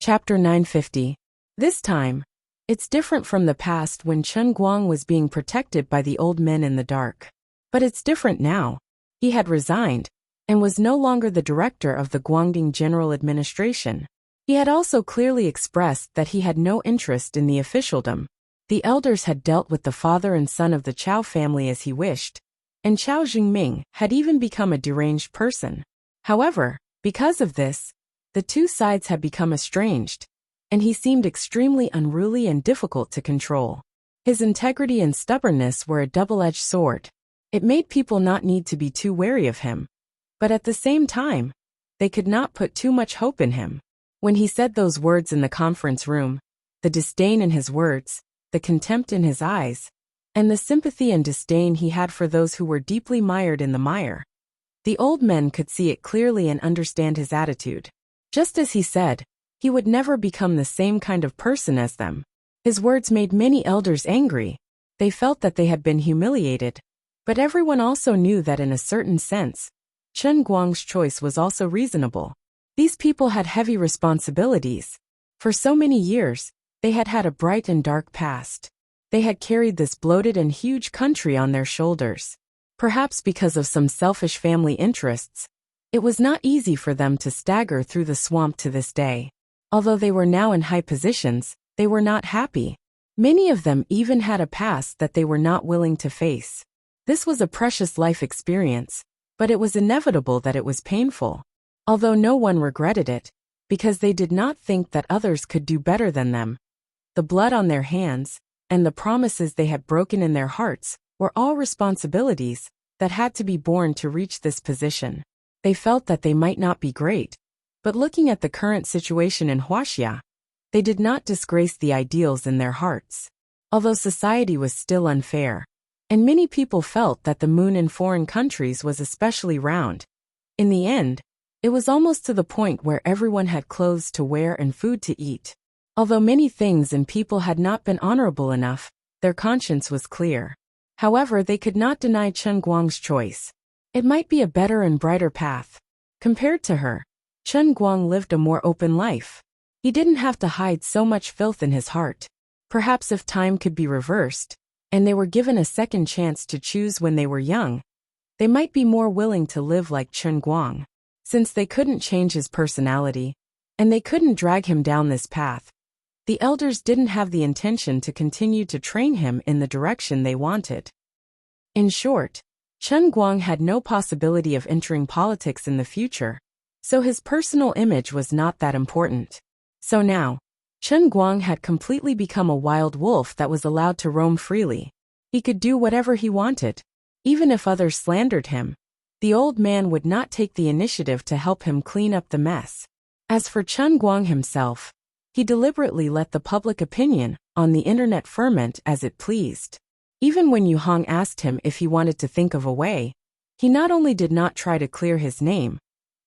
Chapter 950. This time, it's different from the past when Chen Guang was being protected by the old men in the dark. But it's different now. He had resigned, and was no longer the director of the Guangdong General Administration. He had also clearly expressed that he had no interest in the officialdom. The elders had dealt with the father and son of the Chao family as he wished, and Chao Jingming had even become a deranged person. However, because of this, the two sides had become estranged, and he seemed extremely unruly and difficult to control. His integrity and stubbornness were a double-edged sword. It made people not need to be too wary of him. But at the same time, they could not put too much hope in him. When he said those words in the conference room, the disdain in his words, the contempt in his eyes, and the sympathy and disdain he had for those who were deeply mired in the mire, the old men could see it clearly and understand his attitude. Just as he said, he would never become the same kind of person as them. His words made many elders angry. They felt that they had been humiliated. But everyone also knew that in a certain sense, Chen Guang's choice was also reasonable. These people had heavy responsibilities. For so many years, they had had a bright and dark past. They had carried this bloated and huge country on their shoulders. Perhaps because of some selfish family interests, it was not easy for them to stagger through the swamp to this day. Although they were now in high positions, they were not happy. Many of them even had a past that they were not willing to face. This was a precious life experience, but it was inevitable that it was painful. Although no one regretted it, because they did not think that others could do better than them. The blood on their hands, and the promises they had broken in their hearts, were all responsibilities that had to be borne to reach this position. They felt that they might not be great, but looking at the current situation in Huaxia, they did not disgrace the ideals in their hearts. Although society was still unfair, and many people felt that the moon in foreign countries was especially round. In the end, it was almost to the point where everyone had clothes to wear and food to eat. Although many things and people had not been honorable enough, their conscience was clear. However, they could not deny Chen Guang's choice. It might be a better and brighter path. Compared to her, Chen Guang lived a more open life. He didn't have to hide so much filth in his heart. Perhaps if time could be reversed, and they were given a second chance to choose when they were young, they might be more willing to live like Chen Guang. Since they couldn't change his personality, and they couldn't drag him down this path, the elders didn't have the intention to continue to train him in the direction they wanted. In short, Chen Guang had no possibility of entering politics in the future, so his personal image was not that important. So now, Chen Guang had completely become a wild wolf that was allowed to roam freely. He could do whatever he wanted. Even if others slandered him, the old man would not take the initiative to help him clean up the mess. As for Chen Guang himself, he deliberately let the public opinion on the internet ferment as it pleased. Even when Yu Hong asked him if he wanted to think of a way, he not only did not try to clear his name,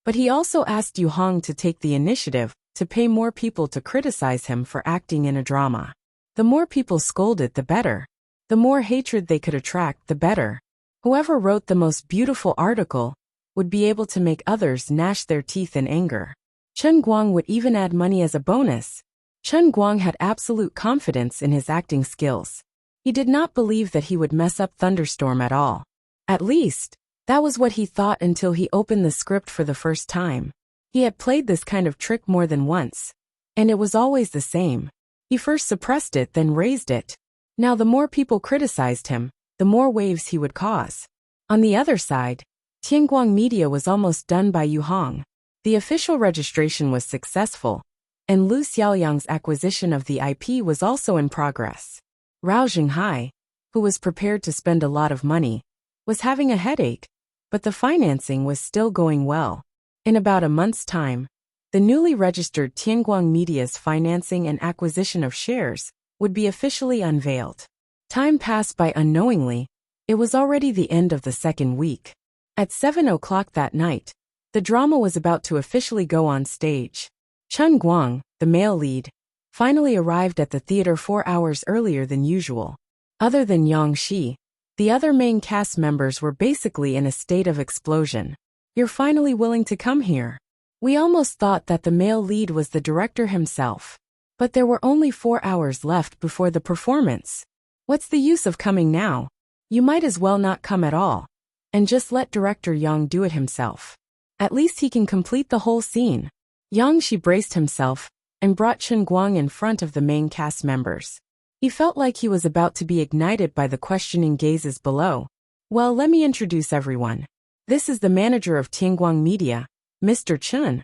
but he also asked Yu Hong to take the initiative to pay more people to criticize him for acting in a drama. The more people scolded, the better. The more hatred they could attract, the better. Whoever wrote the most beautiful article would be able to make others gnash their teeth in anger. Chen Guang would even add money as a bonus. Chen Guang had absolute confidence in his acting skills. He did not believe that he would mess up Thunderstorm at all. At least, that was what he thought until he opened the script for the first time. He had played this kind of trick more than once, and it was always the same. He first suppressed it, then raised it. Now the more people criticized him, the more waves he would cause. On the other side, Tianguang Media was almost done by Yu Hong. The official registration was successful, and Lu Xiaoyang's acquisition of the IP was also in progress. Rao Xinghai, who was prepared to spend a lot of money, was having a headache, but the financing was still going well. In about a month's time, the newly registered Tianguang Media's financing and acquisition of shares would be officially unveiled. Time passed by unknowingly. It was already the end of the second week. At 7 o'clock that night, the drama was about to officially go on stage. Chen Guang, the male lead, finally arrived at the theater 4 hours earlier than usual. Other than Yang Shi, the other main cast members were basically in a state of explosion. "You're finally willing to come here," We almost thought that the male lead was the director himself. But there were only 4 hours left before the performance. What's the use of coming now? You might as well not come at all. And just let director Yang do it himself. At least he can complete the whole scene. Yang Shi braced himself and brought Chen Guang in front of the main cast members. He felt like he was about to be ignited by the questioning gazes below. Well, let me introduce everyone. This is the manager of Tianguang Media, Mr. Chen,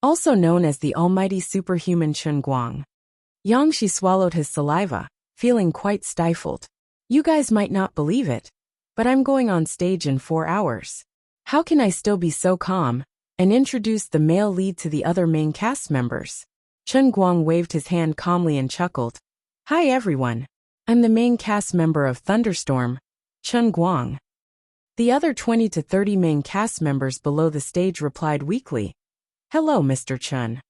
also known as the almighty superhuman Chen Guang. Yang Shi swallowed his saliva, feeling quite stifled. You guys might not believe it, but I'm going on stage in 4 hours. How can I still be so calm and introduce the male lead to the other main cast members? Chen Guang waved his hand calmly and chuckled. Hi everyone. I'm the main cast member of Thunderstorm, Chen Guang. The other 20 to 30 main cast members below the stage replied weakly. Hello, Mr. Chen.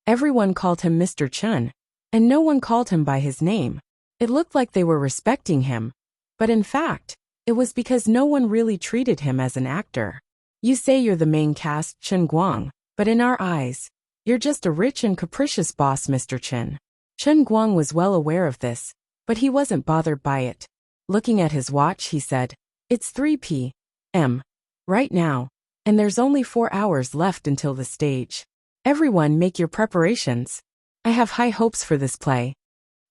Everyone called him Mr. Chen, and no one called him by his name. It looked like they were respecting him, but in fact, it was because no one really treated him as an actor. You say you're the main cast, Chen Guang, but in our eyes, you're just a rich and capricious boss, Mr. Chen. Chen Guang was well aware of this, but he wasn't bothered by it. Looking at his watch, he said, It's 3 p.m. right now, and there's only 4 hours left until the stage. Everyone make your preparations. I have high hopes for this play.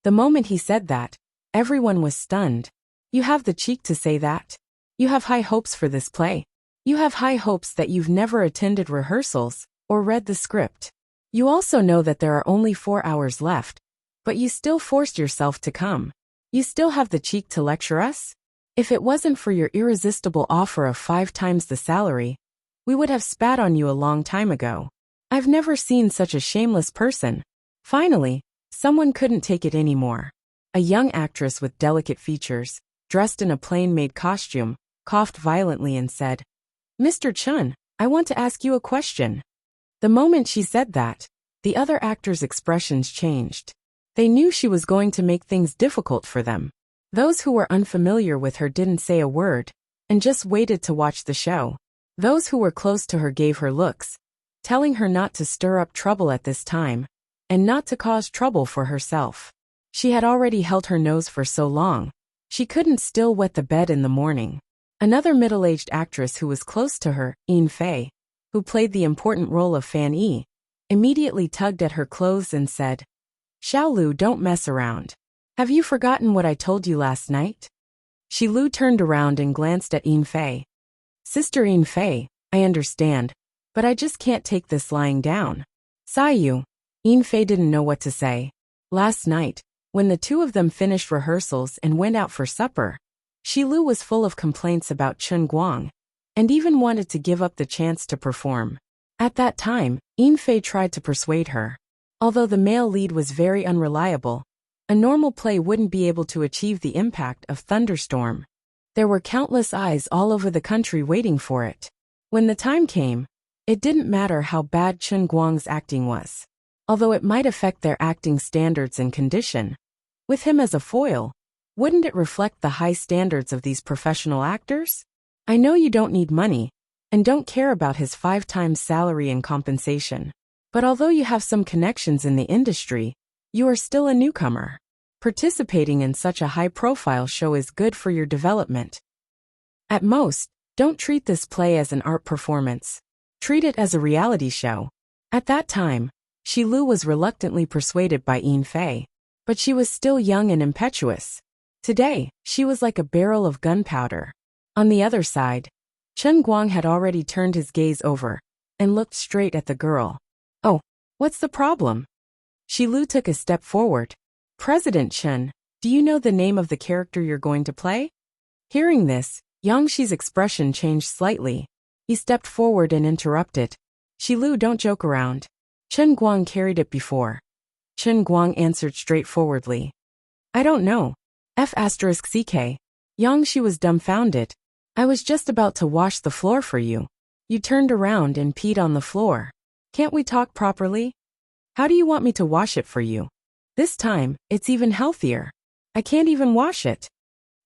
The moment he said that, everyone was stunned. You have the cheek to say that? You have high hopes for this play? You have high hopes that you've never attended rehearsals or read the script. You also know that there are only 4 hours left, but you still forced yourself to come. You still have the cheek to lecture us? If it wasn't for your irresistible offer of 5 times the salary, we would have spat on you a long time ago. I've never seen such a shameless person. Finally, someone couldn't take it anymore. A young actress with delicate features, dressed in a plain-made costume, coughed violently and said, Mr. Chen, I want to ask you a question. The moment she said that, the other actors' expressions changed. They knew she was going to make things difficult for them. Those who were unfamiliar with her didn't say a word, and just waited to watch the show. Those who were close to her gave her looks, telling her not to stir up trouble at this time, and not to cause trouble for herself. She had already held her nose for so long, she couldn't still wet the bed in the morning. Another middle-aged actress who was close to her, Yin Fei, who played the important role of Fan Yi, immediately tugged at her clothes and said, Xiaolu, don't mess around. Have you forgotten what I told you last night? Xiaolu turned around and glanced at Yin Fei. Sister Yin Fei, I understand, but I just can't take this lying down. Sayu. Yin Fei didn't know what to say. Last night, when the two of them finished rehearsals and went out for supper, Xiaolu was full of complaints about Chen Guang, and even wanted to give up the chance to perform. At that time, Yin Fei tried to persuade her. Although the male lead was very unreliable, a normal play wouldn't be able to achieve the impact of Thunderstorm. There were countless eyes all over the country waiting for it. When the time came, it didn't matter how bad Chen Guang's acting was. Although it might affect their acting standards and condition, with him as a foil, wouldn't it reflect the high standards of these professional actors? I know you don't need money, and don't care about his 5 times salary and compensation. But although you have some connections in the industry, you are still a newcomer. Participating in such a high-profile show is good for your development. At most, don't treat this play as an art performance. Treat it as a reality show. At that time, Xiaolu was reluctantly persuaded by Yin Fei, but she was still young and impetuous. Today, she was like a barrel of gunpowder. On the other side, Chen Guang had already turned his gaze over and looked straight at the girl. Oh, what's the problem? Xiaolu took a step forward. President Chen, do you know the name of the character you're going to play? Hearing this, Yang Shi's expression changed slightly. He stepped forward and interrupted. Xiaolu, don't joke around. Chen Guang carried it before. Chen Guang answered straightforwardly. I don't know. F***ck. Yang Shi was dumbfounded. I was just about to wash the floor for you. You turned around and peed on the floor. Can't we talk properly? How do you want me to wash it for you? This time, it's even healthier. I can't even wash it.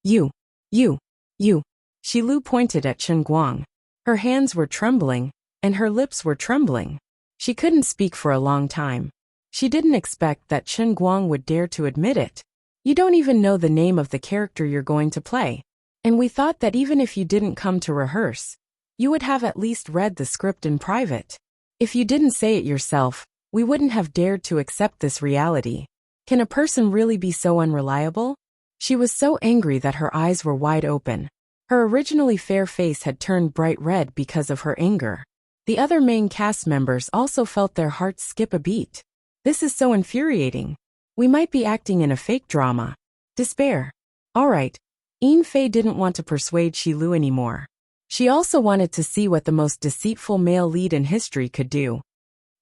You. Xiaolu pointed at Chen Guang. Her hands were trembling, and her lips were trembling. She couldn't speak for a long time. She didn't expect that Chen Guang would dare to admit it. You don't even know the name of the character you're going to play. And we thought that even if you didn't come to rehearse, you would have at least read the script in private. If you didn't say it yourself, we wouldn't have dared to accept this reality. Can a person really be so unreliable? She was so angry that her eyes were wide open. Her originally fair face had turned bright red because of her anger. The other main cast members also felt their hearts skip a beat. This is so infuriating. We might be acting in a fake drama. Despair. Alright. Yin Fei didn't want to persuade Shi Lu anymore. She also wanted to see what the most deceitful male lead in history could do.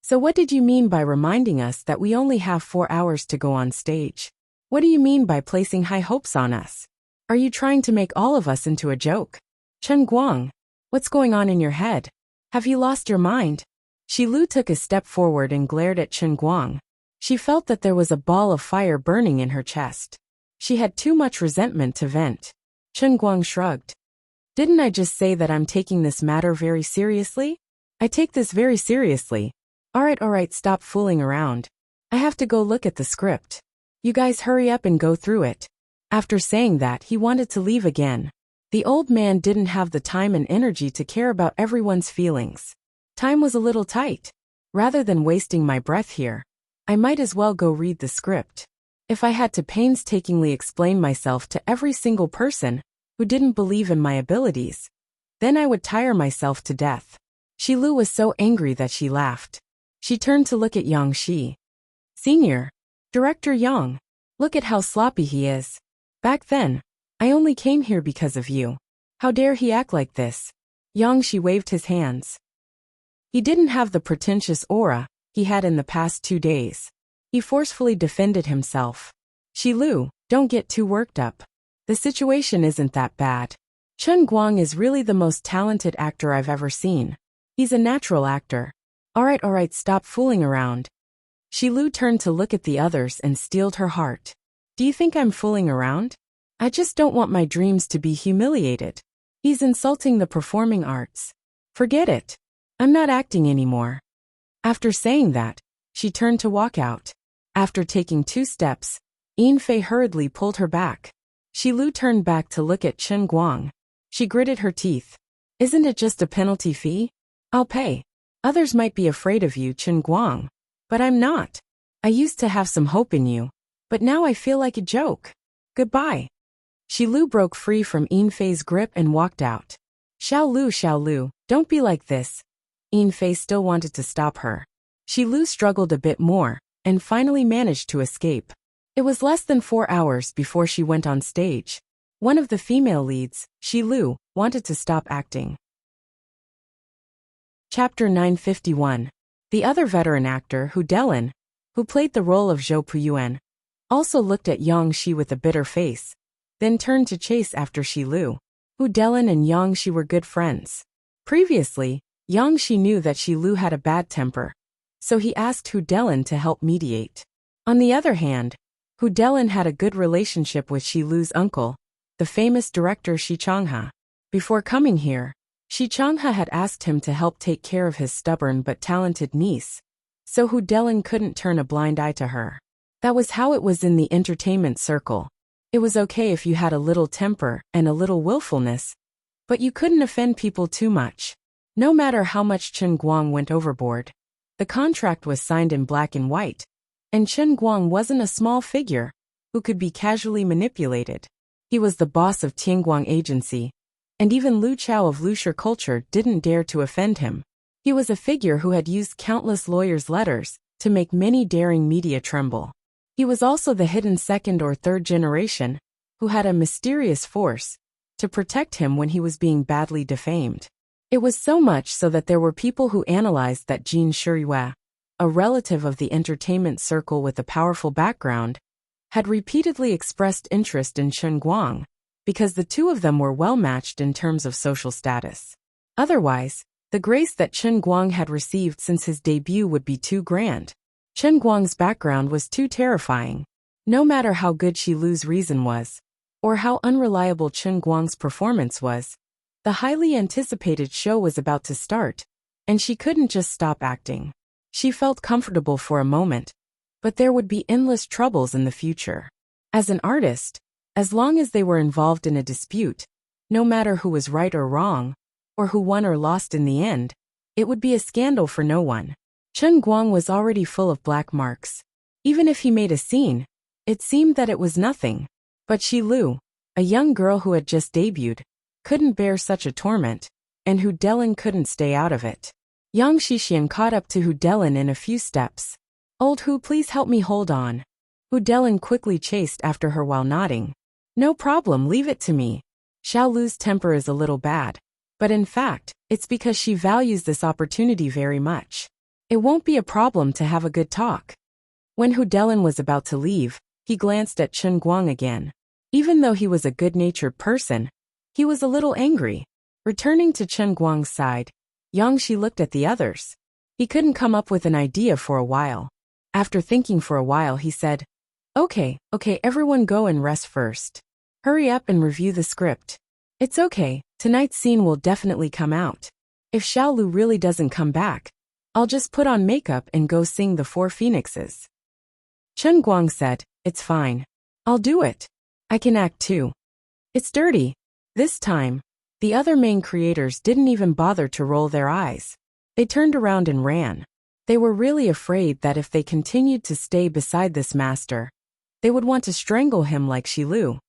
So what did you mean by reminding us that we only have 4 hours to go on stage? What do you mean by placing high hopes on us? Are you trying to make all of us into a joke? Chen Guang, what's going on in your head? Have you lost your mind? Shi Lu took a step forward and glared at Chen Guang. She felt that there was a ball of fire burning in her chest. She had too much resentment to vent. Chen Guang shrugged. Didn't I just say that I'm taking this matter very seriously? I take this very seriously. Alright, stop fooling around. I have to go look at the script. You guys hurry up and go through it. After saying that, he wanted to leave again. The old man didn't have the time and energy to care about everyone's feelings. Time was a little tight. Rather than wasting my breath here, I might as well go read the script. If I had to painstakingly explain myself to every single person who didn't believe in my abilities, then I would tire myself to death. Shi Lu was so angry that she laughed. She turned to look at Yang Shi. Senior, Director Yang, look at how sloppy he is. Back then, I only came here because of you. How dare he act like this? Yang Shi waved his hands. He didn't have the pretentious aura he had in the past 2 days. He forcefully defended himself. Shi Lu, don't get too worked up. The situation isn't that bad. Chen Guang is really the most talented actor I've ever seen. He's a natural actor. Alright, stop fooling around. Shi Lu turned to look at the others and steeled her heart. Do you think I'm fooling around? I just don't want my dreams to be humiliated. He's insulting the performing arts. Forget it. I'm not acting anymore. After saying that, she turned to walk out. After taking 2 steps, Yin Fei hurriedly pulled her back. Shi Lu turned back to look at Chen Guang. She gritted her teeth. Isn't it just a penalty fee? I'll pay. Others might be afraid of you, Chen Guang. But I'm not. I used to have some hope in you, but now I feel like a joke. Goodbye. Shi Lu broke free from Yin Fei's grip and walked out. Xiao Lu, don't be like this. Yin Fei still wanted to stop her. Shi Lu struggled a bit more, and finally managed to escape. It was less than 4 hours before she went on stage. One of the female leads, Shi Lu, wanted to stop acting. Chapter 951. The other veteran actor, Hu Delin, who played the role of Zhou Puyuan, also looked at Yang Shi with a bitter face, then turned to chase after Shi Lu. Hu Delin and Yang Shi were good friends. Previously, Yang Shi knew that Shi Lu had a bad temper, so he asked Hu Delin to help mediate. On the other hand, Hu Delin had a good relationship with Shi Lu's uncle, the famous director Shi Changhe. Before coming here, Shi Changhe had asked him to help take care of his stubborn but talented niece, so Hu Delin couldn't turn a blind eye to her. That was how it was in the entertainment circle. It was okay if you had a little temper and a little willfulness, but you couldn't offend people too much. No matter how much Chen Guang went overboard, the contract was signed in black and white, and Chen Guang wasn't a small figure who could be casually manipulated. He was the boss of Tianguang Agency, and even Lu Chao of Luxure Culture didn't dare to offend him. He was a figure who had used countless lawyers' letters to make many daring media tremble. He was also the hidden 2nd or 3rd generation who had a mysterious force to protect him when he was being badly defamed. It was so much so that there were people who analyzed that Jin Shiyue, a relative of the entertainment circle with a powerful background, had repeatedly expressed interest in Chen Guang, because the two of them were well matched in terms of social status. Otherwise, the grace that Chen Guang had received since his debut would be too grand. Chen Guang's background was too terrifying. No matter how good Shi Lu's reason was, or how unreliable Chen Guang's performance was, the highly anticipated show was about to start, and she couldn't just stop acting. She felt comfortable for a moment, but there would be endless troubles in the future. As an artist, as long as they were involved in a dispute, no matter who was right or wrong, or who won or lost in the end, it would be a scandal for no one. Chen Guang was already full of black marks. Even if he made a scene, it seemed that it was nothing. But Shi Lu, a young girl who had just debuted, couldn't bear such a torment, and Hu Delin couldn't stay out of it. Yang Shixian caught up to Hu Delin in a few steps. "Old Hu, please help me hold on." Hu Delin quickly chased after her while nodding. "No problem, leave it to me." Xiao Lu's temper is a little bad, but in fact, it's because she values this opportunity very much. It won't be a problem to have a good talk. When Hu Delin was about to leave, he glanced at Chen Guang again. Even though he was a good-natured person, he was a little angry. Returning to Chen Guang's side, Yang Shi looked at the others. He couldn't come up with an idea for a while. After thinking for a while, he said, Okay, everyone go and rest first. Hurry up and review the script. It's okay, tonight's scene will definitely come out. If Xiao Lu really doesn't come back, I'll just put on makeup and go sing the Four Phoenixes. Chen Guang said, It's fine. I'll do it. I can act too. It's dirty. This time, the other main creators didn't even bother to roll their eyes. They turned around and ran. They were really afraid that if they continued to stay beside this master, they would want to strangle him like Shi Lu.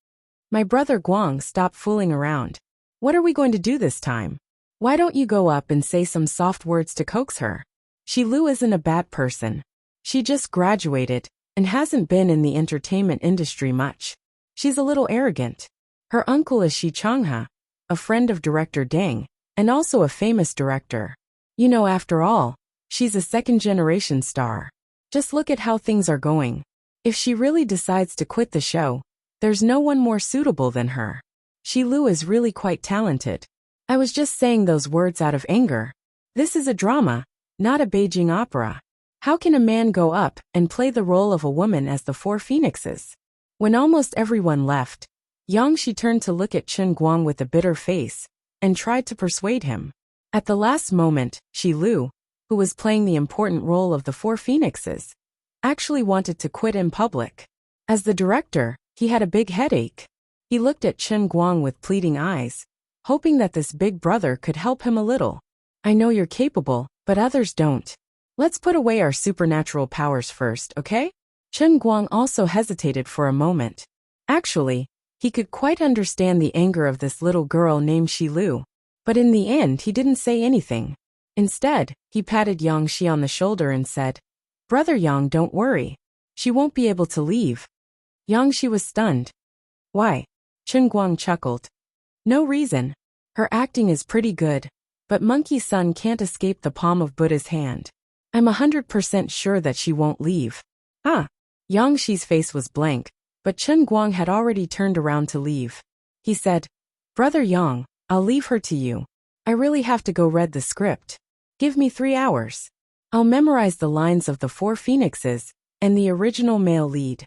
My brother Guang, stop fooling around. What are we going to do this time? Why don't you go up and say some soft words to coax her? Shi Lu isn't a bad person. She just graduated and hasn't been in the entertainment industry much. She's a little arrogant. Her uncle is Shi Changhe, a friend of director Deng, and also a famous director. You know, after all, she's a second-generation star. Just look at how things are going. If she really decides to quit the show, there's no one more suitable than her. Shi Lu is really quite talented. I was just saying those words out of anger. This is a drama, not a Beijing opera. How can a man go up and play the role of a woman as the Four Phoenixes? When almost everyone left, Yang Shi turned to look at Chen Guang with a bitter face and tried to persuade him. At the last moment, Shi Lu, who was playing the important role of the Four Phoenixes, actually wanted to quit in public. As the director, he had a big headache. He looked at Chen Guang with pleading eyes, hoping that this big brother could help him a little. I know you're capable, but others don't. Let's put away our supernatural powers first, okay? Chen Guang also hesitated for a moment. Actually, he could quite understand the anger of this little girl named Shi Lu. But in the end, he didn't say anything. Instead, he patted Yang Shi on the shoulder and said, Brother Yang, don't worry. She won't be able to leave. Yang Shi was stunned. Why? Chen Guang chuckled. No reason. Her acting is pretty good, but Monkey Sun can't escape the palm of Buddha's hand. I'm 100% sure that she won't leave. Huh? Yang Shi's face was blank, but Chen Guang had already turned around to leave. He said, Brother Yang, I'll leave her to you. I really have to go read the script. Give me 3 hours. I'll memorize the lines of the Four Phoenixes and the original male lead.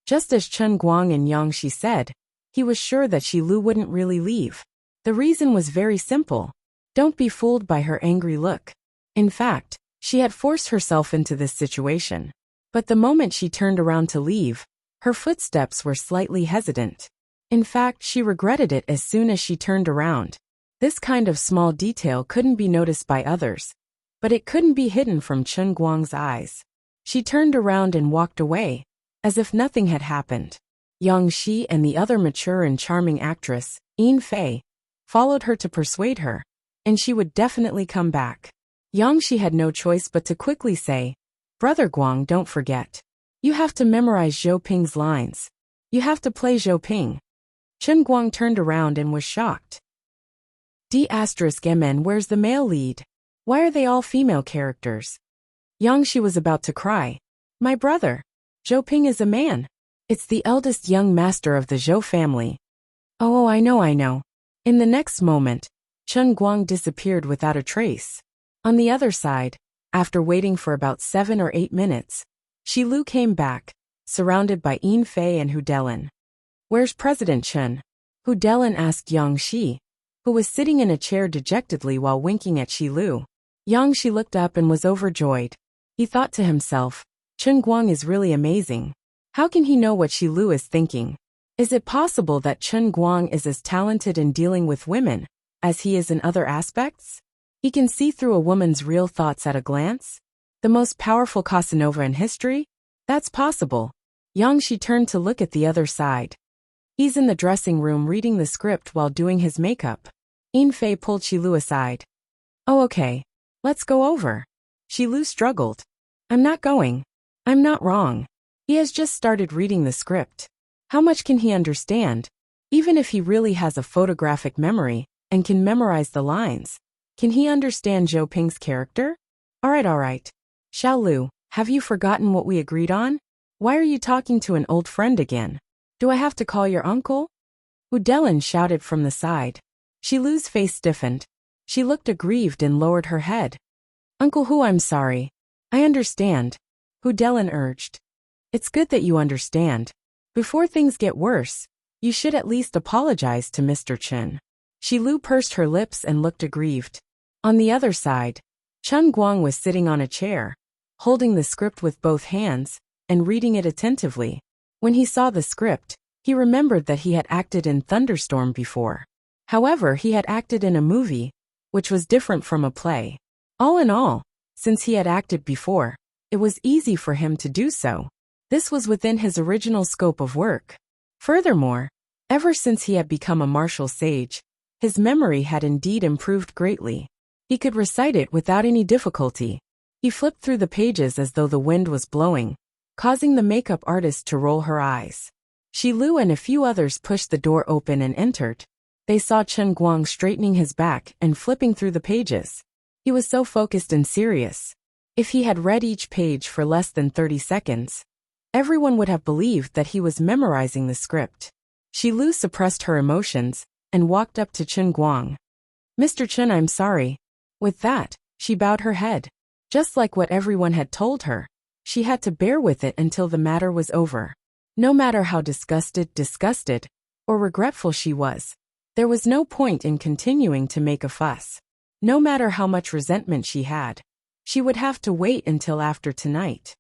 Just as Chen Guang and Yang Shi said, he was sure that Shi Lu wouldn't really leave. The reason was very simple. Don't be fooled by her angry look. In fact, she had forced herself into this situation. But the moment she turned around to leave, her footsteps were slightly hesitant. In fact, she regretted it as soon as she turned around. This kind of small detail couldn't be noticed by others, but it couldn't be hidden from Chen Guang's eyes. She turned around and walked away, as if nothing had happened. Yang Shi and the other mature and charming actress, Yin Fei, followed her to persuade her, and she would definitely come back. Yang Shi had no choice but to quickly say, Brother Guang, don't forget. You have to memorize Zhou Ping's lines. You have to play Zhou Ping. Chen Guang turned around and was shocked. D*MN, where's the male lead? Why are they all female characters? Yang Shi was about to cry. My brother. Zhou Ping is a man. It's the eldest young master of the Zhou family. Oh, I know. In the next moment, Chen Guang disappeared without a trace. On the other side, after waiting for about 7 or 8 minutes, Shi Lu came back, surrounded by Yin Fei and Hu Delin. Where's President Chen? Hu Delin asked Yang Shi, who was sitting in a chair dejectedly while winking at Shi Lu. Yang Shi looked up and was overjoyed. He thought to himself, Chen Guang is really amazing. How can he know what Xilu is thinking? Is it possible that Chen Guang is as talented in dealing with women as he is in other aspects? He can see through a woman's real thoughts at a glance? The most powerful Casanova in history? That's possible. Yang Shi turned to look at the other side. He's in the dressing room reading the script while doing his makeup. Yin Fei pulled Xilu aside. Oh, okay. Let's go over. Xilu struggled. I'm not going. I'm not wrong. He has just started reading the script. How much can he understand? Even if he really has a photographic memory and can memorize the lines, can he understand Zhou Ping's character? All right. Xiao Lu, have you forgotten what we agreed on? Why are you talking to an old friend again? Do I have to call your uncle? Hu Delin shouted from the side. Xilu's face stiffened. She looked aggrieved and lowered her head. Uncle Hu, I'm sorry. I understand. Hu Delin urged. It's good that you understand. Before things get worse, you should at least apologize to Mr. Chen. Xilu pursed her lips and looked aggrieved. On the other side, Chen Guang was sitting on a chair, holding the script with both hands and reading it attentively. When he saw the script, he remembered that he had acted in Thunderstorm before. However, he had acted in a movie, which was different from a play. All in all, since he had acted before, it was easy for him to do so. This was within his original scope of work. Furthermore, ever since he had become a martial sage, his memory had indeed improved greatly. He could recite it without any difficulty. He flipped through the pages as though the wind was blowing, causing the makeup artist to roll her eyes. Xilu and a few others pushed the door open and entered. They saw Chen Guang straightening his back and flipping through the pages. He was so focused and serious. If he had read each page for less than 30 seconds, everyone would have believed that he was memorizing the script. Xilu suppressed her emotions and walked up to Chen Guang. Mr. Chen, I'm sorry. With that, she bowed her head. Just like what everyone had told her, she had to bear with it until the matter was over. No matter how disgusted, or regretful she was, there was no point in continuing to make a fuss. No matter how much resentment she had, she would have to wait until after tonight.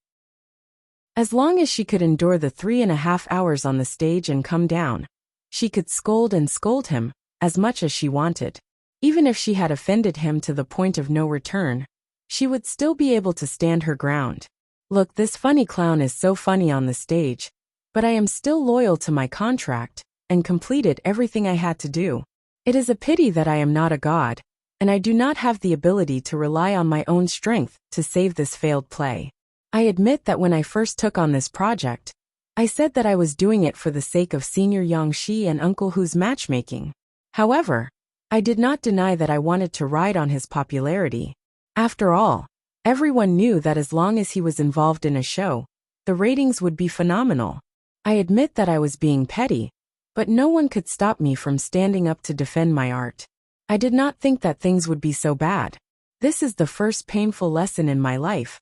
As long as she could endure the 3.5 hours on the stage and come down, she could scold and scold him as much as she wanted. Even if she had offended him to the point of no return, she would still be able to stand her ground. Look, this funny clown is so funny on the stage, but I am still loyal to my contract and completed everything I had to do. It is a pity that I am not a god, and I do not have the ability to rely on my own strength to save this failed play. I admit that when I first took on this project, I said that I was doing it for the sake of Senior Yang Shi and Uncle Hu's matchmaking. However, I did not deny that I wanted to ride on his popularity. After all, everyone knew that as long as he was involved in a show, the ratings would be phenomenal. I admit that I was being petty, but no one could stop me from standing up to defend my art. I did not think that things would be so bad. This is the first painful lesson in my life,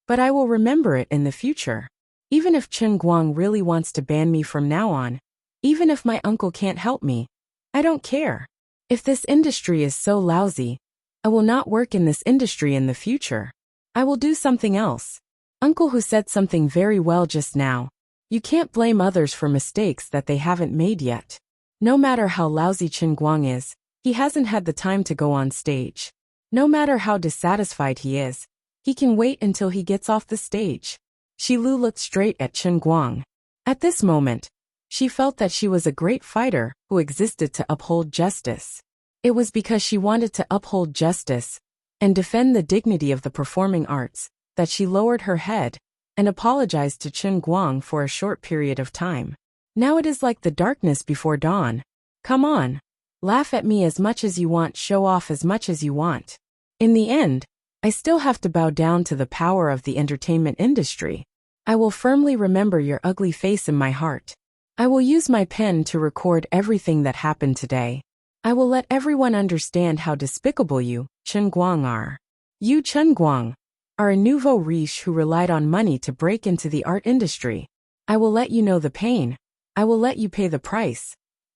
but I will remember it in the future. Even if Chen Guang really wants to ban me from now on, even if my uncle can't help me, I don't care. If this industry is so lousy, I will not work in this industry in the future. I will do something else. Uncle Hu said something very well just now. You can't blame others for mistakes that they haven't made yet. No matter how lousy Chen Guang is, he hasn't had the time to go on stage. No matter how dissatisfied he is, he can wait until he gets off the stage. Xilu looked straight at Chen Guang. At this moment, she felt that she was a great fighter who existed to uphold justice. It was because she wanted to uphold justice and defend the dignity of the performing arts that she lowered her head and apologized to Chen Guang for a short period of time. Now it is like the darkness before dawn. Come on. Laugh at me as much as you want, show off as much as you want. In the end, I still have to bow down to the power of the entertainment industry. I will firmly remember your ugly face in my heart. I will use my pen to record everything that happened today. I will let everyone understand how despicable you, Chen Guang, are. You, Chen Guang, are a nouveau riche who relied on money to break into the art industry. I will let you know the pain. I will let you pay the price.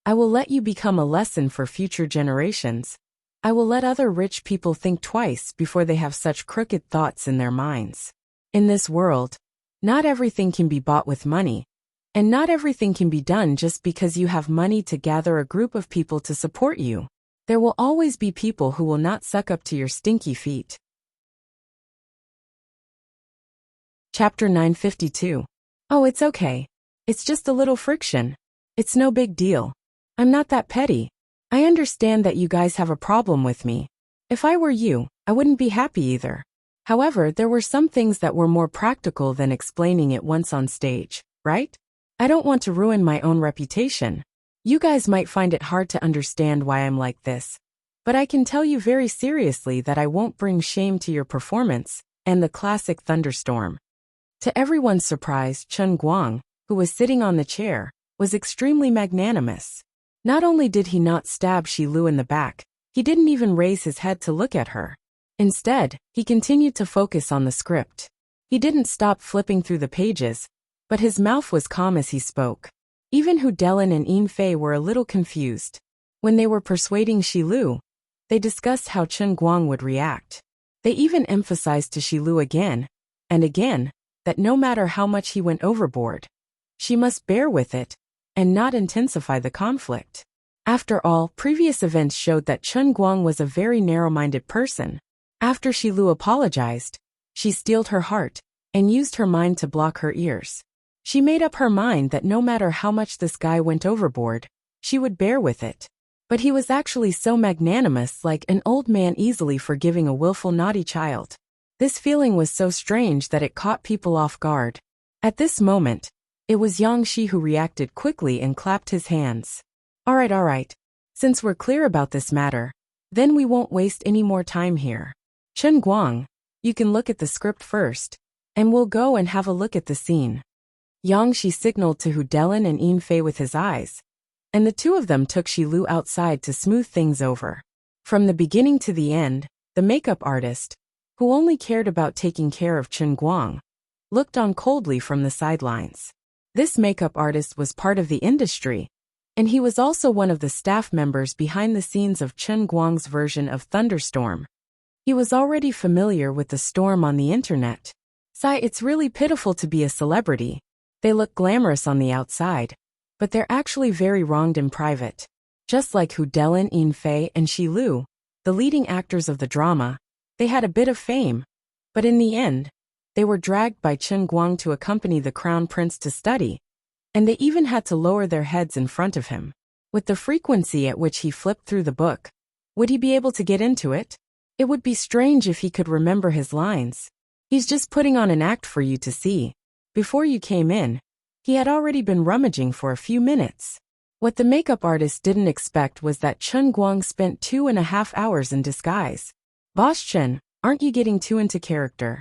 I will let you become a lesson for future generations. I will let other rich people think twice before they have such crooked thoughts in their minds. In this world, not everything can be bought with money, and not everything can be done just because you have money to gather a group of people to support you. There will always be people who will not suck up to your stinky feet. Chapter 952. Oh, it's okay. It's just a little friction. It's no big deal. I'm not that petty. I understand that you guys have a problem with me. If I were you, I wouldn't be happy either. However, there were some things that were more practical than explaining it once on stage, right? I don't want to ruin my own reputation. You guys might find it hard to understand why I'm like this, but I can tell you very seriously that I won't bring shame to your performance and the classic thunderstorm. To everyone's surprise, Chen Guang, who was sitting on the chair, was extremely magnanimous. Not only did he not stab Shi Lu in the back, he didn't even raise his head to look at her. Instead, he continued to focus on the script. He didn't stop flipping through the pages, but his mouth was calm as he spoke. Even Hu Delin and Yin Fei were a little confused. When they were persuading Shi Lu, they discussed how Chen Guang would react. They even emphasized to Shi Lu again and again that no matter how much he went overboard, she must bear with it and not intensify the conflict. After all, previous events showed that Chen Guang was a very narrow-minded person. After Shi Lu apologized, she steeled her heart and used her mind to block her ears. She made up her mind that no matter how much this guy went overboard, she would bear with it. But he was actually so magnanimous, like an old man easily forgiving a willful naughty child. This feeling was so strange that it caught people off guard. At this moment, it was Yang Shi who reacted quickly and clapped his hands. All right. Since we're clear about this matter, then we won't waste any more time here. Chen Guang, you can look at the script first, and we'll go and have a look at the scene. Yang Shi signaled to Hu Delin and Yin Fei with his eyes, and the two of them took Shi Lu outside to smooth things over. From the beginning to the end, the makeup artist, who only cared about taking care of Chen Guang, looked on coldly from the sidelines. This makeup artist was part of the industry, and he was also one of the staff members behind the scenes of Chen Guang's version of Thunderstorm. He was already familiar with the storm on the internet. It's really pitiful to be a celebrity. They look glamorous on the outside, but they're actually very wronged in private. Just like Hu Delin, Yin Fei, and Shi Lu, the leading actors of the drama, they had a bit of fame, but in the end, they were dragged by Chen Guang to accompany the crown prince to study, and they even had to lower their heads in front of him. With the frequency at which he flipped through the book, would he be able to get into it? It would be strange if he could remember his lines. He's just putting on an act for you to see. Before you came in, he had already been rummaging for a few minutes. What the makeup artist didn't expect was that Chen Guang spent 2.5 hours in disguise. Boss Chen, aren't you getting too into character?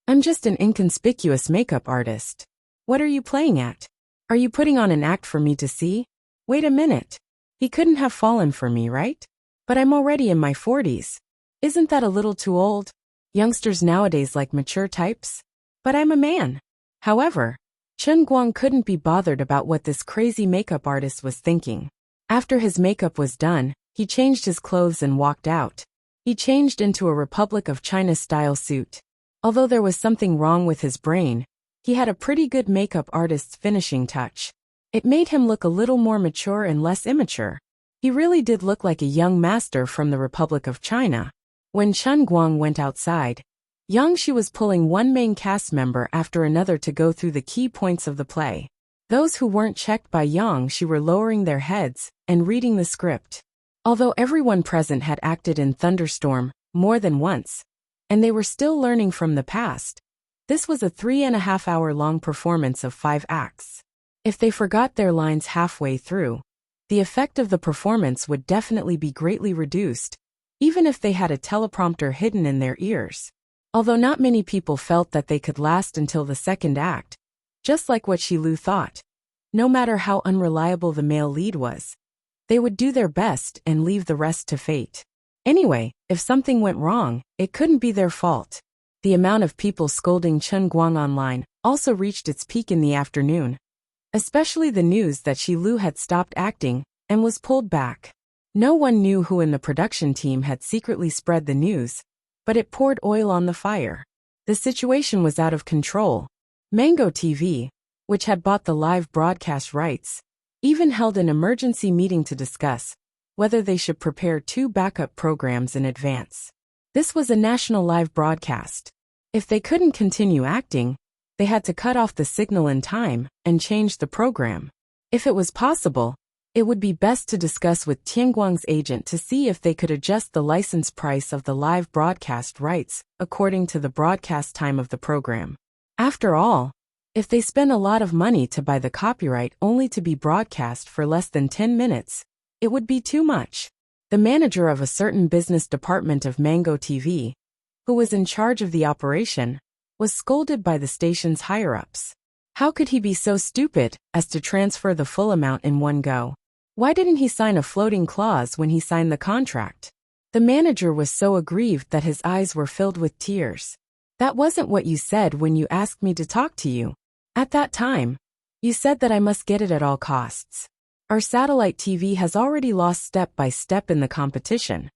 I'm just an inconspicuous makeup artist. What are you playing at? Are you putting on an act for me to see? Wait a minute. He couldn't have fallen for me, right? But I'm already in my 40s. Isn't that a little too old? Youngsters nowadays like mature types? But I'm a man. However, Chen Guang couldn't be bothered about what this crazy makeup artist was thinking. After his makeup was done, he changed his clothes and walked out. He changed into a Republic of China-style suit. Although there was something wrong with his brain, he had a pretty good makeup artist's finishing touch. It made him look a little more mature and less immature. He really did look like a young master from the Republic of China. When Chen Guang went outside, Yang Shi was pulling one main cast member after another to go through the key points of the play. Those who weren't checked by Yang Shi were lowering their heads and reading the script. Although everyone present had acted in Thunderstorm more than once, and they were still learning from the past, this was a 3.5-hour-long performance of 5 acts. If they forgot their lines halfway through, the effect of the performance would definitely be greatly reduced, even if they had a teleprompter hidden in their ears. Although not many people felt that they could last until the second act, just like what Shi Lu thought. No matter how unreliable the male lead was, they would do their best and leave the rest to fate. Anyway, if something went wrong, it couldn't be their fault. The amount of people scolding Chen Guang online also reached its peak in the afternoon, especially the news that Shi Lu had stopped acting and was pulled back. No one knew who in the production team had secretly spread the news, but it poured oil on the fire. The situation was out of control. Mango TV, which had bought the live broadcast rights, even held an emergency meeting to discuss whether they should prepare 2 backup programs in advance. This was a national live broadcast. If they couldn't continue acting, they had to cut off the signal in time and change the program. If it was possible, it would be best to discuss with Tianguang's agent to see if they could adjust the license price of the live broadcast rights according to the broadcast time of the program. After all, if they spend a lot of money to buy the copyright only to be broadcast for less than 10 minutes, it would be too much. The manager of a certain business department of Mango TV, who was in charge of the operation, was scolded by the station's higher-ups. How could he be so stupid as to transfer the full amount in one go? Why didn't he sign a floating clause when he signed the contract? The manager was so aggrieved that his eyes were filled with tears. That wasn't what you said when you asked me to talk to you. At that time, you said that I must get it at all costs. Our satellite TV has already lost step by step in the competition.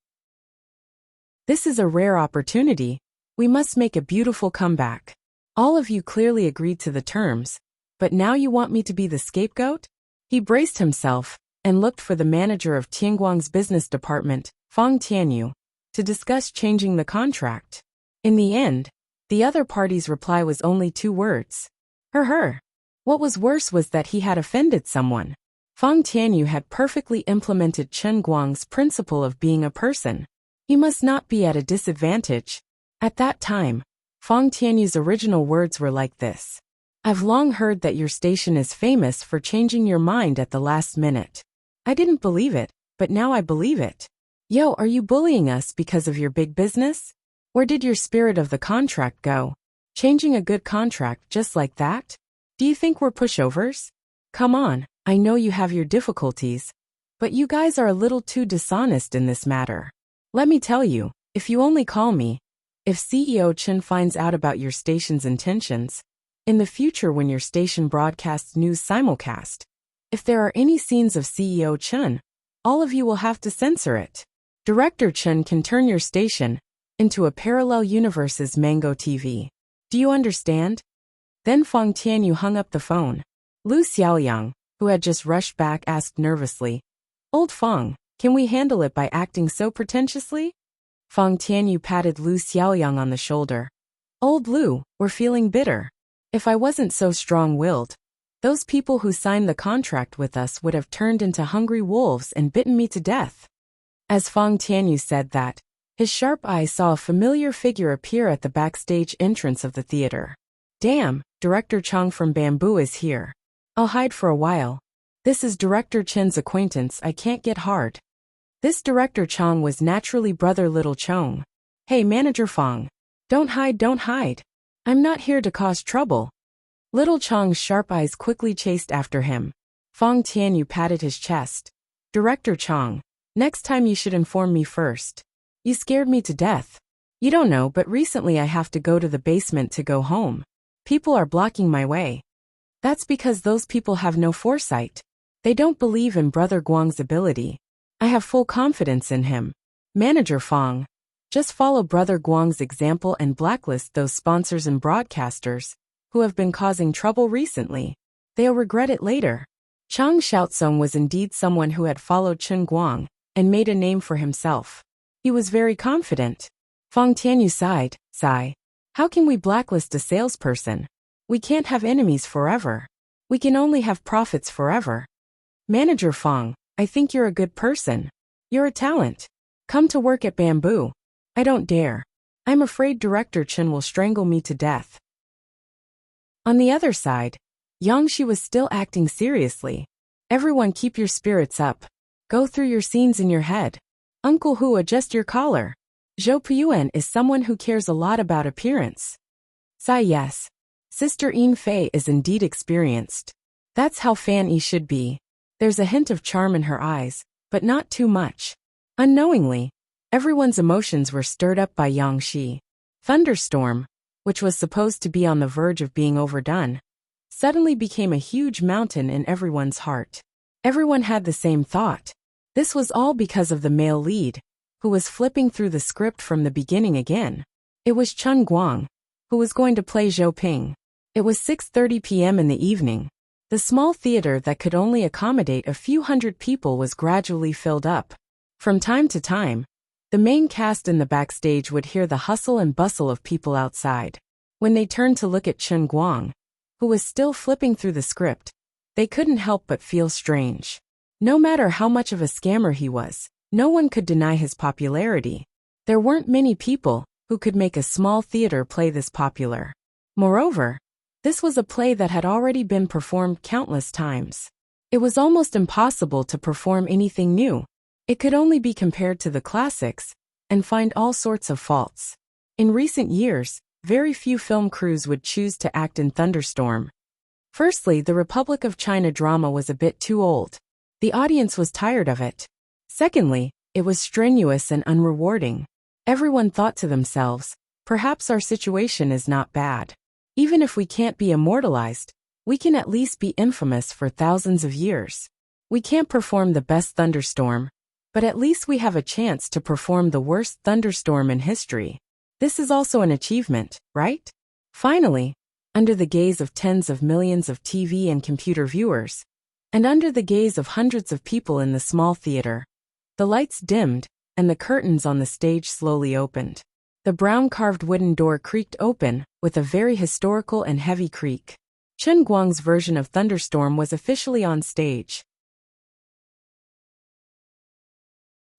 This is a rare opportunity. We must make a beautiful comeback. All of you clearly agreed to the terms, but now you want me to be the scapegoat? He braced himself and looked for the manager of Tianguang's business department, Fang Tianyu, to discuss changing the contract. In the end, the other party's reply was only 2 words. Her. What was worse was that he had offended someone. Fang Tianyu had perfectly implemented Chen Guang's principle of being a person. He must not be at a disadvantage. At that time, Fang Tianyu's original words were like this. I've long heard that your station is famous for changing your mind at the last minute. I didn't believe it, but now I believe it. Yo, are you bullying us because of your big business? Where did your spirit of the contract go? Changing a good contract just like that? Do you think we're pushovers? Come on, I know you have your difficulties, but you guys are a little too dishonest in this matter. Let me tell you, if you only call me, if CEO Chen finds out about your station's intentions, in the future when your station broadcasts news simulcast, if there are any scenes of CEO Chen, all of you will have to censor it. Director Chen can turn your station into a parallel universe's Mango TV. Do you understand? Then Fang Tianyu hung up the phone. Lu Xiaoyang, who had just rushed back, asked nervously, Old Fang, can we handle it by acting so pretentiously? Fang Tianyu patted Lu Xiaoyang on the shoulder. Old Lu, we're feeling bitter. If I wasn't so strong-willed, those people who signed the contract with us would have turned into hungry wolves and bitten me to death. As Fang Tianyu said that, his sharp eyes saw a familiar figure appear at the backstage entrance of the theater. Damn, Director Chang from Bamboo is here. I'll hide for a while. This is Director Chen's acquaintance, I can't get hard. This Director Chang was naturally brother Little Chong. Hey Manager Fang. Don't hide. I'm not here to cause trouble. Little Chong's sharp eyes quickly chased after him. Fang Tianyu patted his chest. Director Chong, next time you should inform me first. You scared me to death. You don't know, but recently I have to go to the basement to go home. People are blocking my way. That's because those people have no foresight. They don't believe in Brother Guang's ability. I have full confidence in him. Manager Fang, just follow Brother Guang's example and blacklist those sponsors and broadcasters who have been causing trouble recently. They'll regret it later. Chang Xiaotsong was indeed someone who had followed Chen Guang and made a name for himself. He was very confident. Fang Tianyu sighed. How can we blacklist a salesperson? We can't have enemies forever. We can only have profits forever. Manager Fang, I think you're a good person. You're a talent. Come to work at Bamboo. I don't dare. I'm afraid Director Chen will strangle me to death. On the other side, Yang Shi was still acting seriously. Everyone keep your spirits up. Go through your scenes in your head. Uncle Hu, adjust your collar. Zhou Puyuan is someone who cares a lot about appearance. Sai, yes. Sister Yin Fei is indeed experienced. That's how Fan Yi should be. There's a hint of charm in her eyes, but not too much. Unknowingly, everyone's emotions were stirred up by Yang Shi. Thunderstorm, which was supposed to be on the verge of being overdone, suddenly became a huge mountain in everyone's heart. Everyone had the same thought. This was all because of the male lead, who was flipping through the script from the beginning again. It was Chen Guang, who was going to play Zhou Ping. It was 6:30 p.m. in the evening. The small theater that could only accommodate a few hundred people was gradually filled up. From time to time, the main cast in the backstage would hear the hustle and bustle of people outside. When they turned to look at Chen Guang, who was still flipping through the script, they couldn't help but feel strange. No matter how much of a scammer he was, no one could deny his popularity. There weren't many people who could make a small theater play this popular. Moreover, this was a play that had already been performed countless times. It was almost impossible to perform anything new. It could only be compared to the classics and find all sorts of faults. In recent years, very few film crews would choose to act in Thunderstorm. Firstly, the Republic of China drama was a bit too old. The audience was tired of it. Secondly, it was strenuous and unrewarding. Everyone thought to themselves, perhaps our situation is not bad. Even if we can't be immortalized, we can at least be infamous for thousands of years. We can't perform the best thunderstorm, but at least we have a chance to perform the worst thunderstorm in history. This is also an achievement, right? Finally, under the gaze of tens of millions of TV and computer viewers, and under the gaze of hundreds of people in the small theater, the lights dimmed and the curtains on the stage slowly opened. The brown carved wooden door creaked open with a very historical and heavy creak. Chen Guang's version of Thunderstorm was officially on stage.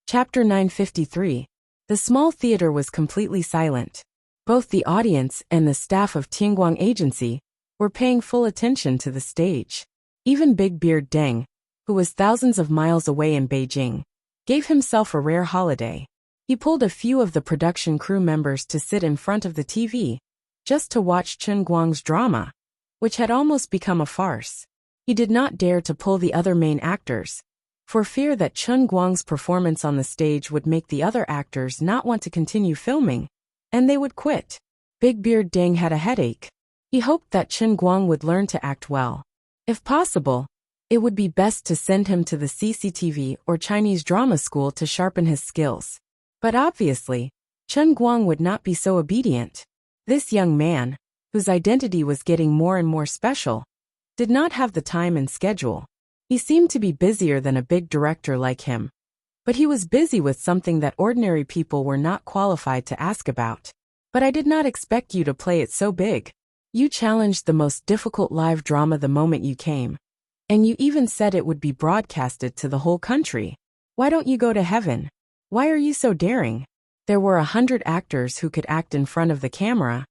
Chapter 953. The small theater was completely silent. Both the audience and the staff of Tianguang Agency were paying full attention to the stage. Even Big Beard Deng, who was thousands of miles away in Beijing, gave himself a rare holiday. He pulled a few of the production crew members to sit in front of the TV, just to watch Chen Guang's drama, which had almost become a farce. He did not dare to pull the other main actors, for fear that Chen Guang's performance on the stage would make the other actors not want to continue filming, and they would quit. Big Beard Deng had a headache. He hoped that Chen Guang would learn to act well. If possible, it would be best to send him to the CCTV or Chinese drama school to sharpen his skills. But obviously, Chen Guang would not be so obedient. This young man, whose identity was getting more and more special, did not have the time and schedule. He seemed to be busier than a big director like him. But he was busy with something that ordinary people were not qualified to ask about. But I did not expect you to play it so big. You challenged the most difficult live drama the moment you came. And you even said it would be broadcasted to the whole country. Why don't you go to heaven? Why are you so daring? There were 100 actors who could act in front of the camera,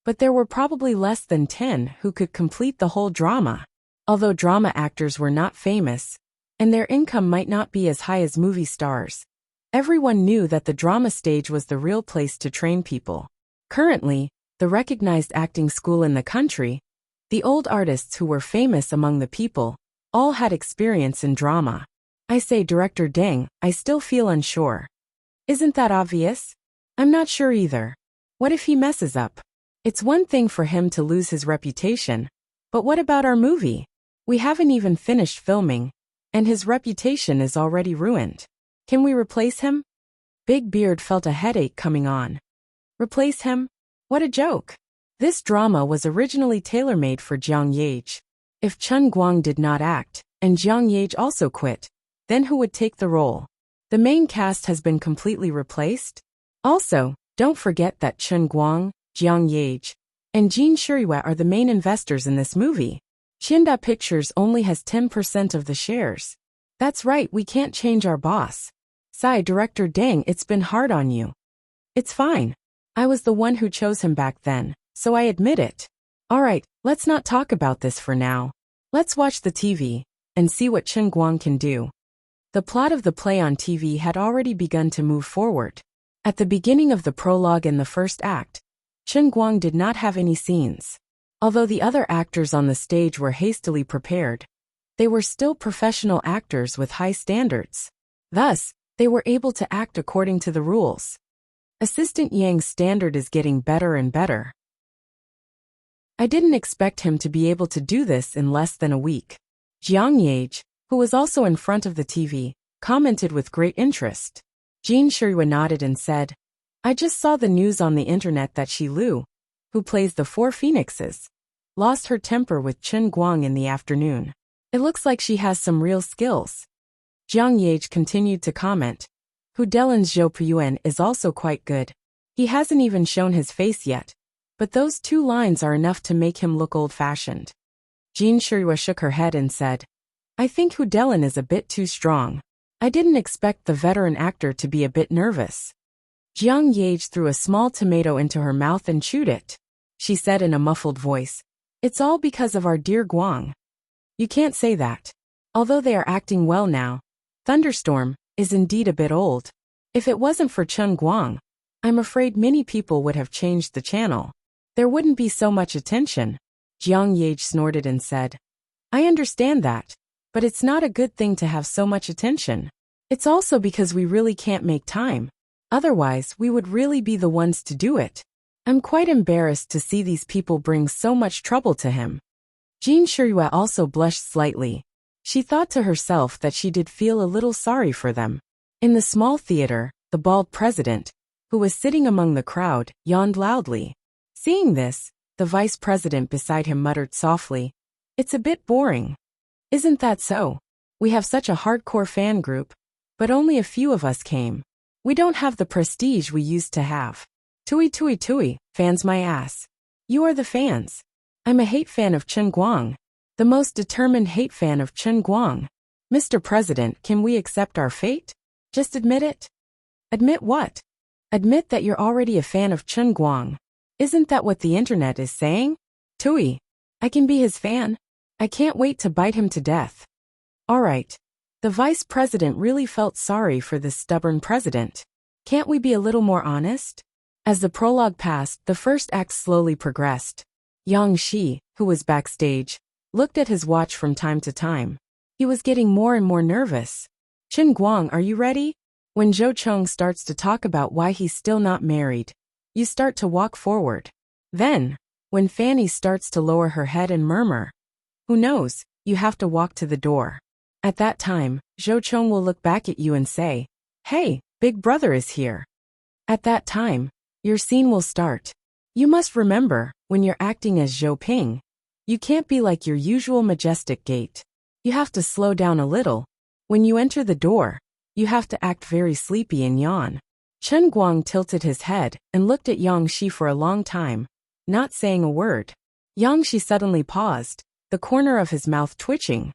but there were probably less than 10 who could complete the whole drama. Although drama actors were not famous, and their income might not be as high as movie stars, everyone knew that the drama stage was the real place to train people. Currently, the recognized acting school in the country, the old artists who were famous among the people, all had experience in drama. I say, Director Deng, I still feel unsure. Isn't that obvious? I'm not sure either. What if he messes up? It's one thing for him to lose his reputation, but what about our movie? We haven't even finished filming, and his reputation is already ruined. Can we replace him? Big Beard felt a headache coming on. Replace him? What a joke. This drama was originally tailor-made for Jiang Yage. If Chen Guang did not act, and Jiang Yage also quit, then who would take the role? The main cast has been completely replaced. Also, don't forget that Chen Guang, Jiang Yage, and Jin Shirihua are the main investors in this movie. Xinda Pictures only has 10% of the shares. That's right, we can't change our boss. Sigh, Director Deng, it's been hard on you. It's fine. I was the one who chose him back then, so I admit it. Alright, let's not talk about this for now. Let's watch the TV, and see what Chen Guang can do. The plot of the play on TV had already begun to move forward. At the beginning of the prologue and the first act, Chen Guang did not have any scenes. Although the other actors on the stage were hastily prepared, they were still professional actors with high standards. Thus, they were able to act according to the rules. Assistant Yang's standard is getting better and better. I didn't expect him to be able to do this in less than a week. Jiang Yage, who was also in front of the TV, commented with great interest. Jin Shirihua nodded and said, I just saw the news on the internet that Shi Lu, who plays the Four Phoenixes, lost her temper with Chen Guang in the afternoon. It looks like she has some real skills. Jiang Yage continued to comment. Hu Delin's Zhou Puyuan is also quite good. He hasn't even shown his face yet, but those 2 lines are enough to make him look old-fashioned. Jean Shirua shook her head and said, I think Hu Delin is a bit too strong. I didn't expect the veteran actor to be a bit nervous. Jiang Yage threw a small tomato into her mouth and chewed it. She said in a muffled voice, It's all because of our dear Guang. You can't say that. Although they are acting well now, Thunderstorm is indeed a bit old. If it wasn't for Chen Guang, I'm afraid many people would have changed the channel. There wouldn't be so much attention. Jiang Yage snorted and said, I understand that, but it's not a good thing to have so much attention. It's also because we really can't make time. Otherwise, we would really be the ones to do it. I'm quite embarrassed to see these people bring so much trouble to him. Jean Shirua also blushed slightly. She thought to herself that she did feel a little sorry for them. In the small theater, the bald president, who was sitting among the crowd, yawned loudly. Seeing this, the vice president beside him muttered softly, It's a bit boring. Isn't that so? We have such a hardcore fan group, but only a few of us came. We don't have the prestige we used to have. Tui tui tui, fans my ass. You are the fans. I'm a hate fan of Chen Guang. The most determined hate fan of Chen Guang. Mr. President, can we accept our fate? Just admit it. Admit what? Admit that you're already a fan of Chen Guang. Isn't that what the internet is saying? Tui. I can be his fan. I can't wait to bite him to death. All right. The vice president really felt sorry for this stubborn president. Can't we be a little more honest? As the prologue passed, the first act slowly progressed. Yang Shi, who was backstage, looked at his watch from time to time. He was getting more and more nervous. Chen Guang, are you ready? When Zhou Cheng starts to talk about why he's still not married, you start to walk forward. Then, when Fanny starts to lower her head and murmur, who knows, you have to walk to the door. At that time, Zhou Cheng will look back at you and say, Hey, Big Brother is here. At that time, your scene will start. You must remember, when you're acting as Zhou Ping, you can't be like your usual majestic gait. You have to slow down a little. When you enter the door, you have to act very sleepy and yawn. Chen Guang tilted his head and looked at Yang Shi for a long time, not saying a word. Yang Shi suddenly paused, the corner of his mouth twitching.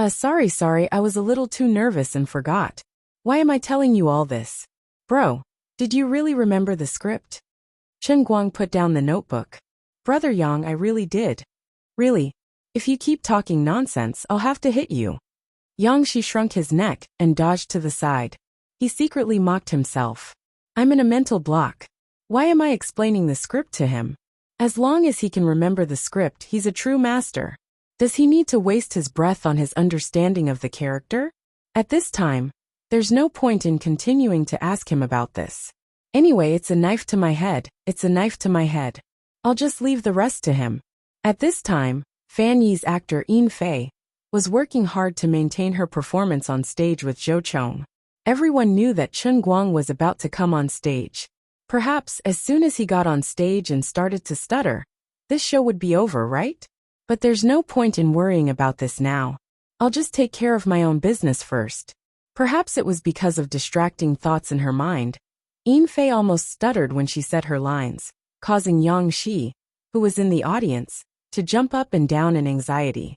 Sorry, I was a little too nervous and forgot. Why am I telling you all this? Bro, did you really remember the script? Chen Guang put down the notebook. Brother Yang, I really did. Really? If you keep talking nonsense, I'll have to hit you. Yang Shi shrunk his neck and dodged to the side. He secretly mocked himself. I'm in a mental block. Why am I explaining the script to him? As long as he can remember the script, he's a true master. Does he need to waste his breath on his understanding of the character? At this time, there's no point in continuing to ask him about this. Anyway, it's a knife to my head, it's a knife to my head. I'll just leave the rest to him. At this time, Fan Yi's actor Yin Fei was working hard to maintain her performance on stage with Zhou Cheng. Everyone knew that Chen Guang was about to come on stage. Perhaps as soon as he got on stage and started to stutter, this show would be over, right? But there's no point in worrying about this now. I'll just take care of my own business first. Perhaps it was because of distracting thoughts in her mind. Yin Fei almost stuttered when she said her lines, causing Yang Shi, who was in the audience, to jump up and down in anxiety.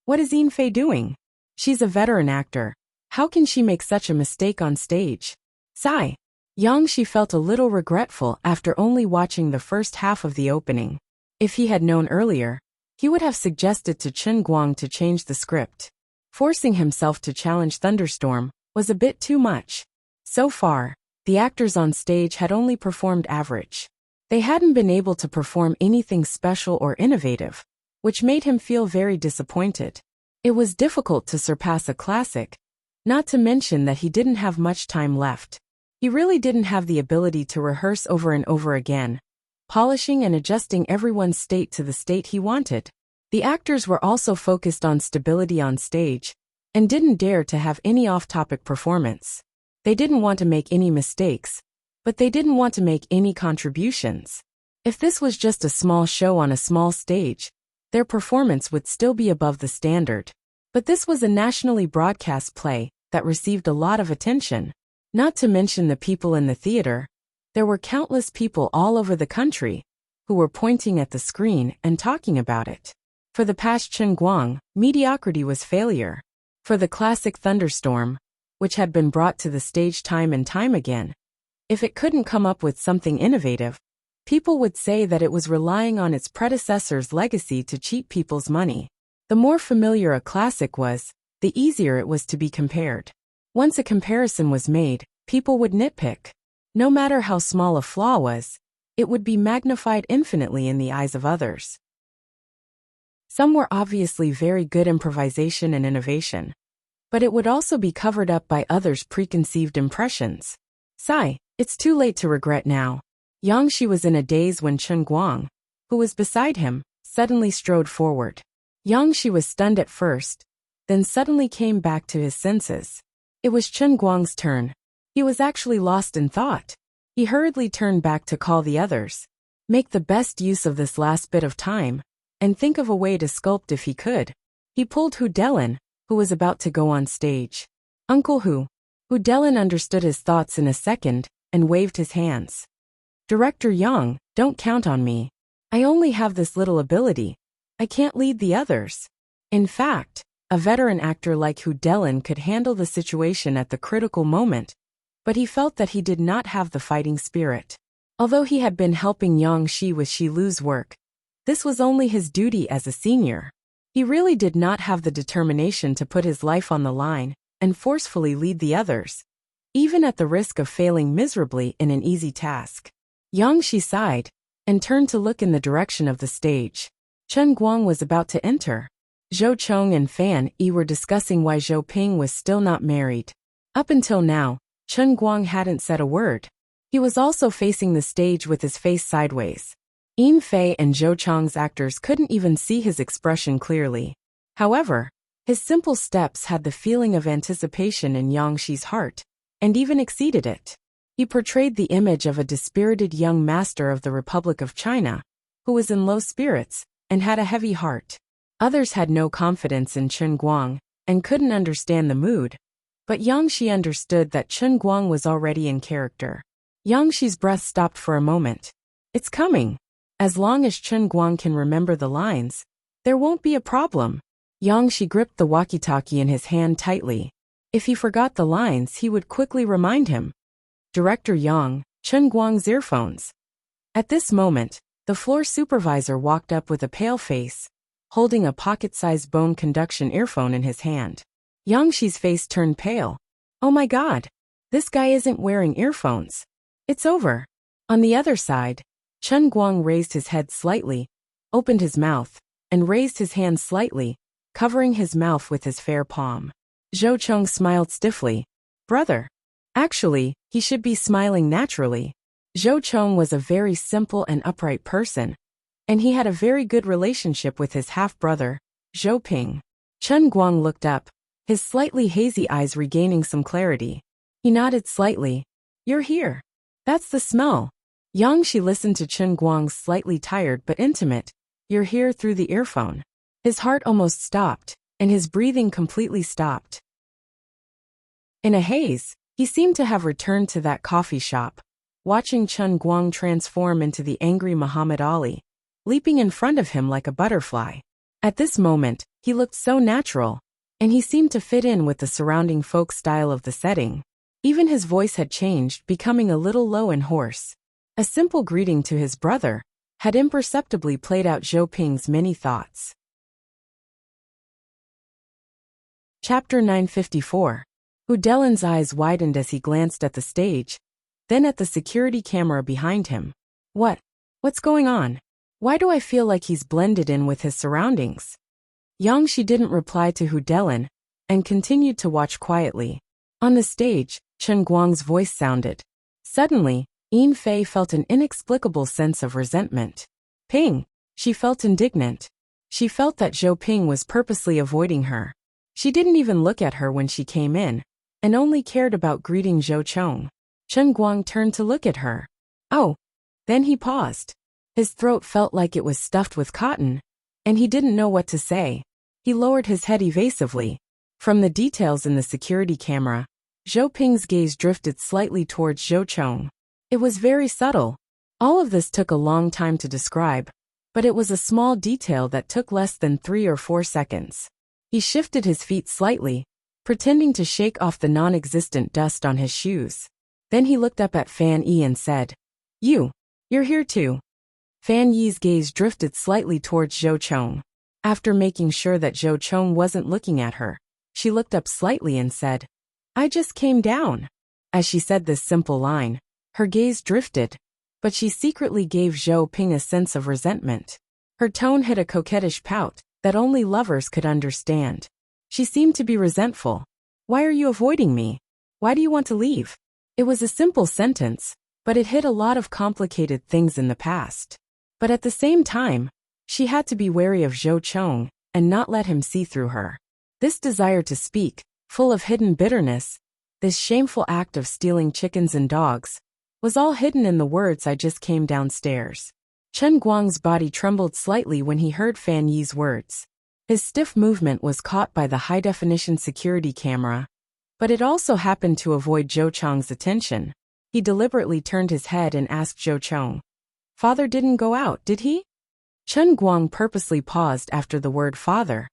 What is Yin Fei doing? She's a veteran actor. How can she make such a mistake on stage? Sigh. Yang Shi felt a little regretful after only watching the first half of the opening. If he had known earlier, he would have suggested to Chen Guang to change the script. Forcing himself to challenge Thunderstorm was a bit too much. So far, the actors on stage had only performed average. They hadn't been able to perform anything special or innovative, which made him feel very disappointed. It was difficult to surpass a classic, not to mention that he didn't have much time left. He really didn't have the ability to rehearse over and over again, polishing and adjusting everyone's state to the state he wanted. The actors were also focused on stability on stage, and didn't dare to have any off-topic performance. They didn't want to make any mistakes, but they didn't want to make any contributions. If this was just a small show on a small stage, their performance would still be above the standard. But this was a nationally broadcast play that received a lot of attention. Not to mention the people in the theater. There were countless people all over the country who were pointing at the screen and talking about it. For the past Chen Guang, mediocrity was failure. For the classic Thunderstorm, which had been brought to the stage time and time again, if it couldn't come up with something innovative, people would say that it was relying on its predecessor's legacy to cheat people's money. The more familiar a classic was, the easier it was to be compared. Once a comparison was made, people would nitpick. No matter how small a flaw was, it would be magnified infinitely in the eyes of others. Some were obviously very good improvisation and innovation, but it would also be covered up by others' preconceived impressions. Sigh, it's too late to regret now. Yang Shi was in a daze when Chen Guang, who was beside him, suddenly strode forward. Yang Shi was stunned at first, then suddenly came back to his senses. It was Chen Guang's turn. He was actually lost in thought. He hurriedly turned back to call the others. Make the best use of this last bit of time, and think of a way to sculpt if he could. He pulled Hu Delin, who was about to go on stage. Uncle Hu. Hu Delin understood his thoughts in a second, and waved his hands. Director Yang, don't count on me. I only have this little ability. I can't lead the others. In fact, a veteran actor like Hu Delin could handle the situation at the critical moment, but he felt that he did not have the fighting spirit. Although he had been helping Yang Shi with Shi Lu's work, this was only his duty as a senior. He really did not have the determination to put his life on the line and forcefully lead the others, even at the risk of failing miserably in an easy task. Yang Shi sighed and turned to look in the direction of the stage. Chen Guang was about to enter. Zhou Chong and Fan Yi were discussing why Zhou Ping was still not married. Up until now, Chen Guang hadn't said a word. He was also facing the stage with his face sideways. Yin Fei and Zhou Chong's actors couldn't even see his expression clearly. However, his simple steps had the feeling of anticipation in Yang Shi's heart, and even exceeded it. He portrayed the image of a dispirited young master of the Republic of China, who was in low spirits and had a heavy heart. Others had no confidence in Chen Guang and couldn't understand the mood, but Yang Shi understood that Chen Guang was already in character. Yang Shi's breath stopped for a moment. It's coming. As long as Chen Guang can remember the lines, there won't be a problem. Yang Shi gripped the walkie-talkie in his hand tightly. If he forgot the lines, he would quickly remind him. Director Yang, Chen Guang's earphones. At this moment, the floor supervisor walked up with a pale face, holding a pocket-sized bone conduction earphone in his hand. Yang Shi's face turned pale. Oh my god, this guy isn't wearing earphones. It's over. On the other side, Chen Guang raised his head slightly, opened his mouth, and raised his hand slightly, covering his mouth with his fair palm. Zhou Chong smiled stiffly. Brother. Actually, he should be smiling naturally. Zhou Chong was a very simple and upright person, and he had a very good relationship with his half-brother, Zhou Ping. Chen Guang looked up, his slightly hazy eyes regaining some clarity. He nodded slightly. You're here. That's the smell. Yang Shi listened to Chen Guang's slightly tired but intimate, you're here through the earphone. His heart almost stopped, and his breathing completely stopped. In a haze, he seemed to have returned to that coffee shop, watching Chen Guang transform into the angry Muhammad Ali, leaping in front of him like a butterfly. At this moment, he looked so natural, and he seemed to fit in with the surrounding folk style of the setting. Even his voice had changed, becoming a little low and hoarse. A simple greeting to his brother had imperceptibly played out Zhou Ping's many thoughts. Chapter 954. Hu Delin's eyes widened as he glanced at the stage, then at the security camera behind him. What's going on? Why do I feel like he's blended in with his surroundings? Yang Shi didn't reply to Hu Delin, and continued to watch quietly. On the stage, Chen Guang's voice sounded. Suddenly, Yin Fei felt an inexplicable sense of resentment. Ping! She felt indignant. She felt that Zhou Ping was purposely avoiding her. She didn't even look at her when she came in, and only cared about greeting Zhou Chong. Chen Guang turned to look at her. Oh! Then he paused. His throat felt like it was stuffed with cotton, and he didn't know what to say. He lowered his head evasively. From the details in the security camera, Zhou Ping's gaze drifted slightly towards Zhou Chong. It was very subtle. All of this took a long time to describe, but it was a small detail that took less than 3 or 4 seconds. He shifted his feet slightly, pretending to shake off the non-existent dust on his shoes. Then he looked up at Fan Yi and said, You're here too." Fan Yi's gaze drifted slightly towards Zhou Chong. After making sure that Zhou Chong wasn't looking at her, she looked up slightly and said, "I just came down." As she said this simple line, her gaze drifted, but she secretly gave Zhou Ping a sense of resentment. Her tone hid a coquettish pout that only lovers could understand. She seemed to be resentful. "Why are you avoiding me? Why do you want to leave?" It was a simple sentence, but it hid a lot of complicated things in the past. But at the same time, she had to be wary of Zhou Chong and not let him see through her. This desire to speak, full of hidden bitterness, this shameful act of stealing chickens and dogs, was all hidden in the words "I just came downstairs." Chen Guang's body trembled slightly when he heard Fan Yi's words. His stiff movement was caught by the high-definition security camera, but it also happened to avoid Zhou Chong's attention. He deliberately turned his head and asked Zhou Chong, "Father didn't go out, did he?" Chen Guang purposely paused after the word father,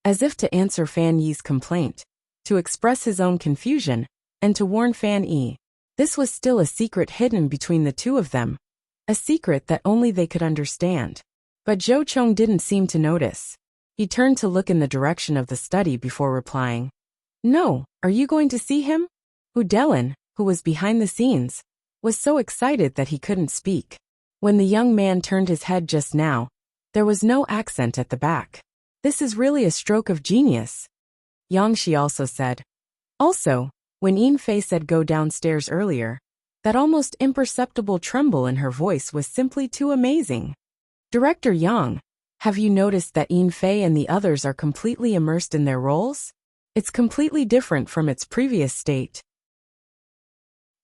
as if to answer Fan Yi's complaint, to express his own confusion, and to warn Fan Yi. This was still a secret hidden between the two of them, a secret that only they could understand. But Zhou Chong didn't seem to notice. He turned to look in the direction of the study before replying, "No, are you going to see him?" Hu Delin, who was behind the scenes, was so excited that he couldn't speak. When the young man turned his head just now, there was no accent at the back. "This is really a stroke of genius," Yang Shi also said. Also, when Yin Fei said "go downstairs" earlier, that almost imperceptible tremble in her voice was simply too amazing. "Director Yang, have you noticed that Yin Fei and the others are completely immersed in their roles? It's completely different from its previous state,"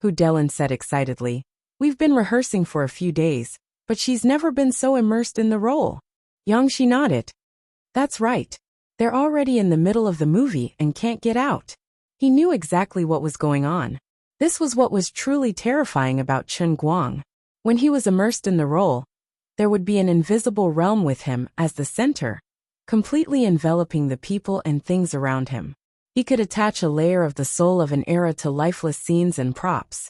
Hu Delin said excitedly. "We've been rehearsing for a few days, but she's never been so immersed in the role." Yang Shi nodded. "That's right. They're already in the middle of the movie and can't get out." He knew exactly what was going on. This was what was truly terrifying about Chen Guang. When he was immersed in the role, there would be an invisible realm with him as the center, completely enveloping the people and things around him. He could attach a layer of the soul of an era to lifeless scenes and props.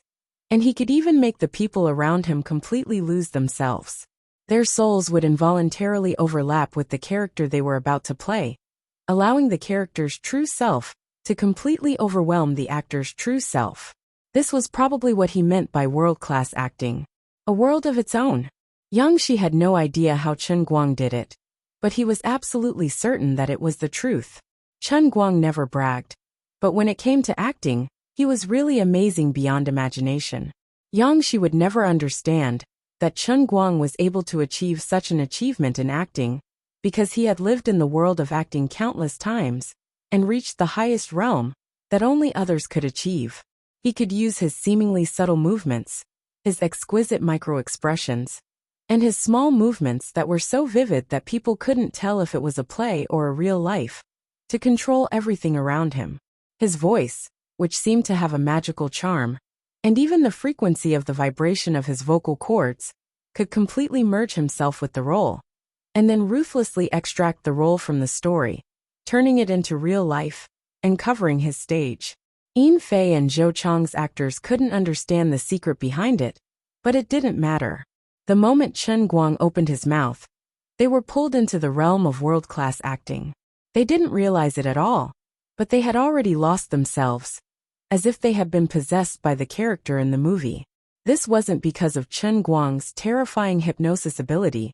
And he could even make the people around him completely lose themselves. Their souls would involuntarily overlap with the character they were about to play, allowing the character's true self to completely overwhelm the actor's true self. This was probably what he meant by world-class acting. A world of its own. Yang Shi had no idea how Chen Guang did it, but he was absolutely certain that it was the truth. Chen Guang never bragged, but when it came to acting, he was really amazing beyond imagination. Yang Shi would never understand that Chen Guang was able to achieve such an achievement in acting, because he had lived in the world of acting countless times, and reached the highest realm that only others could achieve. He could use his seemingly subtle movements, his exquisite micro-expressions, and his small movements that were so vivid that people couldn't tell if it was a play or a real life, to control everything around him. His voice, which seemed to have a magical charm, and even the frequency of the vibration of his vocal cords, could completely merge himself with the role, and then ruthlessly extract the role from the story, turning it into real life, and covering his stage. Yin Fei and Zhou Chong's actors couldn't understand the secret behind it, but it didn't matter. The moment Chen Guang opened his mouth, they were pulled into the realm of world-class acting. They didn't realize it at all, but they had already lost themselves, as if they had been possessed by the character in the movie. This wasn't because of Chen Guang's terrifying hypnosis ability,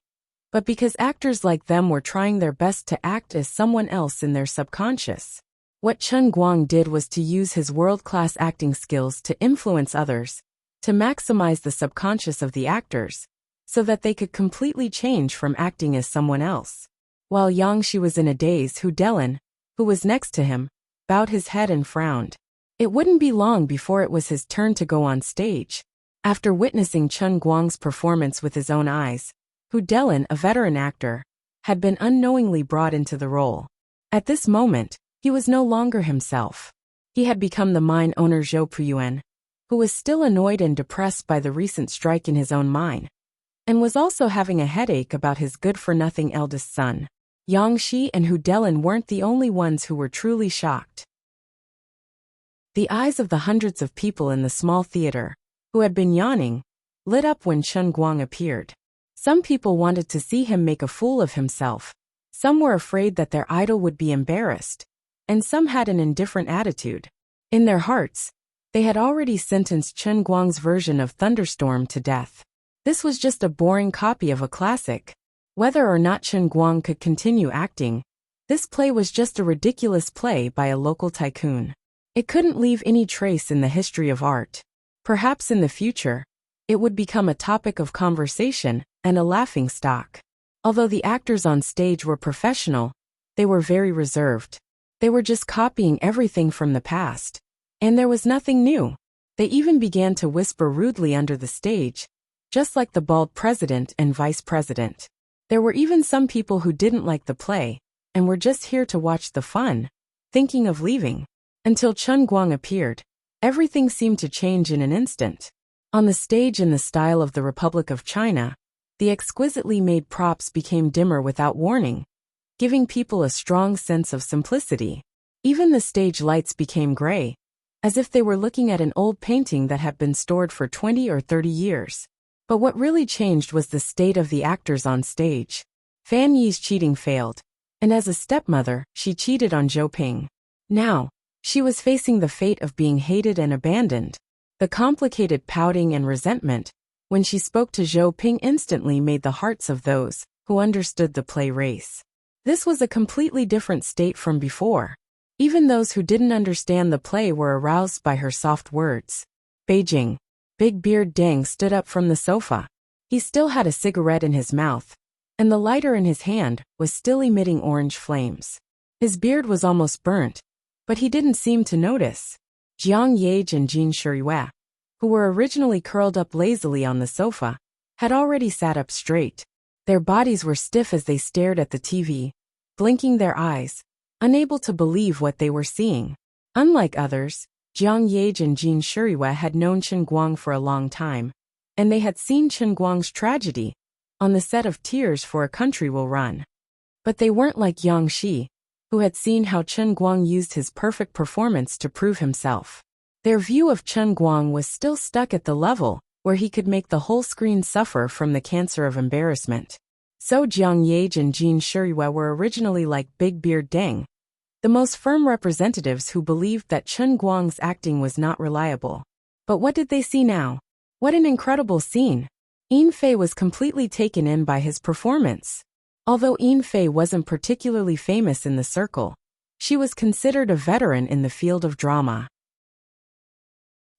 but because actors like them were trying their best to act as someone else in their subconscious. What Chen Guang did was to use his world-class acting skills to influence others, to maximize the subconscious of the actors, so that they could completely change from acting as someone else. While Yang Shi was in a daze, Hu Delin, who was next to him, bowed his head and frowned. It wouldn't be long before it was his turn to go on stage. After witnessing Chen Guang's performance with his own eyes, Hu Delin, a veteran actor, had been unknowingly brought into the role. At this moment, he was no longer himself. He had become the mine owner Zhou Puyuan, who was still annoyed and depressed by the recent strike in his own mine, and was also having a headache about his good-for-nothing eldest son. Yang Shi and Hu Delin weren't the only ones who were truly shocked. The eyes of the hundreds of people in the small theater, who had been yawning, lit up when Chen Guang appeared. Some people wanted to see him make a fool of himself, some were afraid that their idol would be embarrassed, and some had an indifferent attitude. In their hearts, they had already sentenced Chen Guang's version of Thunderstorm to death. This was just a boring copy of a classic. Whether or not Chen Guang could continue acting, this play was just a ridiculous play by a local tycoon. It couldn't leave any trace in the history of art. Perhaps in the future, it would become a topic of conversation and a laughingstock. Although the actors on stage were professional, they were very reserved. They were just copying everything from the past. And there was nothing new. They even began to whisper rudely under the stage, just like the bald president and vice president. There were even some people who didn't like the play, and were just here to watch the fun, thinking of leaving. Until Chen Guang appeared, everything seemed to change in an instant. On the stage in the style of the Republic of China, the exquisitely made props became dimmer without warning, giving people a strong sense of simplicity. Even the stage lights became gray, as if they were looking at an old painting that had been stored for 20 or 30 years. But what really changed was the state of the actors on stage. Fan Yi's cheating failed, and as a stepmother, she cheated on Zhou Ping. Now, she was facing the fate of being hated and abandoned. The complicated pouting and resentment, when she spoke to Zhou Ping, instantly made the hearts of those who understood the play race. This was a completely different state from before. Even those who didn't understand the play were aroused by her soft words. Beijing. Big Beard Deng stood up from the sofa. He still had a cigarette in his mouth, and the lighter in his hand was still emitting orange flames. His beard was almost burnt, but he didn't seem to notice. Jiang Yage and Jin Shiriyue, who were originally curled up lazily on the sofa, had already sat up straight. Their bodies were stiff as they stared at the TV, blinking their eyes, unable to believe what they were seeing. Unlike others, Jiang Yage and Jin Shiriyue had known Chen Guang for a long time, and they had seen Chen Guang's tragedy on the set of Tears for a Country Will Run. But they weren't like Yang Shi, who had seen how Chen Guang used his perfect performance to prove himself. Their view of Chen Guang was still stuck at the level where he could make the whole screen suffer from the cancer of embarrassment. So Jiang Yage and Jin Shiriyue were originally like Big Beard Deng, the most firm representatives who believed that Chen Guang's acting was not reliable. But what did they see now? What an incredible scene! Yin Fei was completely taken in by his performance. Although Yin Fei wasn't particularly famous in the circle, she was considered a veteran in the field of drama.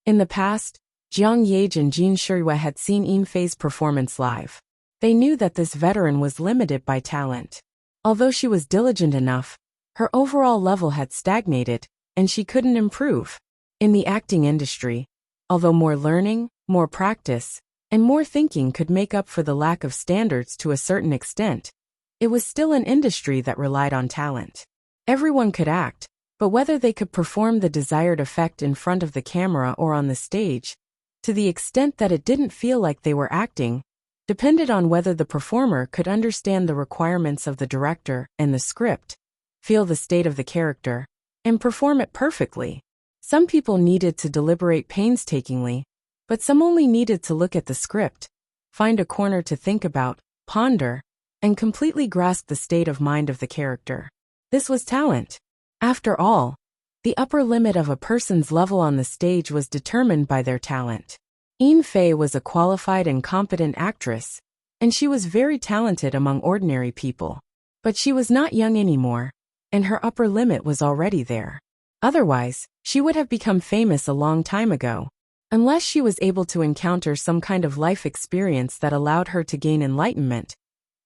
In the past, Jiang Yage and Jin Shiriyue had seen Yin Fei's performance live. They knew that this veteran was limited by talent. Although she was diligent enough, her overall level had stagnated, and she couldn't improve. In the acting industry, although more learning, more practice, and more thinking could make up for the lack of standards to a certain extent, it was still an industry that relied on talent. Everyone could act, but whether they could perform the desired effect in front of the camera or on the stage, to the extent that it didn't feel like they were acting, depended on whether the performer could understand the requirements of the director and the script, feel the state of the character, and perform it perfectly. Some people needed to deliberate painstakingly, but some only needed to look at the script, find a corner to think about, ponder, and completely grasp the state of mind of the character. This was talent. After all, the upper limit of a person's level on the stage was determined by their talent. Yin Fei was a qualified and competent actress, and she was very talented among ordinary people. But she was not young anymore, and her upper limit was already there. Otherwise, she would have become famous a long time ago. Unless she was able to encounter some kind of life experience that allowed her to gain enlightenment,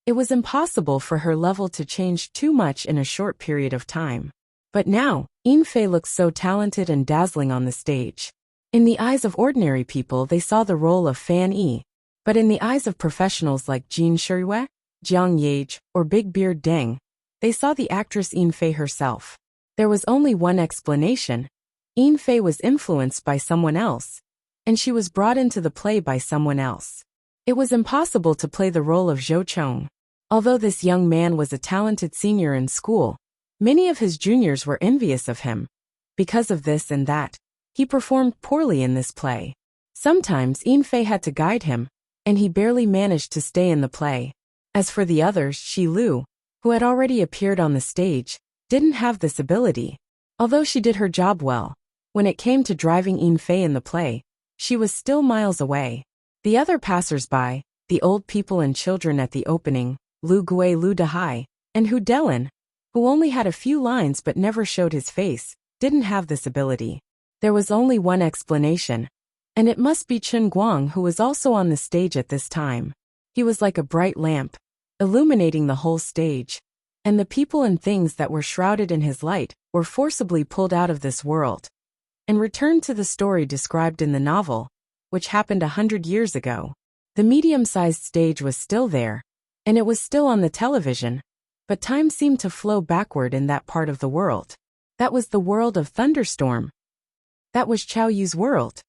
it was impossible for her level to change too much in a short period of time. But now, Yin Fei looked so talented and dazzling on the stage. In the eyes of ordinary people, they saw the role of Fan Yi, But in the eyes of professionals like Jin Shirue, Jiang Yage, or Big Beard Deng, they saw the actress Yin Fei herself. There was only one explanation. Yin Fei was influenced by someone else, and she was brought into the play by someone else. It was impossible to play the role of Zhou Chong. Although this young man was a talented senior in school, many of his juniors were envious of him. Because of this and that, he performed poorly in this play. Sometimes Yin Fei had to guide him, and he barely managed to stay in the play. As for the others, Shi Lu, who had already appeared on the stage, didn't have this ability. Although she did her job well, when it came to driving Yin Fei in the play, she was still miles away. The other passers-by, the old people and children at the opening, Lu Gui Lu Dahai, and Hu Delin, who only had a few lines but never showed his face, didn't have this ability. There was only one explanation, and it must be Chen Guang, who was also on the stage at this time. He was like a bright lamp, illuminating the whole stage, and the people and things that were shrouded in his light were forcibly pulled out of this world and returned to the story described in the novel, which happened 100 years ago. The medium-sized stage was still there, and it was still on the television, but time seemed to flow backward in that part of the world. That was the world of Thunderstorm. That was Chao Yu's world.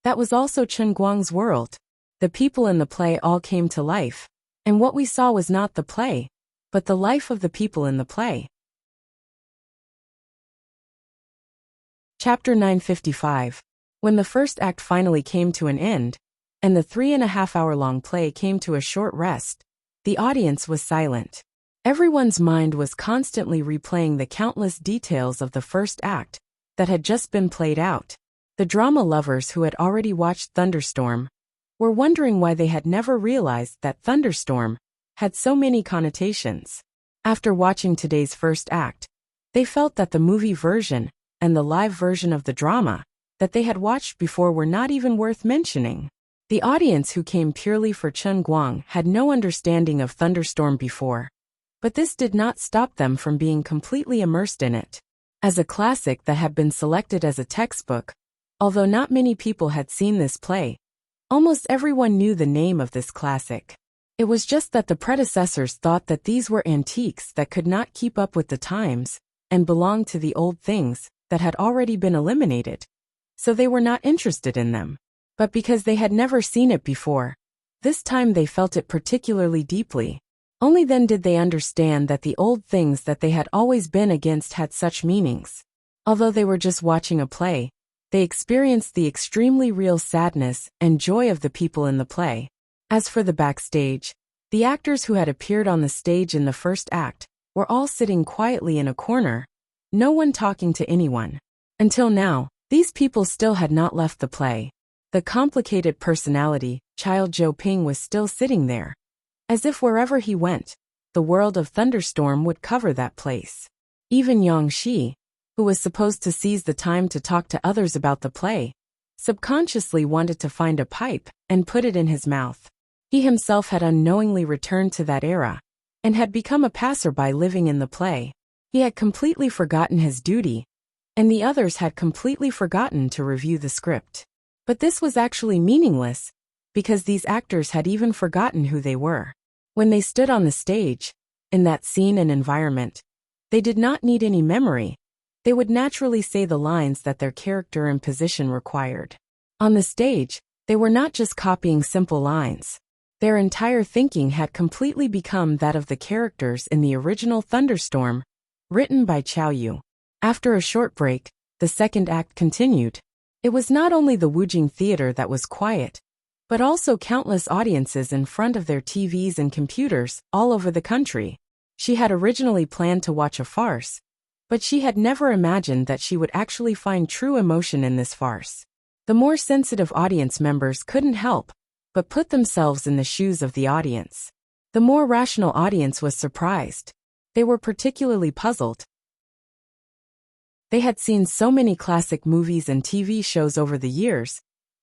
That was also Chen Guang's world. The people in the play all came to life, and what we saw was not the play, but the life of the people in the play. Chapter 955. When the first act finally came to an end, and the 3.5-hour-long play came to a short rest, the audience was silent. Everyone's mind was constantly replaying the countless details of the first act that had just been played out. The drama lovers who had already watched Thunderstorm were wondering why they had never realized that Thunderstorm had so many connotations. After watching today's first act, they felt that the movie version and the live version of the drama that they had watched before were not even worth mentioning. The audience who came purely for Chen Guang had no understanding of Thunderstorm before, but this did not stop them from being completely immersed in it. As a classic that had been selected as a textbook, although not many people had seen this play, almost everyone knew the name of this classic. It was just that the predecessors thought that these were antiques that could not keep up with the times and belonged to the old things that had already been eliminated, so they were not interested in them. But because they had never seen it before, this time they felt it particularly deeply. Only then did they understand that the old things that they had always been against had such meanings. Although they were just watching a play, they experienced the extremely real sadness and joy of the people in the play. As for the backstage, the actors who had appeared on the stage in the first act were all sitting quietly in a corner, no one talking to anyone. Until now, these people still had not left the play. The complicated personality, Child Zhou Ping, was still sitting there, as if wherever he went, the world of Thunderstorm would cover that place. Even Yang Shi, who was supposed to seize the time to talk to others about the play, subconsciously wanted to find a pipe and put it in his mouth. He himself had unknowingly returned to that era, and had become a passerby living in the play. He had completely forgotten his duty, and the others had completely forgotten to review the script. But this was actually meaningless, because these actors had even forgotten who they were. When they stood on the stage, in that scene and environment, they did not need any memory. They would naturally say the lines that their character and position required. On the stage, they were not just copying simple lines. Their entire thinking had completely become that of the characters in the original Thunderstorm, written by Chao Yu. After a short break, the second act continued. It was not only the Wujing Theater that was quiet, but also countless audiences in front of their TVs and computers all over the country. She had originally planned to watch a farce, but she had never imagined that she would actually find true emotion in this farce. The more sensitive audience members couldn't help but put themselves in the shoes of the audience. The more rational audience was surprised. They were particularly puzzled. They had seen so many classic movies and TV shows over the years,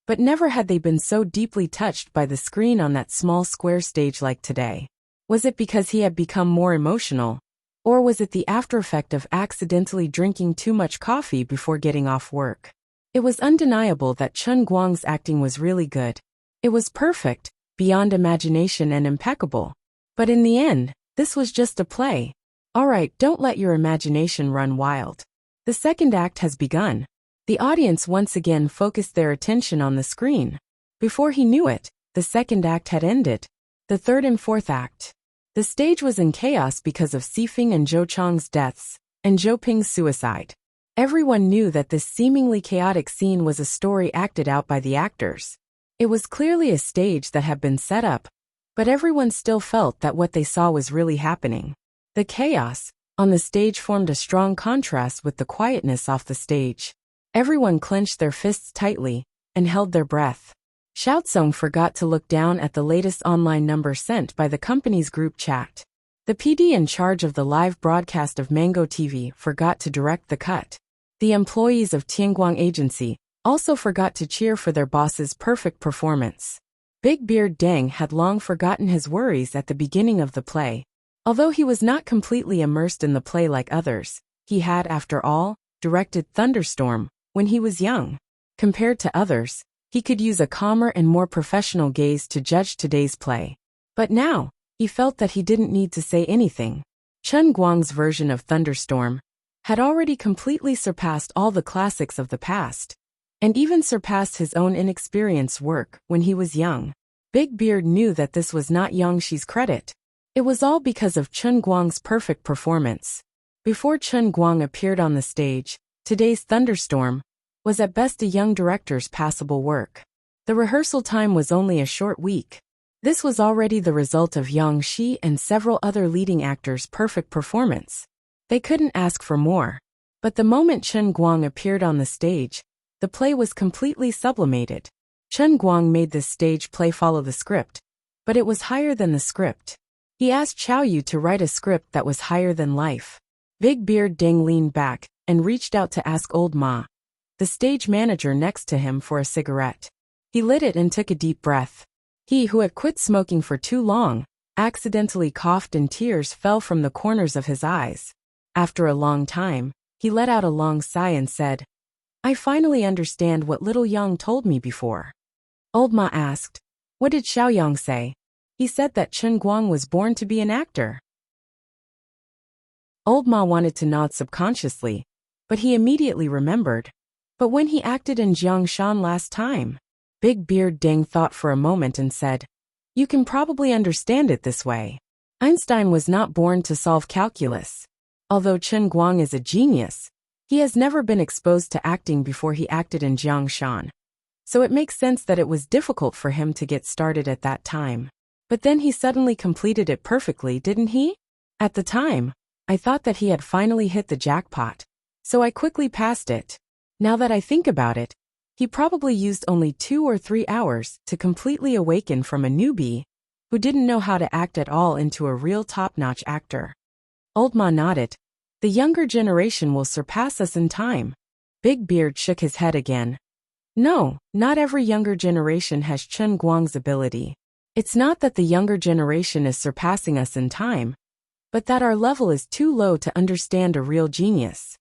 but never had they been so deeply touched by the screen on that small square stage like today. Was it because he had become more emotional, or was it the aftereffect of accidentally drinking too much coffee before getting off work? It was undeniable that Chen Guang's acting was really good. It was perfect, beyond imagination and impeccable. But in the end, this was just a play. Alright, don't let your imagination run wild. The second act has begun. The audience once again focused their attention on the screen. Before he knew it, the second act had ended. The third and fourth act. The stage was in chaos because of Sifeng and Zhou Chang's deaths, and Zhou Ping's suicide. Everyone knew that this seemingly chaotic scene was a story acted out by the actors. It was clearly a stage that had been set up, but everyone still felt that what they saw was really happening. The chaos on the stage formed a strong contrast with the quietness off the stage. Everyone clenched their fists tightly and held their breath. Xiaozong forgot to look down at the latest online number sent by the company's group chat. The PD in charge of the live broadcast of Mango TV forgot to direct the cut. The employees of Tianguang Agency also forgot to cheer for their boss's perfect performance. Big Beard Deng had long forgotten his worries at the beginning of the play. Although he was not completely immersed in the play like others, he had, after all, directed Thunderstorm when he was young. Compared to others, he could use a calmer and more professional gaze to judge today's play. But now, he felt that he didn't need to say anything. Chen Guang's version of Thunderstorm had already completely surpassed all the classics of the past, and even surpassed his own inexperienced work when he was young. Big Beard knew that this was not Yangshi's credit. It was all because of Chen Guang's perfect performance. Before Chen Guang appeared on the stage, today's Thunderstorm was at best a young director's passable work. The rehearsal time was only a short week. This was already the result of Yang Shi and several other leading actors' perfect performance. They couldn't ask for more. But the moment Chen Guang appeared on the stage, the play was completely sublimated. Chen Guang made this stage play follow the script, but it was higher than the script. He asked Xiao Yu to write a script that was higher than life. Big Beard Deng leaned back and reached out to ask Old Ma, the stage manager next to him, for a cigarette. He lit it and took a deep breath. He, who had quit smoking for too long, accidentally coughed and tears fell from the corners of his eyes. After a long time, he let out a long sigh and said, "I finally understand what little Yang told me before." Old Ma asked, "What did Xiao Yang say?" "He said that Chen Guang was born to be an actor." Old Ma wanted to nod subconsciously, but he immediately remembered. But when he acted in Jiangshan last time? Big Beard Deng thought for a moment and said, "You can probably understand it this way. Einstein was not born to solve calculus. Although Chen Guang is a genius, he has never been exposed to acting before he acted in Jiangshan. So it makes sense that it was difficult for him to get started at that time. But then he suddenly completed it perfectly, didn't he? At the time, I thought that he had finally hit the jackpot, so I quickly passed it. Now that I think about it, he probably used only 2 or 3 hours to completely awaken from a newbie who didn't know how to act at all into a real top-notch actor." Old Ma nodded. "The younger generation will surpass us in time." Big Beard shook his head again. "No, not every younger generation has Chen Guang's ability. It's not that the younger generation is surpassing us in time, but that our level is too low to understand a real genius."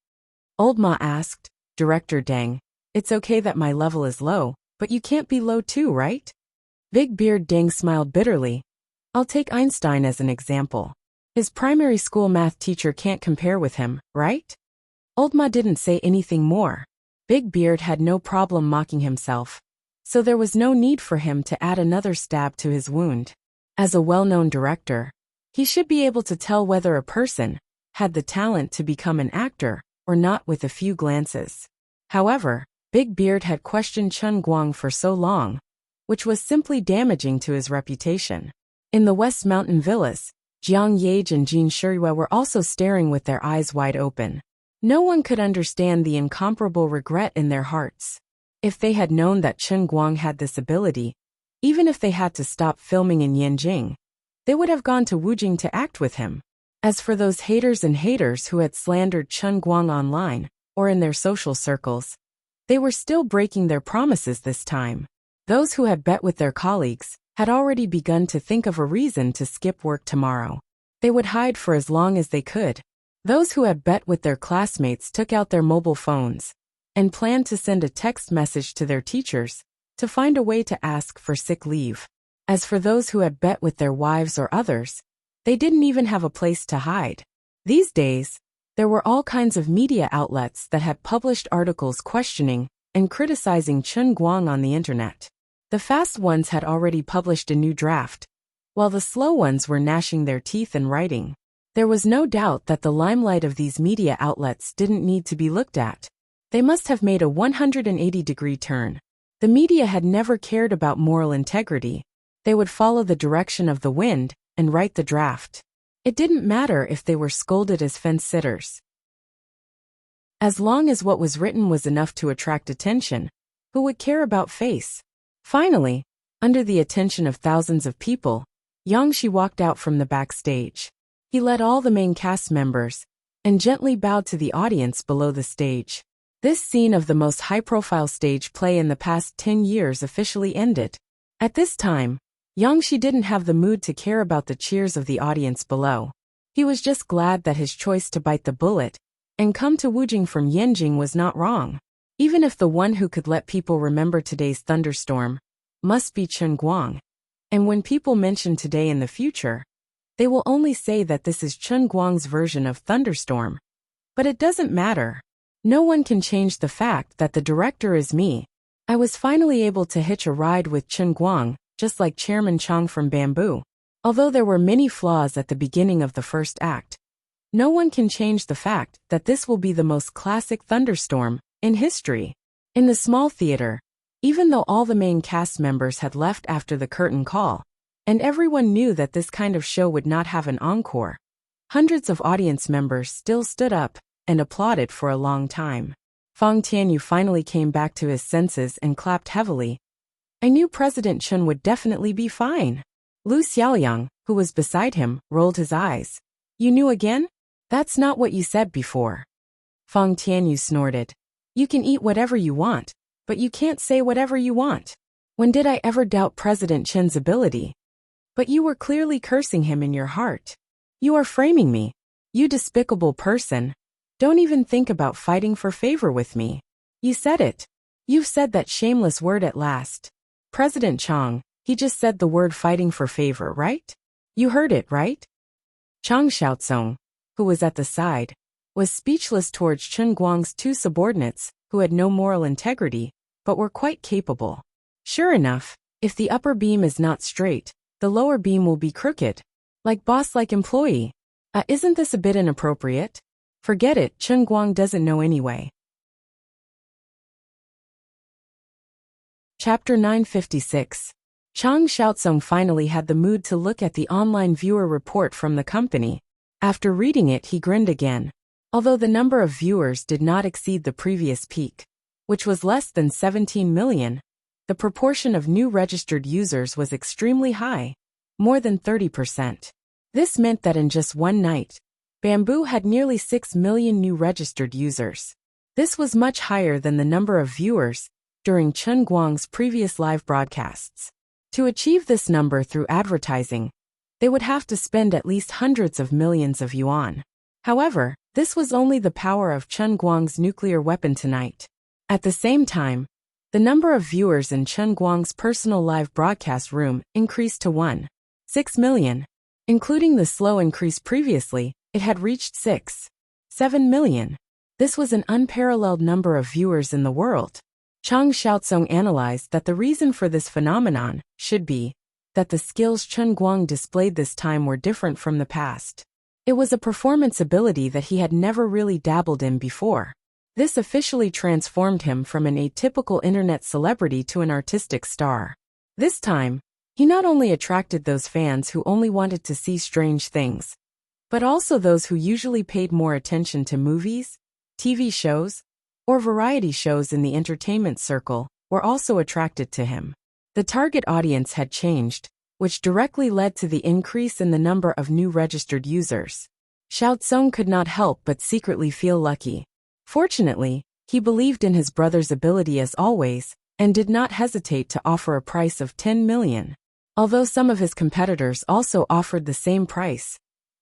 Old Ma asked, "Director Deng, it's okay that my level is low, but you can't be low too, right?" Big Beard Deng smiled bitterly. "I'll take Einstein as an example. His primary school math teacher can't compare with him, right?" Old Ma didn't say anything more. Big Beard had no problem mocking himself, so there was no need for him to add another stab to his wound. As a well-known director, he should be able to tell whether a person had the talent to become an actor or not with a few glances. However, Big Beard had questioned Chen Guang for so long, which was simply damaging to his reputation. In the West Mountain Villas, Jiang Yage and Jin Shirue were also staring with their eyes wide open. No one could understand the incomparable regret in their hearts. If they had known that Chen Guang had this ability, even if they had to stop filming in Yanjing, they would have gone to Wujing to act with him. As for those haters and haters who had slandered Chen Guang online or in their social circles, they were still breaking their promises this time. Those who had bet with their colleagues had already begun to think of a reason to skip work tomorrow. They would hide for as long as they could. Those who had bet with their classmates took out their mobile phones and planned to send a text message to their teachers to find a way to ask for sick leave. As for those who had bet with their wives or others, they didn't even have a place to hide. These days, there were all kinds of media outlets that had published articles questioning and criticizing Chen Guang on the internet. The fast ones had already published a new draft, while the slow ones were gnashing their teeth and writing. There was no doubt that the limelight of these media outlets didn't need to be looked at. They must have made a 180-degree turn. The media had never cared about moral integrity. They would follow the direction of the wind and write the draft. It didn't matter if they were scolded as fence-sitters. As long as what was written was enough to attract attention, who would care about face? Finally, under the attention of thousands of people, Yang Shi walked out from the backstage. He led all the main cast members and gently bowed to the audience below the stage. This scene of the most high-profile stage play in the past 10 years officially ended. At this time, Yang Shi didn't have the mood to care about the cheers of the audience below. He was just glad that his choice to bite the bullet and come to Wujing from Yanjing was not wrong. Even if the one who could let people remember today's thunderstorm must be Chen Guang. And when people mention today in the future, they will only say that this is Chen Guang's version of thunderstorm. But it doesn't matter. No one can change the fact that the director is me. I was finally able to hitch a ride with Chen Guang, just like Chairman Chang from Bamboo. Although there were many flaws at the beginning of the first act, no one can change the fact that this will be the most classic thunderstorm in history. In the small theater, even though all the main cast members had left after the curtain call, and everyone knew that this kind of show would not have an encore, hundreds of audience members still stood up and applauded for a long time. Fang Tianyu finally came back to his senses and clapped heavily. I knew President Chen would definitely be fine. Lu Xiaoyang, who was beside him, rolled his eyes. You knew again? That's not what you said before. Fang Tianyu snorted. You can eat whatever you want, but you can't say whatever you want. When did I ever doubt President Chen's ability? But you were clearly cursing him in your heart. You are framing me. You despicable person. Don't even think about fighting for favor with me. You said it. You've said that shameless word at last. President Chang, he just said the word fighting for favor, right? You heard it, right? Chang Xiaozong, who was at the side, was speechless towards Chen Guang's two subordinates, who had no moral integrity, but were quite capable. Sure enough, if the upper beam is not straight, the lower beam will be crooked. Like boss like employee. Isn't this a bit inappropriate? Forget it, Chen Guang doesn't know anyway. Chapter 956. Chang Xiaozong finally had the mood to look at the online viewer report from the company. After reading it, he grinned again. Although the number of viewers did not exceed the previous peak, which was less than 17 million, the proportion of new registered users was extremely high, more than 30%. This meant that in just one night, Bamboo had nearly 6 million new registered users. This was much higher than the number of viewers during Chen Guang's previous live broadcasts. To achieve this number through advertising, they would have to spend at least hundreds of millions of yuan. However, this was only the power of Chen Guang's nuclear weapon tonight. At the same time, the number of viewers in Chen Guang's personal live broadcast room increased to 1.6 million. Including the slow increase previously, it had reached 6.7 million. This was an unparalleled number of viewers in the world. Chang Xiaozong analyzed that the reason for this phenomenon should be that the skills Chen Guang displayed this time were different from the past. It was a performance ability that he had never really dabbled in before. This officially transformed him from an atypical internet celebrity to an artistic star. This time, he not only attracted those fans who only wanted to see strange things, but also those who usually paid more attention to movies, TV shows, or variety shows in the entertainment circle, were also attracted to him. The target audience had changed, which directly led to the increase in the number of new registered users. Xiaozong could not help but secretly feel lucky. Fortunately, he believed in his brother's ability as always, and did not hesitate to offer a price of 10 million. Although some of his competitors also offered the same price,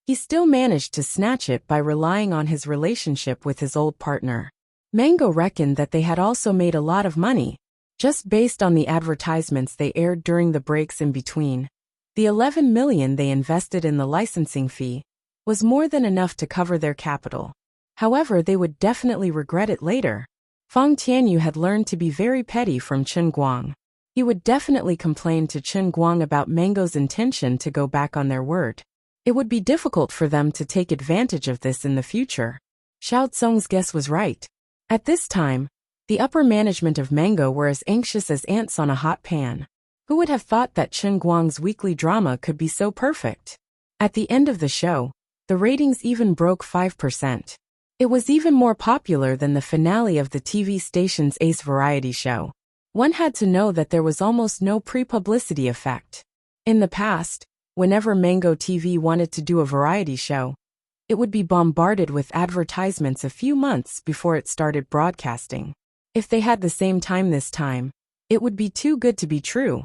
he still managed to snatch it by relying on his relationship with his old partner. Mango reckoned that they had also made a lot of money, Just based on the advertisements they aired during the breaks in between, the 11 million they invested in the licensing fee was more than enough to cover their capital. However, they would definitely regret it later. Fang Tianyu had learned to be very petty from Chen Guang. He would definitely complain to Chen Guang about Mango's intention to go back on their word. It would be difficult for them to take advantage of this in the future. Xiao Tsong's guess was right. At this time, the upper management of Mango were as anxious as ants on a hot pan. Who would have thought that Chen Guang's weekly drama could be so perfect? At the end of the show, the ratings even broke 5%. It was even more popular than the finale of the TV station's Ace variety show. One had to know that there was almost no pre-publicity effect. In the past, whenever Mango TV wanted to do a variety show, it would be bombarded with advertisements a few months before it started broadcasting. If they had the same time this time, it would be too good to be true.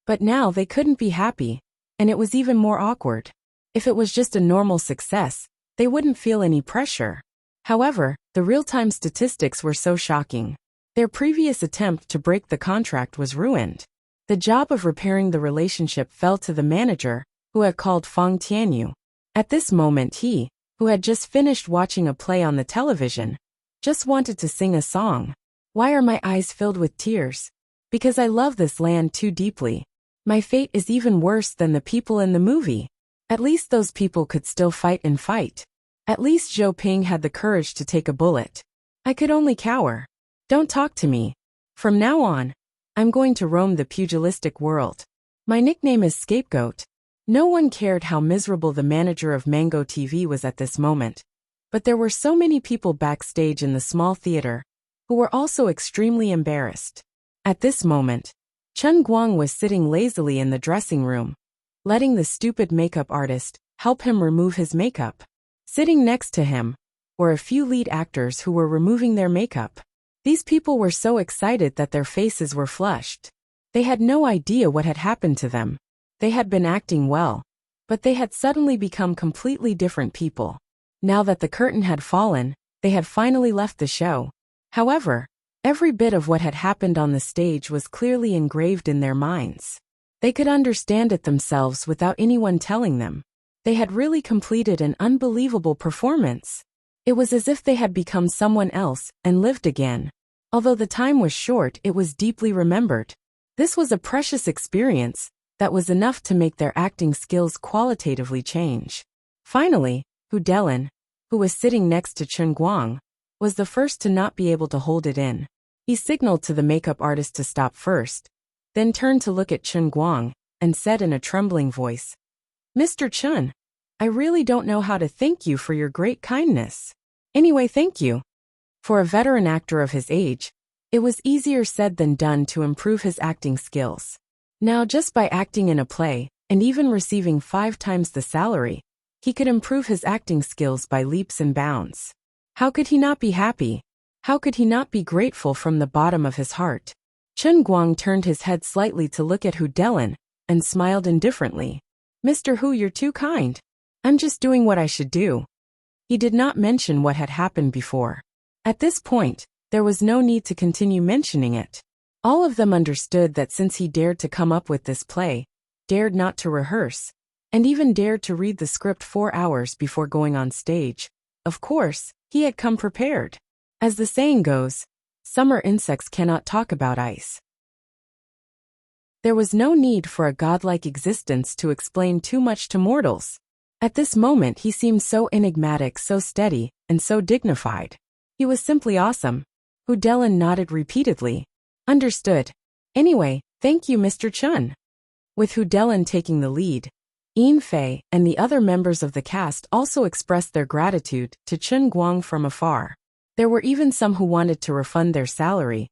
But now they couldn't be happy, and it was even more awkward. If it was just a normal success, they wouldn't feel any pressure. However, the real-time statistics were so shocking. Their previous attempt to break the contract was ruined. The job of repairing the relationship fell to the manager, who had called Fang Tianyu. At this moment he, who had just finished watching a play on the television, just wanted to sing a song. Why are my eyes filled with tears? Because I love this land too deeply. My fate is even worse than the people in the movie. At least those people could still fight and fight. At least Zhou Ping had the courage to take a bullet. I could only cower. Don't talk to me. From now on, I'm going to roam the pugilistic world. My nickname is Scapegoat. No one cared how miserable the manager of Mango TV was at this moment. But there were so many people backstage in the small theater who were also extremely embarrassed. At this moment, Chen Guang was sitting lazily in the dressing room, letting the stupid makeup artist help him remove his makeup. Sitting next to him were a few lead actors who were removing their makeup. These people were so excited that their faces were flushed. They had no idea what had happened to them. They had been acting well, but they had suddenly become completely different people. Now that the curtain had fallen, they had finally left the show. However, every bit of what had happened on the stage was clearly engraved in their minds. They could understand it themselves without anyone telling them. They had really completed an unbelievable performance. It was as if they had become someone else and lived again. Although the time was short, it was deeply remembered. This was a precious experience that was enough to make their acting skills qualitatively change. Finally, Hu Delin, who was sitting next to Chen Guang, was the first to not be able to hold it in. He signaled to the makeup artist to stop first, then turned to look at Chen Guang, and said in a trembling voice, "Mr. Chen, I really don't know how to thank you for your great kindness. Anyway, thank you." For a veteran actor of his age, it was easier said than done to improve his acting skills. Now just by acting in a play, and even receiving 5 times the salary, he could improve his acting skills by leaps and bounds. How could he not be happy? How could he not be grateful from the bottom of his heart? Chen Guang turned his head slightly to look at Hu Delin, and smiled indifferently. "Mr. Hu, you're too kind. I'm just doing what I should do." He did not mention what had happened before. At this point, there was no need to continue mentioning it. All of them understood that since he dared to come up with this play, dared not to rehearse, and even dared to read the script 4 hours before going on stage, of course, he had come prepared. As the saying goes, summer insects cannot talk about ice. There was no need for a godlike existence to explain too much to mortals. At this moment he seemed so enigmatic, so steady, and so dignified. He was simply awesome. Hu Delin nodded repeatedly. "Understood. Anyway, thank you, Mr. Chen." With Hu Delin taking the lead, Yin Fei and the other members of the cast also expressed their gratitude to Chen Guang from afar. There were even some who wanted to refund their salary,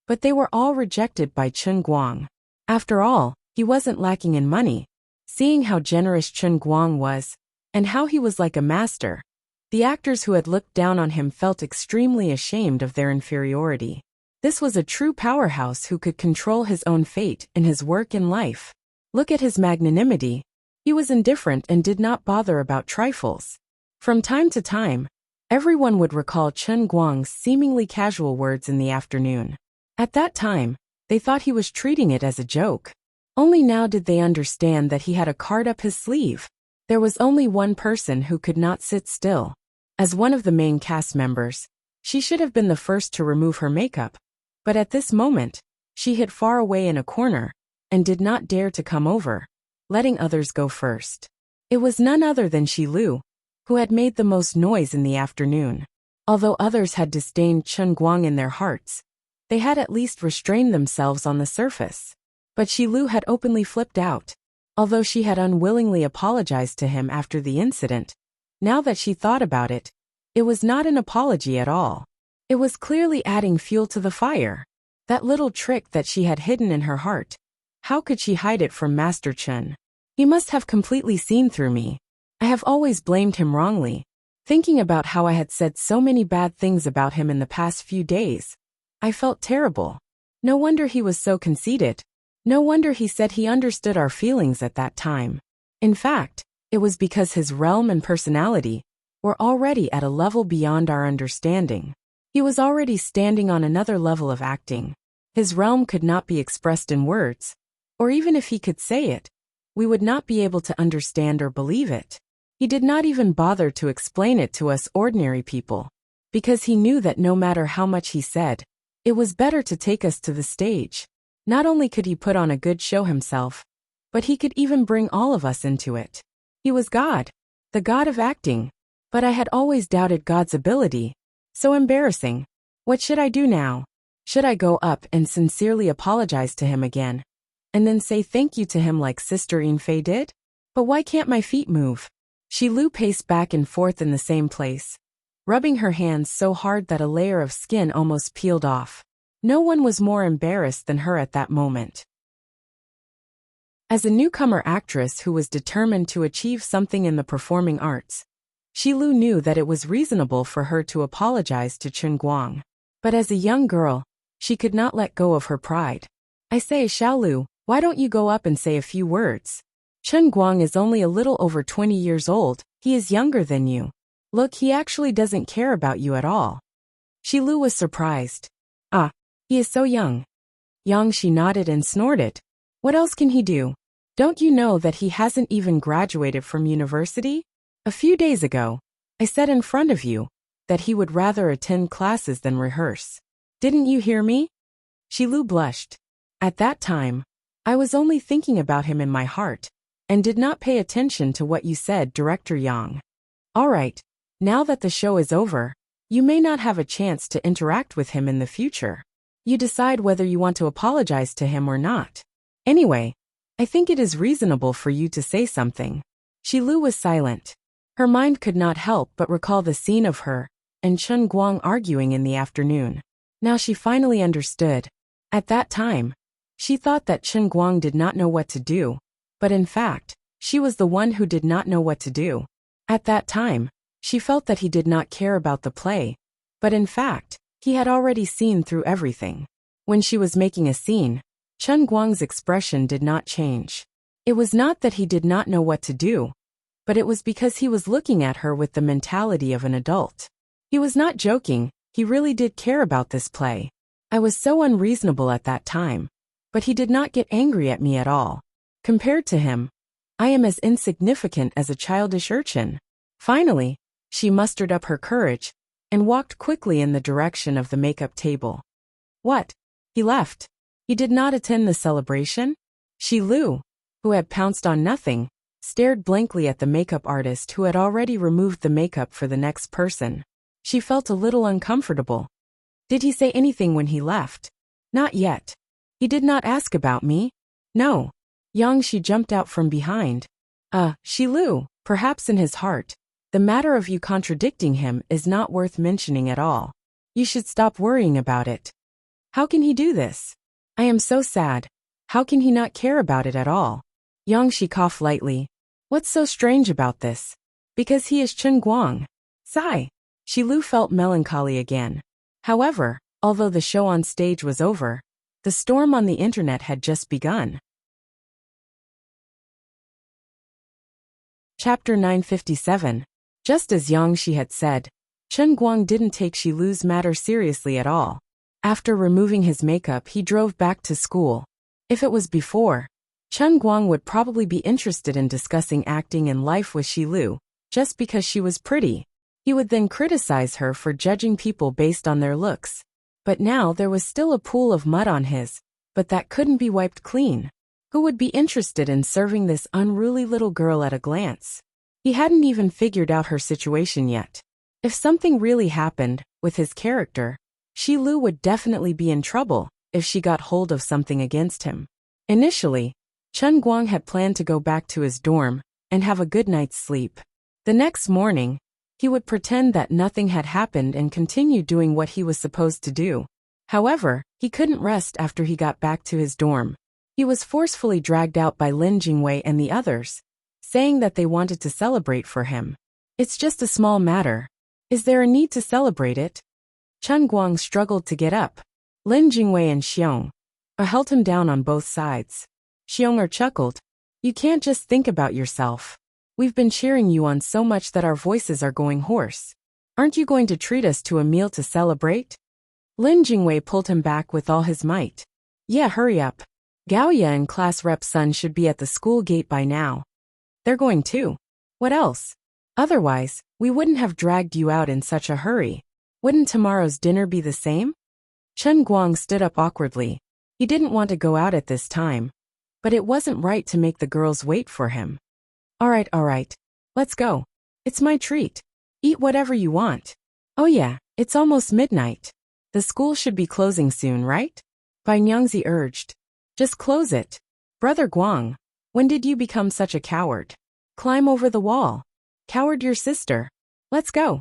but they were all rejected by Chen Guang. After all, he wasn't lacking in money. Seeing how generous Chen Guang was, and how he was like a master, the actors who had looked down on him felt extremely ashamed of their inferiority. This was a true powerhouse who could control his own fate in his work and life. Look at his magnanimity. He was indifferent and did not bother about trifles. From time to time, everyone would recall Chen Guang's seemingly casual words in the afternoon. At that time, they thought he was treating it as a joke. Only now did they understand that he had a card up his sleeve. There was only one person who could not sit still. As one of the main cast members, she should have been the first to remove her makeup. But at this moment, she hid far away in a corner and did not dare to come over, letting others go first. It was none other than Shilu, who had made the most noise in the afternoon. Although others had disdained Chen Guang in their hearts, they had at least restrained themselves on the surface. But Shilu had openly flipped out. Although she had unwillingly apologized to him after the incident, now that she thought about it, it was not an apology at all. It was clearly adding fuel to the fire. That little trick that she had hidden in her heart. How could she hide it from Master Chen? He must have completely seen through me. I have always blamed him wrongly. Thinking about how I had said so many bad things about him in the past few days, I felt terrible. No wonder he was so conceited. No wonder he said he understood our feelings at that time. In fact, it was because his realm and personality were already at a level beyond our understanding. He was already standing on another level of acting. His realm could not be expressed in words, or even if he could say it, we would not be able to understand or believe it. He did not even bother to explain it to us ordinary people, because he knew that no matter how much he said, it was better to take us to the stage. Not only could he put on a good show himself, but he could even bring all of us into it. He was God, the God of acting. But I had always doubted God's ability. So embarrassing. What should I do now? Should I go up and sincerely apologize to him again, and then say thank you to him like Sister Yinfei did? But why can't my feet move? Shilu paced back and forth in the same place, rubbing her hands so hard that a layer of skin almost peeled off. No one was more embarrassed than her at that moment. As a newcomer actress who was determined to achieve something in the performing arts, Shilu knew that it was reasonable for her to apologize to Chen Guang. But as a young girl, she could not let go of her pride. I say, Xiaolu, why don't you go up and say a few words? Chen Guang is only a little over 20 years old, he is younger than you. Look, he actually doesn't care about you at all. Shilu was surprised. Ah, he is so young. Young, she nodded and snorted. What else can he do? Don't you know that he hasn't even graduated from university? A few days ago, I said in front of you that he would rather attend classes than rehearse. Didn't you hear me? Shilu blushed. At that time, I was only thinking about him in my heart, and did not pay attention to what you said, Director Yang. All right, now that the show is over, you may not have a chance to interact with him in the future. You decide whether you want to apologize to him or not. Anyway, I think it is reasonable for you to say something. Shilu was silent. Her mind could not help but recall the scene of her and Chen Guang arguing in the afternoon. Now she finally understood. At that time, she thought that Chen Guang did not know what to do, but in fact, she was the one who did not know what to do. At that time, she felt that he did not care about the play, but in fact, he had already seen through everything. When she was making a scene, Chen Guang's expression did not change. It was not that he did not know what to do, but it was because he was looking at her with the mentality of an adult. He was not joking, he really did care about this play. I was so unreasonable at that time, but he did not get angry at me at all. Compared to him, I am as insignificant as a childish urchin. Finally, she mustered up her courage and walked quickly in the direction of the makeup table. What? He left. He did not attend the celebration? Shilu, who had pounced on nothing, stared blankly at the makeup artist who had already removed the makeup for the next person. She felt a little uncomfortable. Did he say anything when he left? Not yet. He did not ask about me? No. Yang, she jumped out from behind. Shilu, perhaps in his heart, the matter of you contradicting him is not worth mentioning at all. You should stop worrying about it. How can he do this? I am so sad. How can he not care about it at all? Yang, she coughed lightly. What's so strange about this? Because he is Chen Guang. Sigh. Shilu felt melancholy again. However, although the show on stage was over, the storm on the internet had just begun. Chapter 957. Just as Yang Shi had said, Chen Guang didn't take Shilu's matter seriously at all. After removing his makeup, he drove back to school. If it was before, Chen Guang would probably be interested in discussing acting and life with Shi Lu, just because she was pretty. He would then criticize her for judging people based on their looks. But now there was still a pool of mud on his, but that couldn't be wiped clean. Who would be interested in serving this unruly little girl at a glance? He hadn't even figured out her situation yet. If something really happened with his character, Shi Lu would definitely be in trouble if she got hold of something against him. Initially, Chen Guang had planned to go back to his dorm and have a good night's sleep. The next morning, he would pretend that nothing had happened and continue doing what he was supposed to do. However, he couldn't rest after he got back to his dorm. He was forcefully dragged out by Lin Jingwei and the others, saying that they wanted to celebrate for him. It's just a small matter. Is there a need to celebrate it? Chen Guang struggled to get up. Lin Jingwei and Xiong held him down on both sides. Xiong chuckled. You can't just think about yourself. We've been cheering you on so much that our voices are going hoarse. Aren't you going to treat us to a meal to celebrate? Lin Jingwei pulled him back with all his might. Yeah, hurry up. Gaoya and class rep's son should be at the school gate by now. They're going too. What else? Otherwise, we wouldn't have dragged you out in such a hurry. Wouldn't tomorrow's dinner be the same? Chen Guang stood up awkwardly. He didn't want to go out at this time, but it wasn't right to make the girls wait for him. All right. Let's go. It's my treat. Eat whatever you want. Oh yeah, it's almost midnight. The school should be closing soon, right? Bai Nyangzi urged. Just close it. Brother Guang, when did you become such a coward? Climb over the wall. Coward your sister. Let's go.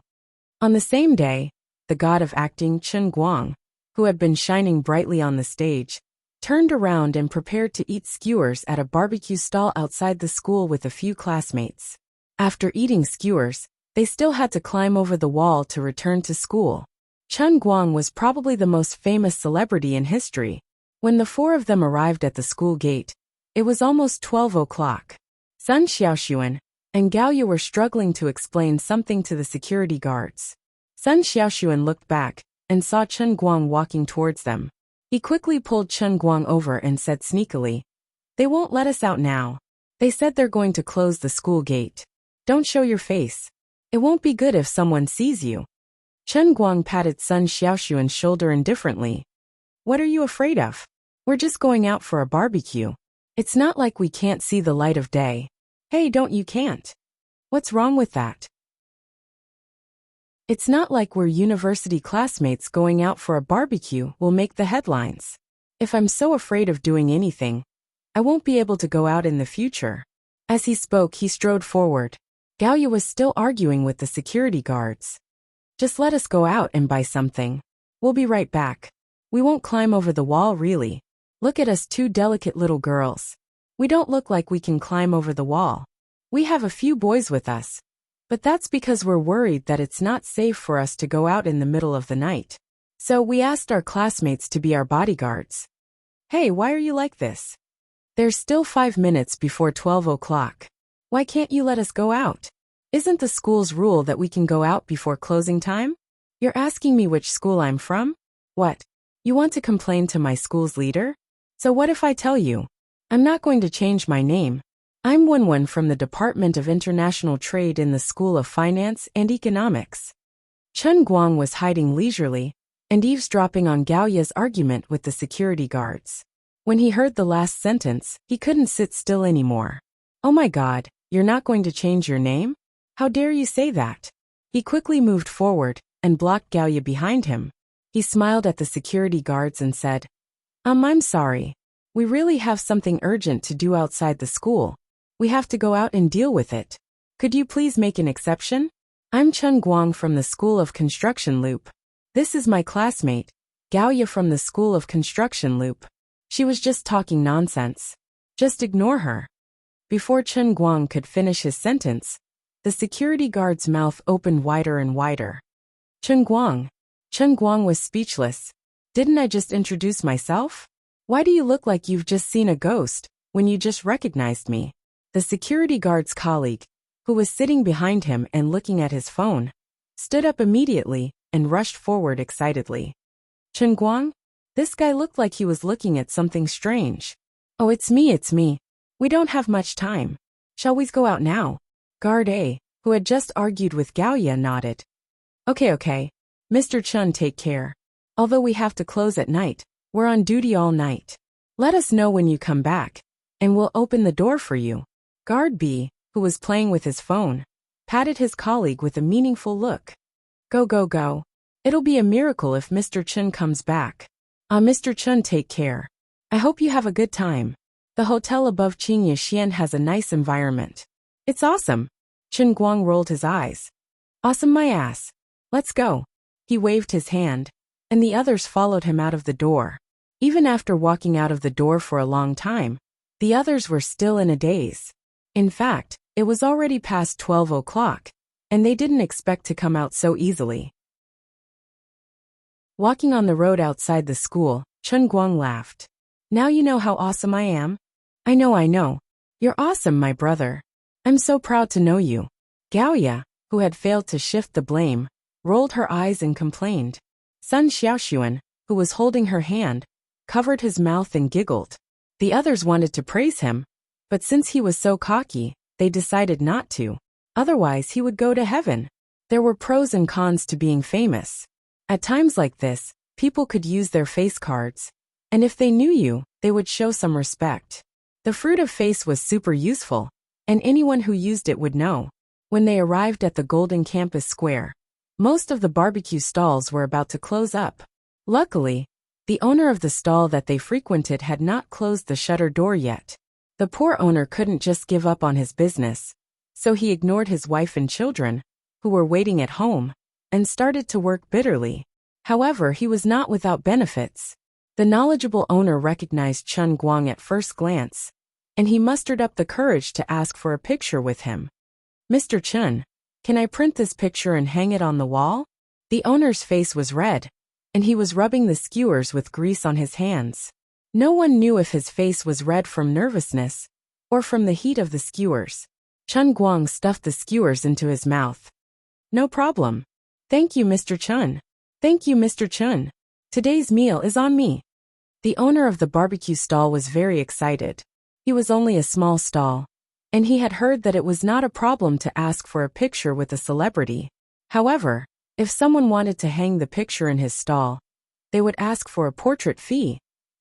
On the same day, the god of acting Chen Guang, who had been shining brightly on the stage, turned around and prepared to eat skewers at a barbecue stall outside the school with a few classmates. After eating skewers, they still had to climb over the wall to return to school. Chen Guang was probably the most famous celebrity in history. When the four of them arrived at the school gate, it was almost 12 o'clock. Sun Xiaoxuan and Gaoya were struggling to explain something to the security guards. Sun Xiaoxuan looked back and saw Chen Guang walking towards them. He quickly pulled Chen Guang over and said sneakily, They won't let us out now. They said they're going to close the school gate. Don't show your face. It won't be good if someone sees you. Chen Guang patted Sun Xiaoxuan's shoulder indifferently. What are you afraid of? We're just going out for a barbecue. It's not like we can't see the light of day. Hey, you can't. What's wrong with that? It's not like we're university classmates going out for a barbecue will make the headlines. If I'm so afraid of doing anything, I won't be able to go out in the future. As he spoke, he strode forward. Gaoya was still arguing with the security guards. Just let us go out and buy something. We'll be right back. We won't climb over the wall really. Look at us two delicate little girls. We don't look like we can climb over the wall. We have a few boys with us. But that's because we're worried that it's not safe for us to go out in the middle of the night. So we asked our classmates to be our bodyguards. Hey, why are you like this? There's still 5 minutes before 12 o'clock. Why can't you let us go out? Isn't the school's rule that we can go out before closing time? You're asking me which school I'm from? What? You want to complain to my school's leader? So what if I tell you? I'm not going to change my name. I'm Wenwen from the Department of International Trade in the School of Finance and Economics. Chen Guang was hiding leisurely and eavesdropping on Gaoya's argument with the security guards. When he heard the last sentence, he couldn't sit still anymore. Oh my God, you're not going to change your name? How dare you say that? He quickly moved forward and blocked Gaoya behind him. He smiled at the security guards and said, I'm sorry. We really have something urgent to do outside the school. We have to go out and deal with it. Could you please make an exception? I'm Chen Guang from the School of Construction Loop. This is my classmate, Gaoya from the School of Construction Loop. She was just talking nonsense. Just ignore her. Before Chen Guang could finish his sentence, the security guard's mouth opened wider and wider. Chen Guang was speechless. Didn't I just introduce myself? Why do you look like you've just seen a ghost when you just recognized me? The security guard's colleague, who was sitting behind him and looking at his phone, stood up immediately and rushed forward excitedly. Chen Guang? This guy looked like he was looking at something strange. Oh, it's me. We don't have much time. Shall we go out now? Guard A, who had just argued with Gaoya, nodded. Okay. Mr. Chen, take care. Although we have to close at night, we're on duty all night. Let us know when you come back, and we'll open the door for you. Guard B, who was playing with his phone, patted his colleague with a meaningful look. Go. It'll be a miracle if Mr. Chen comes back. Mr. Chen, take care. I hope you have a good time. The hotel above Qingye Xian has a nice environment. It's awesome. Chen Guang rolled his eyes. Awesome my ass. Let's go. He waved his hand, and the others followed him out of the door. Even after walking out of the door for a long time, the others were still in a daze. In fact, it was already past 12 o'clock, and they didn't expect to come out so easily. Walking on the road outside the school, Chen Guang laughed. Now you know how awesome I am? I know. You're awesome, my brother. I'm so proud to know you. Gaoya, who had failed to shift the blame, rolled her eyes and complained. Sun Xiaoxuan, who was holding her hand, covered his mouth and giggled. The others wanted to praise him, but since he was so cocky, they decided not to. Otherwise he would go to heaven. There were pros and cons to being famous. At times like this, people could use their face cards, and if they knew you, they would show some respect. The fruit of face was super useful, and anyone who used it would know. When they arrived at the Golden Campus Square, most of the barbecue stalls were about to close up. Luckily, the owner of the stall that they frequented had not closed the shutter door yet. The poor owner couldn't just give up on his business, so he ignored his wife and children, who were waiting at home, and started to work bitterly. However, he was not without benefits. The knowledgeable owner recognized Chen Guang at first glance, and he mustered up the courage to ask for a picture with him. Mr. Chen, can I print this picture and hang it on the wall? The owner's face was red, and he was rubbing the skewers with grease on his hands. No one knew if his face was red from nervousness or from the heat of the skewers. Chen Guang stuffed the skewers into his mouth. No problem. Thank you, Mr. Chen. Thank you, Mr. Chen. Today's meal is on me. The owner of the barbecue stall was very excited. He was only a small stall, and he had heard that it was not a problem to ask for a picture with a celebrity. However, if someone wanted to hang the picture in his stall, they would ask for a portrait fee,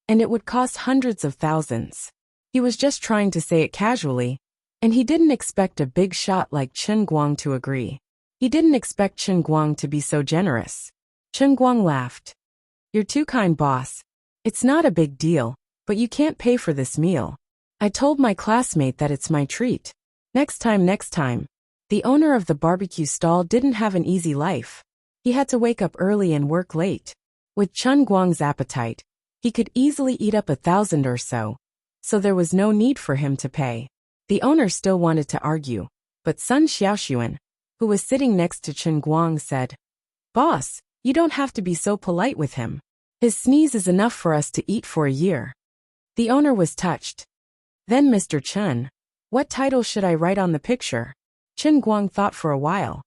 and it would cost hundreds of thousands. He was just trying to say it casually, and he didn't expect a big shot like Chen Guang to agree. He didn't expect Chen Guang to be so generous. Chen Guang laughed. You're too kind, boss. It's not a big deal, but you can't pay for this meal. I told my classmate that it's my treat. Next time. The owner of the barbecue stall didn't have an easy life. He had to wake up early and work late. With Chen Guang's appetite, he could easily eat up 1,000 or so there was no need for him to pay. The owner still wanted to argue, but Sun Xiaoxuan, who was sitting next to Chen Guang, said, Boss, you don't have to be so polite with him. His sneeze is enough for us to eat for a year. The owner was touched. Then, Mr. Chen, what title should I write on the picture? Chen Guang thought for a while.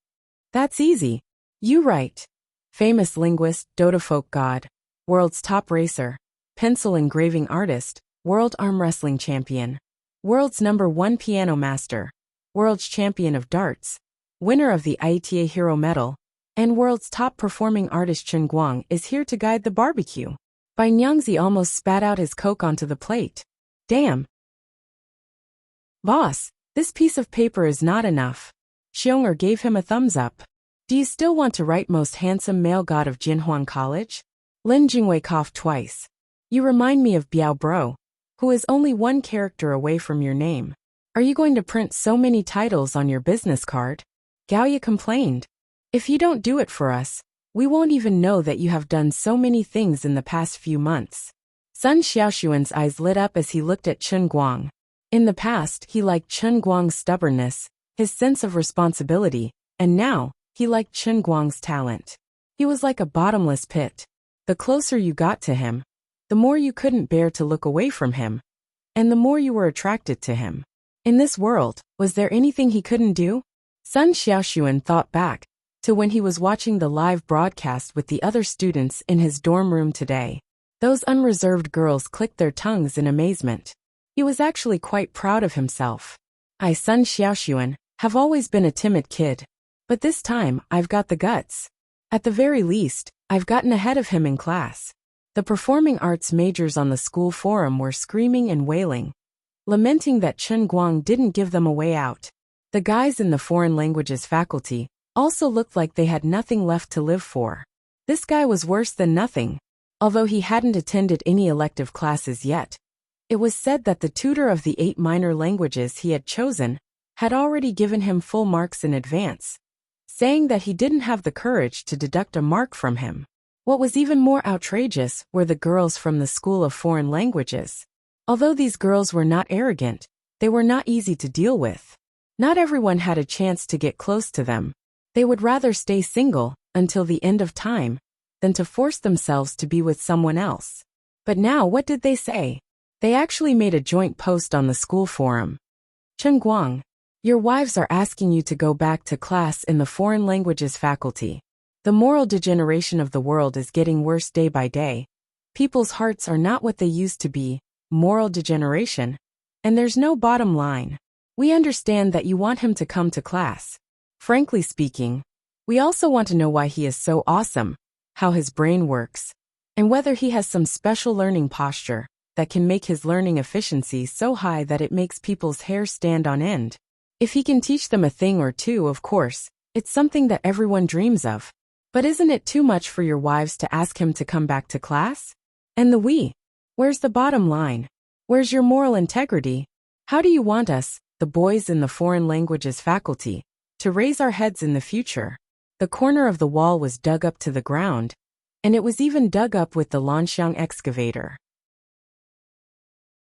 That's easy. You write. Famous linguist, Dota folk god, world's top racer, pencil engraving artist, world arm wrestling champion, world's #1 piano master, world's champion of darts, winner of the IETA Hero Medal, and world's top performing artist. Chen Guang is here to guide the barbecue. Bai Nyangzi almost spat out his coke onto the plate. Damn. Boss, this piece of paper is not enough. Xiong'er gave him a thumbs up. Do you still want to write most handsome male god of Jinhuan College? Lin Jingwei coughed twice. You remind me of Biao Bro, who is only one character away from your name. Are you going to print so many titles on your business card? Gaoya complained. If you don't do it for us, we won't even know that you have done so many things in the past few months. Sun Xiaoxuan's eyes lit up as he looked at Chen Guang. In the past, he liked Chen Guang's stubbornness, his sense of responsibility, and now, he liked Chen Guang's talent. He was like a bottomless pit. The closer you got to him, the more you couldn't bear to look away from him, and the more you were attracted to him. In this world, was there anything he couldn't do? Sun Xiaoxuan thought back to when he was watching the live broadcast with the other students in his dorm room today. Those unreserved girls clicked their tongues in amazement. He was actually quite proud of himself. I, Sun Xiaoxuan, have always been a timid kid. But this time, I've got the guts. At the very least, I've gotten ahead of him in class. The performing arts majors on the school forum were screaming and wailing, lamenting that Chen Guang didn't give them a way out. The guys in the foreign languages faculty also looked like they had nothing left to live for. This guy was worse than nothing. Although he hadn't attended any elective classes yet, it was said that the tutor of the 8 minor languages he had chosen had already given him full marks in advance, saying that he didn't have the courage to deduct a mark from him. What was even more outrageous were the girls from the School of Foreign Languages. Although these girls were not arrogant, they were not easy to deal with. Not everyone had a chance to get close to them. They would rather stay single until the end of time than to force themselves to be with someone else. But now what did they say? They actually made a joint post on the school forum. Chen Guang, your wives are asking you to go back to class in the foreign languages faculty. The moral degeneration of the world is getting worse day by day. People's hearts are not what they used to be, moral degeneration, and there's no bottom line. We understand that you want him to come to class. Frankly speaking, we also want to know why he is so awesome, how his brain works, and whether he has some special learning posture that can make his learning efficiency so high that it makes people's hair stand on end. If he can teach them a thing or two, of course, it's something that everyone dreams of. But isn't it too much for your wives to ask him to come back to class? And the we? Where's the bottom line? Where's your moral integrity? How do you want us, the boys in the foreign languages faculty, to raise our heads in the future? The corner of the wall was dug up to the ground, and it was even dug up with the Lanxiang excavator.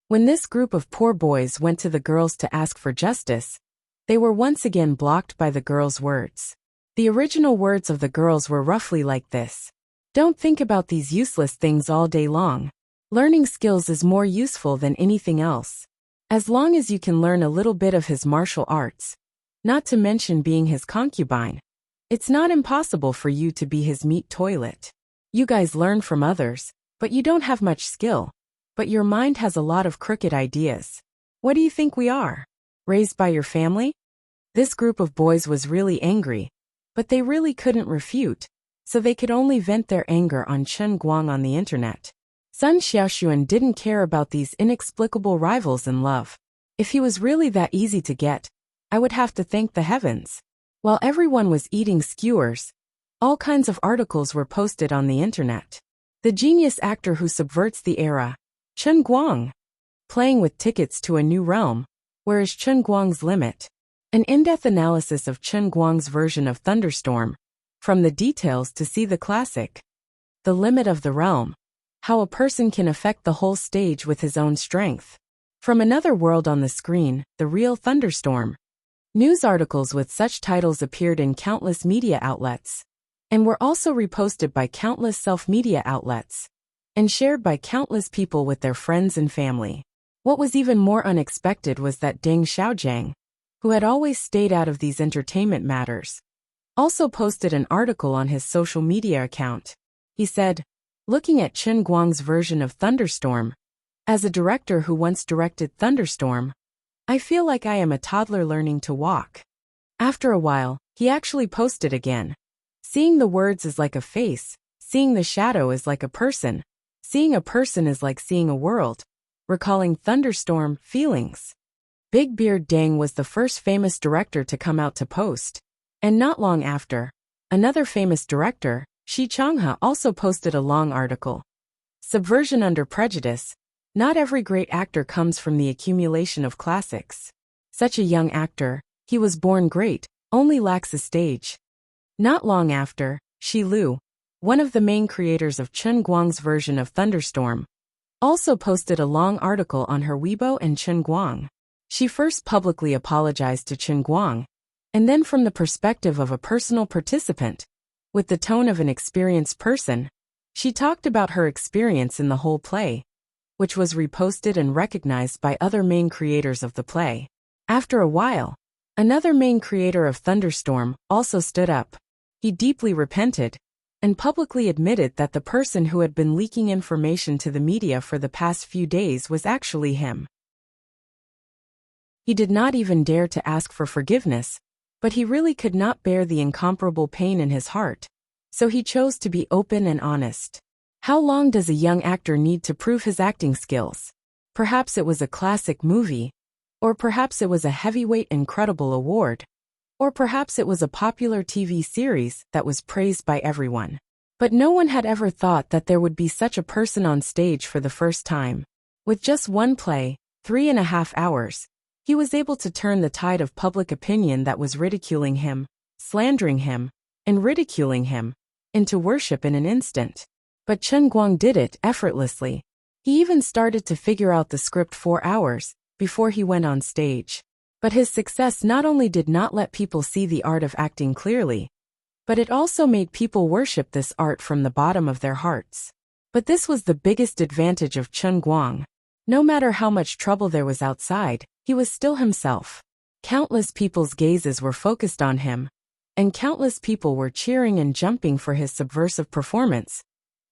When this group of poor boys went to the girls to ask for justice, they were once again blocked by the girls' words. The original words of the girls were roughly like this. Don't think about these useless things all day long. Learning skills is more useful than anything else. As long as you can learn a little bit of his martial arts, not to mention being his concubine, it's not impossible for you to be his meat toilet. You guys learn from others, but you don't have much skill. But your mind has a lot of crooked ideas. What do you think we are? Raised by your family? This group of boys was really angry, but they really couldn't refute, so they could only vent their anger on Chen Guang on the internet. Sun Xiaoxuan didn't care about these inexplicable rivals in love. If he was really that easy to get, I would have to thank the heavens. While everyone was eating skewers, all kinds of articles were posted on the internet. The genius actor who subverts the era, Chen Guang. Playing with tickets to a new realm. Where is Chen Guang's limit? An in-depth analysis of Chen Guang's version of Thunderstorm. From the details to see the classic. The limit of the realm. How a person can affect the whole stage with his own strength. From another world on the screen, the real Thunderstorm. News articles with such titles appeared in countless media outlets, and were also reposted by countless self-media outlets, and shared by countless people with their friends and family. What was even more unexpected was that Deng Xiaojiang, who had always stayed out of these entertainment matters, also posted an article on his social media account. He said, looking at Chen Guang's version of Thunderstorm, as a director who once directed Thunderstorm, I feel like I am a toddler learning to walk. After a while, he actually posted again. Seeing the words is like a face, seeing the shadow is like a person, seeing a person is like seeing a world, recalling Thunderstorm feelings. Big Beard Deng was the first famous director to come out to post. And not long after, another famous director, Shi Changhe, also posted a long article. Subversion under prejudice. Not every great actor comes from the accumulation of classics. Such a young actor, he was born great, only lacks a stage. Not long after, Shi Lu, one of the main creators of Chen Guang's version of Thunderstorm, also posted a long article on her Weibo and Chen Guang. She first publicly apologized to Chen Guang, and then from the perspective of a personal participant, with the tone of an experienced person, she talked about her experience in the whole play, which was reposted and recognized by other main creators of the play. After a while, another main creator of Thunderstorm also stood up. He deeply repented and publicly admitted that the person who had been leaking information to the media for the past few days was actually him. He did not even dare to ask for forgiveness, but he really could not bear the incomparable pain in his heart, so he chose to be open and honest. How long does a young actor need to prove his acting skills? Perhaps it was a classic movie, or perhaps it was a heavyweight incredible award, or perhaps it was a popular TV series that was praised by everyone. But no one had ever thought that there would be such a person on stage for the first time. With just one play, 3.5 hours, he was able to turn the tide of public opinion that was ridiculing him, slandering him, and ridiculing him, into worship in an instant. But Chen Guang did it effortlessly. He even started to figure out the script 4 hours before he went on stage. But his success not only did not let people see the art of acting clearly, but it also made people worship this art from the bottom of their hearts. But this was the biggest advantage of Chen Guang. No matter how much trouble there was outside, he was still himself. Countless people's gazes were focused on him, and countless people were cheering and jumping for his subversive performance,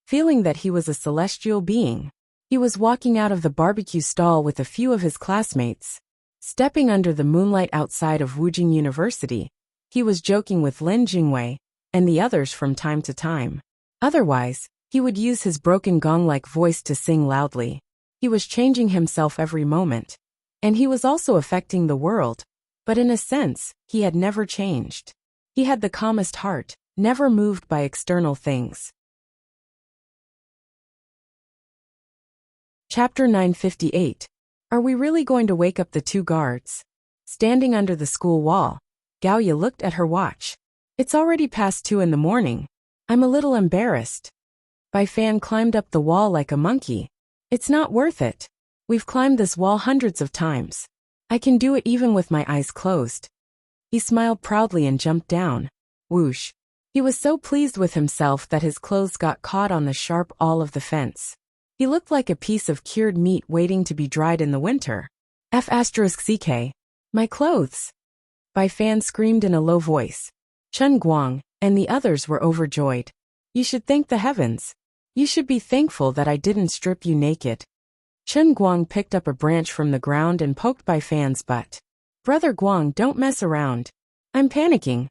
feeling that he was a celestial being. He was walking out of the barbecue stall with a few of his classmates, stepping under the moonlight outside of Wujing University. He was joking with Lin Jingwei and the others from time to time. Otherwise, he would use his broken gong-like voice to sing loudly. He was changing himself every moment, and he was also affecting the world, but in a sense, he had never changed. He had the calmest heart, never moved by external things. Chapter 958. Are we really going to wake up the 2 guards? Standing under the school wall, Gaoya looked at her watch. It's already past 2 in the morning. I'm a little embarrassed. Bai Fan climbed up the wall like a monkey. It's not worth it. We've climbed this wall hundreds of times. I can do it even with my eyes closed. He smiled proudly and jumped down. Whoosh. He was so pleased with himself that his clothes got caught on the sharp awl of the fence. He looked like a piece of cured meat waiting to be dried in the winter. F***ck. My clothes. Bai Fan screamed in a low voice. Chen Guang and the others were overjoyed. You should thank the heavens. You should be thankful that I didn't strip you naked. Chen Guang picked up a branch from the ground and poked Bai Fan's butt. Brother Guang, don't mess around. I'm panicking.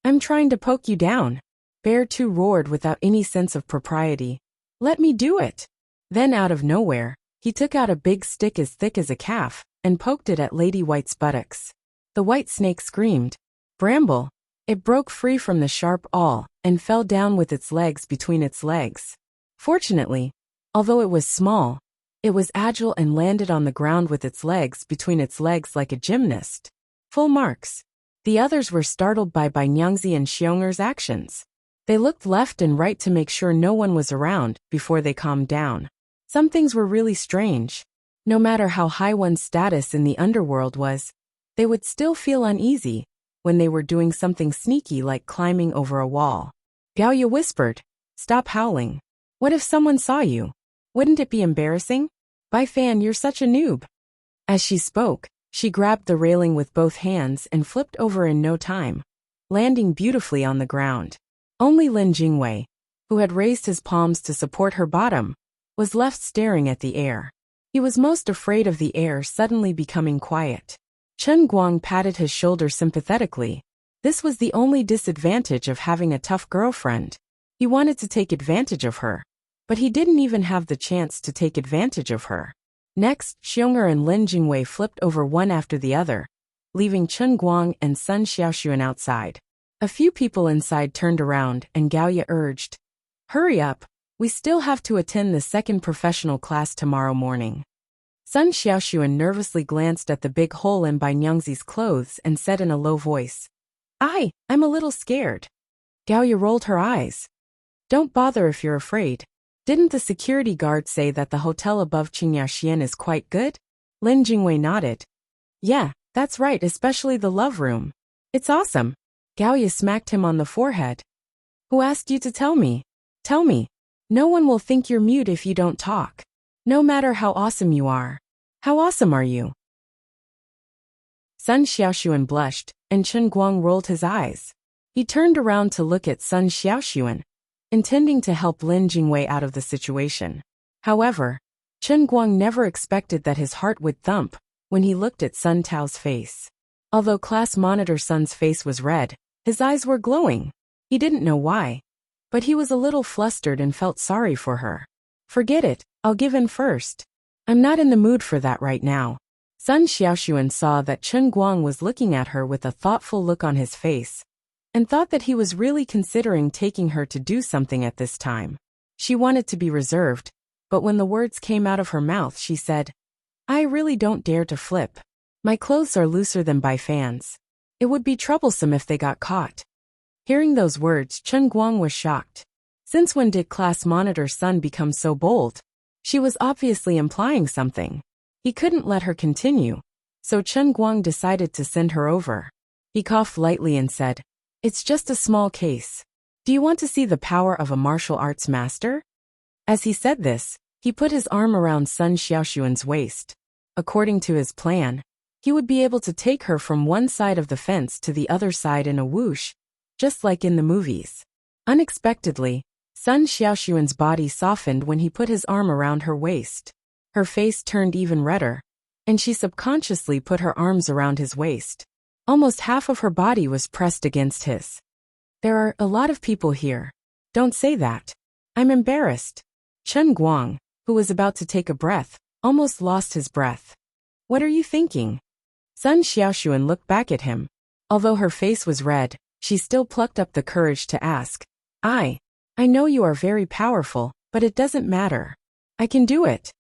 I'm trying to poke you down. Bear 2 roared without any sense of propriety. Let me do it. Then out of nowhere, he took out a big stick as thick as a calf and poked it at Lady White's buttocks. The white snake screamed. Bramble. It broke free from the sharp awl and fell down with its legs between its legs. Fortunately, although it was small, it was agile and landed on the ground with its legs between its legs like a gymnast. Full marks. The others were startled by Nyangzi and Xiong'er's actions. They looked left and right to make sure no one was around before they calmed down. Some things were really strange. No matter how high one's status in the underworld was, they would still feel uneasy when they were doing something sneaky like climbing over a wall. Gaoya whispered, Stop howling. What if someone saw you? Wouldn't it be embarrassing? Bai Fan, you're such a noob. As she spoke, she grabbed the railing with both hands and flipped over in no time, landing beautifully on the ground. Only Lin Jingwei, who had raised his palms to support her bottom, was left staring at the air. He was most afraid of the air suddenly becoming quiet. Chen Guang patted his shoulder sympathetically. This was the only disadvantage of having a tough girlfriend. He wanted to take advantage of her, but he didn't even have the chance to take advantage of her. Next, Xiong'er and Lin Jingwei flipped over one after the other, leaving Chen Guang and Sun Xiaoxuan outside. A few people inside turned around and Gaoya urged, Hurry up, we still have to attend the 2nd professional class tomorrow morning. Sun Xiaoxuan nervously glanced at the big hole in Bai Nyangzi's clothes and said in a low voice, I'm a little scared. Gaoya rolled her eyes. Don't bother if you're afraid. Didn't the security guard say that the hotel above Qingyaxian is quite good? Lin Jingwei nodded. Yeah, that's right, especially the love room. It's awesome. Gaoya smacked him on the forehead. Who asked you to tell me? Tell me. No one will think you're mute if you don't talk. No matter how awesome you are. How awesome are you? Sun Xiaoxuan blushed, and Chen Guang rolled his eyes. He turned around to look at Sun Xiaoxuan, intending to help Lin Jingwei out of the situation. However, Chen Guang never expected that his heart would thump when he looked at Sun Tao's face. Although class monitor Sun's face was red, his eyes were glowing. He didn't know why, but he was a little flustered and felt sorry for her. Forget it, I'll give in first. I'm not in the mood for that right now. Sun Xiaoxuan saw that Chen Guang was looking at her with a thoughtful look on his face, and thought that he was really considering taking her to do something at this time. She wanted to be reserved, but when the words came out of her mouth she said, I really don't dare to flip. My clothes are looser than by fans. It would be troublesome if they got caught. Hearing those words, Chen Guang was shocked. Since when did class monitor Sun become so bold? She was obviously implying something. He couldn't let her continue, so Chen Guang decided to send her over. He coughed lightly and said, It's just a small case. Do you want to see the power of a martial arts master? As he said this, he put his arm around Sun Xiaoxuan's waist. According to his plan, he would be able to take her from one side of the fence to the other side in a whoosh, just like in the movies. Unexpectedly, Sun Xiaoxuan's body softened when he put his arm around her waist. Her face turned even redder, and she subconsciously put her arms around his waist. Almost half of her body was pressed against his. There are a lot of people here. Don't say that. I'm embarrassed. Chen Guang, who was about to take a breath, almost lost his breath. What are you thinking? Sun Xiaoxuan looked back at him. Although her face was red, she still plucked up the courage to ask, I know you are very powerful, but it doesn't matter. I can do it.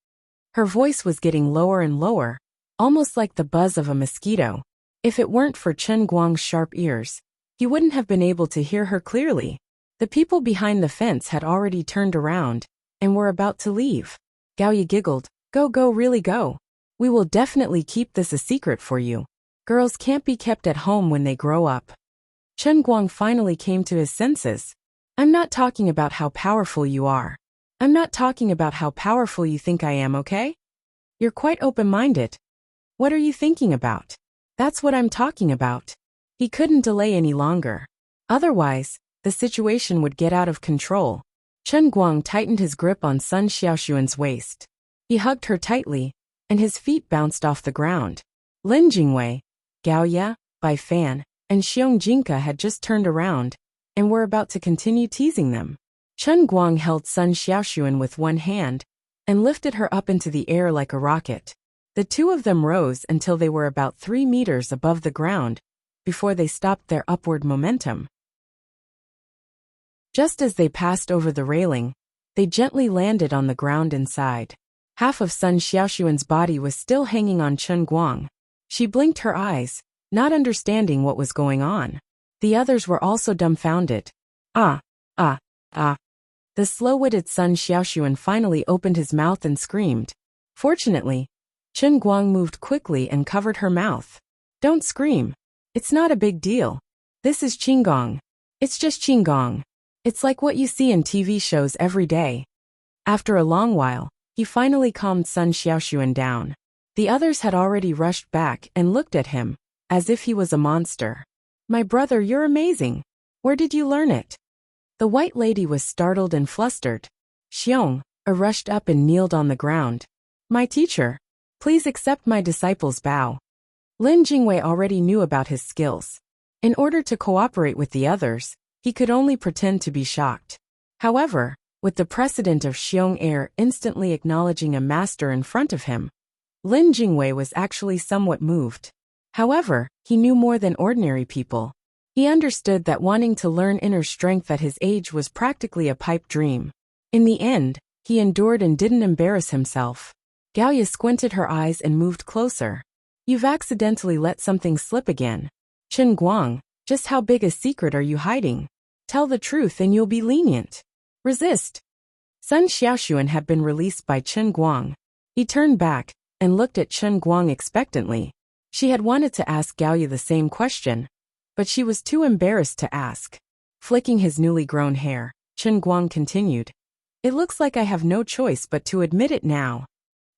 Her voice was getting lower and lower, almost like the buzz of a mosquito. If it weren't for Chen Guang's sharp ears, he wouldn't have been able to hear her clearly. The people behind the fence had already turned around and were about to leave. Gaoye giggled, Go, really go. We will definitely keep this a secret for you. Girls can't be kept at home when they grow up. Chen Guang finally came to his senses. I'm not talking about how powerful you are. I'm not talking about how powerful you think I am, okay? You're quite open-minded. What are you thinking about? That's what I'm talking about. He couldn't delay any longer. Otherwise, the situation would get out of control. Chen Guang tightened his grip on Sun Xiaoxuan's waist. He hugged her tightly, and his feet bounced off the ground. Lin Jingwei, Gao Ya, Bai Fan, and Xiong Jinka had just turned around and were about to continue teasing them. Chen Guang held Sun Xiaoxuan with one hand and lifted her up into the air like a rocket. The two of them rose until they were about 3 meters above the ground before they stopped their upward momentum. Just as they passed over the railing, they gently landed on the ground inside. Half of Sun Xiaoxuan's body was still hanging on Chen Guang. She blinked her eyes, not understanding what was going on. The others were also dumbfounded. Ah. The slow-witted Sun Xiaoxuan finally opened his mouth and screamed. Fortunately, Chen Guang moved quickly and covered her mouth. Don't scream. It's not a big deal. This is Qinggong. It's just Qinggong. It's like what you see in TV shows every day. After a long while, he finally calmed Sun Xiaoxuan down. The others had already rushed back and looked at him, as if he was a monster. My brother, you're amazing. Where did you learn it? The white lady was startled and flustered. Xiong rushed up and kneeled on the ground. My teacher. Please accept my disciple's bow. Lin Jingwei already knew about his skills. In order to cooperate with the others, he could only pretend to be shocked. However, with the precedent of Xiong instantly acknowledging a master in front of him, Lin Jingwei was actually somewhat moved. However, he knew more than ordinary people. He understood that wanting to learn inner strength at his age was practically a pipe dream. In the end, he endured and didn't embarrass himself. Gaoye squinted her eyes and moved closer. You've accidentally let something slip again. Chen Guang, just how big a secret are you hiding? Tell the truth and you'll be lenient. Resist. Sun Xiaoxuan had been released by Chen Guang. He turned back and looked at Chen Guang expectantly. She had wanted to ask Gaoye the same question, but she was too embarrassed to ask. Flicking his newly grown hair, Chen Guang continued. It looks like I have no choice but to admit it now.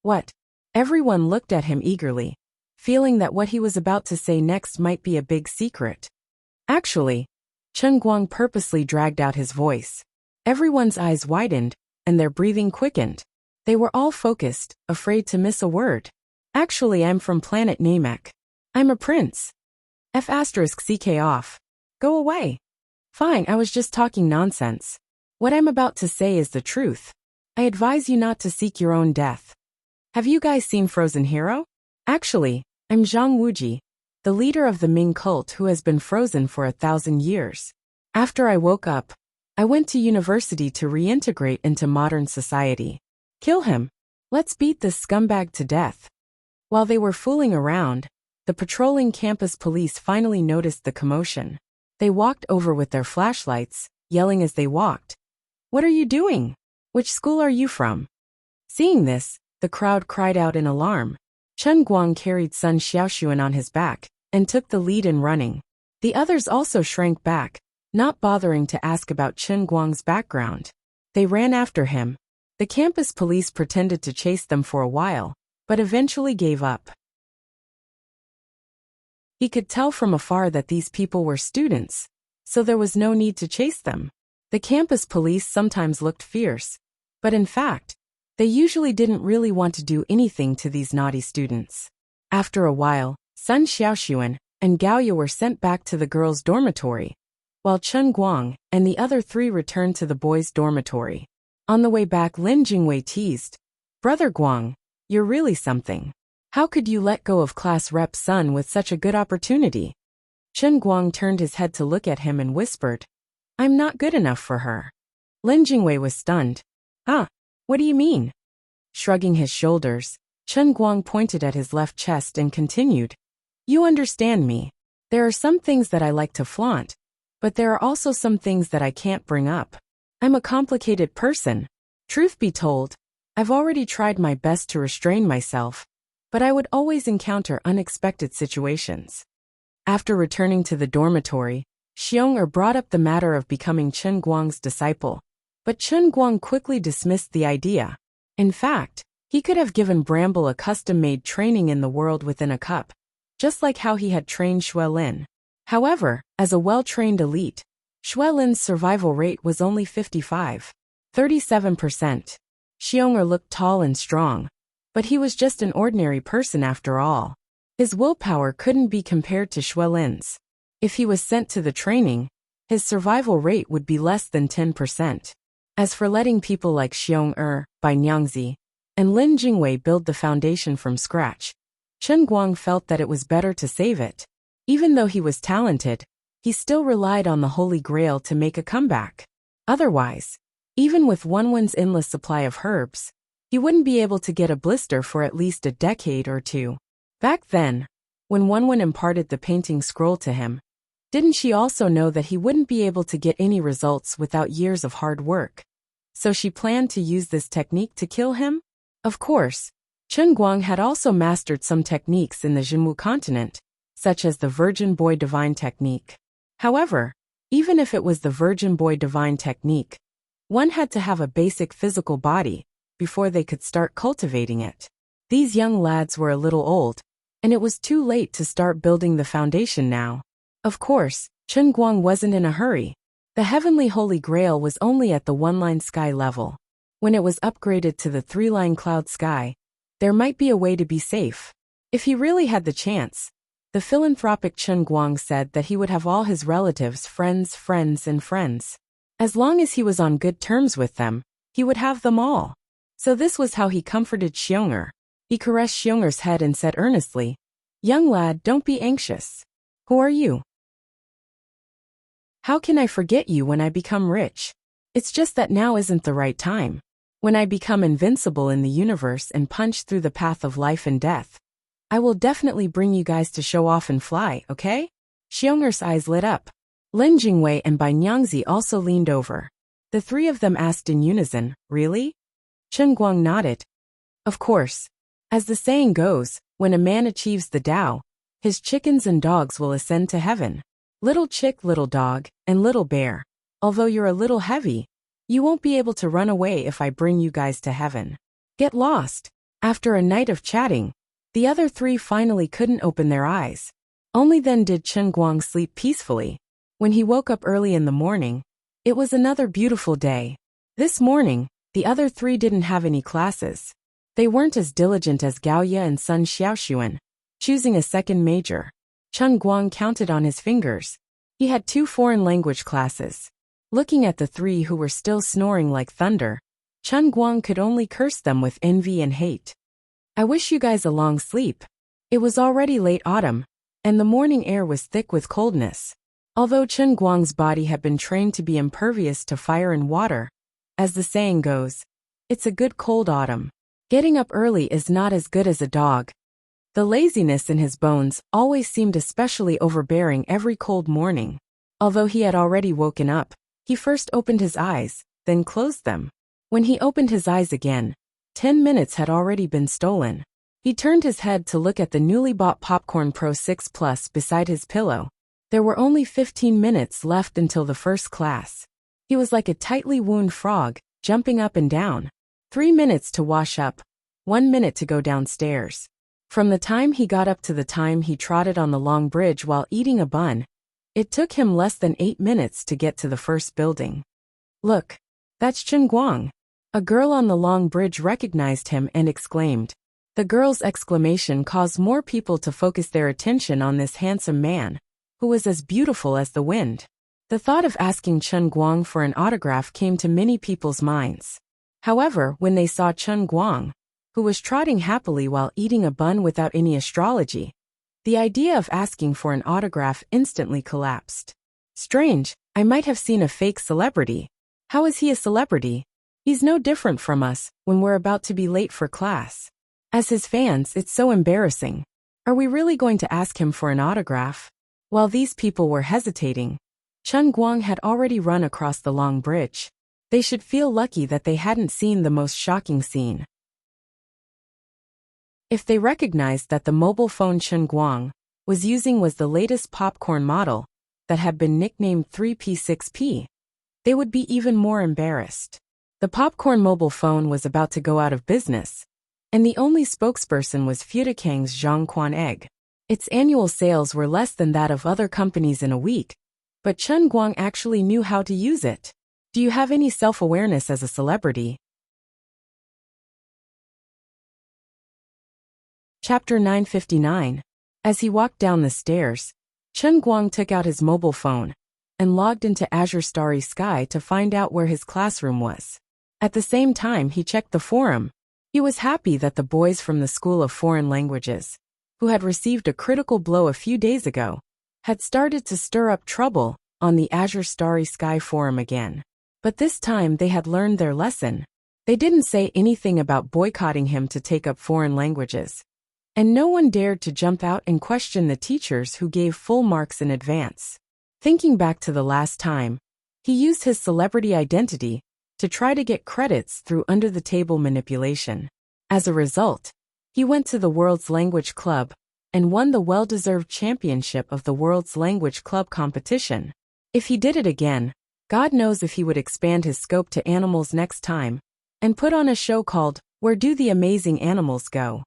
What? Everyone looked at him eagerly, feeling that what he was about to say next might be a big secret. Actually, Chen Guang purposely dragged out his voice. Everyone's eyes widened, and their breathing quickened. They were all focused, afraid to miss a word. Actually, I'm from planet Namek. I'm a prince. F***ck off. Go away. Fine, I was just talking nonsense. What I'm about to say is the truth. I advise you not to seek your own death. Have you guys seen Frozen Hero? Actually, I'm Zhang Wuji, the leader of the Ming cult who has been frozen for 1,000 years. After I woke up, I went to university to reintegrate into modern society. Kill him. Let's beat this scumbag to death. While they were fooling around, the patrolling campus police finally noticed the commotion. They walked over with their flashlights, yelling as they walked. What are you doing? Which school are you from? Seeing this, the crowd cried out in alarm. Chen Guang carried Sun Xiaoxuan on his back and took the lead in running. The others also shrank back, not bothering to ask about Chen Guang's background. They ran after him. The campus police pretended to chase them for a while, but eventually gave up. He could tell from afar that these people were students, so there was no need to chase them. The campus police sometimes looked fierce, but in fact, they usually didn't really want to do anything to these naughty students. After a while, Sun Xiaoxuan and Gaoya were sent back to the girls' dormitory, while Chen Guang and the other three returned to the boys' dormitory. On the way back, Lin Jingwei teased, "Brother Guang, you're really something. How could you let go of class rep Sun with such a good opportunity?" Chen Guang turned his head to look at him and whispered, "I'm not good enough for her." Lin Jingwei was stunned. "Huh? What do you mean?" Shrugging his shoulders, Chen Guang pointed at his left chest and continued, "You understand me. There are some things that I like to flaunt, but there are also some things that I can't bring up. I'm a complicated person. Truth be told, I've already tried my best to restrain myself, but I would always encounter unexpected situations." After returning to the dormitory, Xiong brought up the matter of becoming Chen Guang's disciple, but Chen Guang quickly dismissed the idea. In fact, he could have given Bramble a custom-made training in the world within a cup, just like how he had trained Xuelin. However, as a well-trained elite, Xuelin's survival rate was only 37%. Xiong looked tall and strong, but he was just an ordinary person after all. His willpower couldn't be compared to Xuelin's. If he was sent to the training, his survival rate would be less than 10%. As for letting people like Xiong Bai Nyangzi and Lin Jingwei build the foundation from scratch, Chen Guang felt that it was better to save it. Even though he was talented, he still relied on the Holy Grail to make a comeback. Otherwise, even with Wenwen's endless supply of herbs, he wouldn't be able to get a blister for at least a decade or two. Back then, when Wenwen imparted the painting scroll to him, didn't she also know that he wouldn't be able to get any results without years of hard work? So she planned to use this technique to kill him? Of course, Chen Guang had also mastered some techniques in the Jinwu continent, such as the Virgin Boy Divine technique. However, even if it was the Virgin Boy Divine technique, one had to have a basic physical body before they could start cultivating it. These young lads were a little old, and it was too late to start building the foundation now. Of course, Chen Guang wasn't in a hurry. The Heavenly Holy Grail was only at the one-line sky level. When it was upgraded to the three-line cloud sky, there might be a way to be safe. If he really had the chance, the philanthropic Chen Guang said that he would have all his relatives, friends. As long as he was on good terms with them, he would have them all. So this was how he comforted Xiong. He caressed Xiong's head and said earnestly, "Young lad, don't be anxious. Who are you? How can I forget you when I become rich? It's just that now isn't the right time. When I become invincible in the universe and punch through the path of life and death, I will definitely bring you guys to show off and fly, okay?" Xiong's eyes lit up. Lin Jingwei and Bai Nyangzi also leaned over. The three of them asked in unison, "Really?" Chen Guang nodded. Of course. As the saying goes, when a man achieves the Tao, his chickens and dogs will ascend to heaven. Little chick, little dog, and little bear, although you're a little heavy, you won't be able to run away if I bring you guys to heaven. Get lost. After a night of chatting, the other three finally couldn't open their eyes. Only then did Chen Guang sleep peacefully. When he woke up early in the morning, it was another beautiful day. This morning, the other three didn't have any classes. They weren't as diligent as Gaoya and Sun Xiaoxuan, choosing a second major. Chen Guang counted on his fingers. He had 2 foreign language classes. Looking at the 3 who were still snoring like thunder, Chen Guang could only curse them with envy and hate. I wish you guys a long sleep. It was already late autumn, and the morning air was thick with coldness. Although Chen Guang's body had been trained to be impervious to fire and water, as the saying goes, it's a good cold autumn. Getting up early is not as good as a dog. The laziness in his bones always seemed especially overbearing every cold morning. Although he had already woken up, he first opened his eyes, then closed them. When he opened his eyes again, 10 minutes had already been stolen. He turned his head to look at the newly bought Popcorn Pro 6 Plus beside his pillow. There were only 15 minutes left until the first class. He was like a tightly wound frog, jumping up and down. 3 minutes to wash up, 1 minute to go downstairs. From the time he got up to the time he trotted on the long bridge while eating a bun, it took him less than 8 minutes to get to the first building. Look, that's Chen Guang. A girl on the long bridge recognized him and exclaimed. The girl's exclamation caused more people to focus their attention on this handsome man, who was as beautiful as the wind. The thought of asking Chen Guang for an autograph came to many people's minds. However, when they saw Chen Guang, who was trotting happily while eating a bun without any astrology, the idea of asking for an autograph instantly collapsed. Strange, I might have seen a fake celebrity. How is he a celebrity? He's no different from us when we're about to be late for class. As his fans, it's so embarrassing. Are we really going to ask him for an autograph? While these people were hesitating, Chen Guang had already run across the long bridge. They should feel lucky that they hadn't seen the most shocking scene. If they recognized that the mobile phone Chen Guang was using was the latest popcorn model that had been nicknamed 3P6P, they would be even more embarrassed. The popcorn mobile phone was about to go out of business, and the only spokesperson was Futakang's Zhang Quan Egg. Its annual sales were less than that of other companies in a week, but Chen Guang actually knew how to use it. Do you have any self-awareness as a celebrity? Chapter 959. As he walked down the stairs, Chen Guang took out his mobile phone and logged into Azure Starry Sky to find out where his classroom was. At the same time, he checked the forum. He was happy that the boys from the School of Foreign Languages, who had received a critical blow a few days ago, had started to stir up trouble on the Azure Starry Sky forum again. But this time they had learned their lesson. They didn't say anything about boycotting him to take up foreign languages. And no one dared to jump out and question the teachers who gave full marks in advance. Thinking back to the last time, he used his celebrity identity to try to get credits through under-the-table manipulation. As a result, he went to the World's Language Club and won the well-deserved championship of the World's Language Club competition. If he did it again, God knows if he would expand his scope to animals next time and put on a show called Where Do the Amazing Animals Go?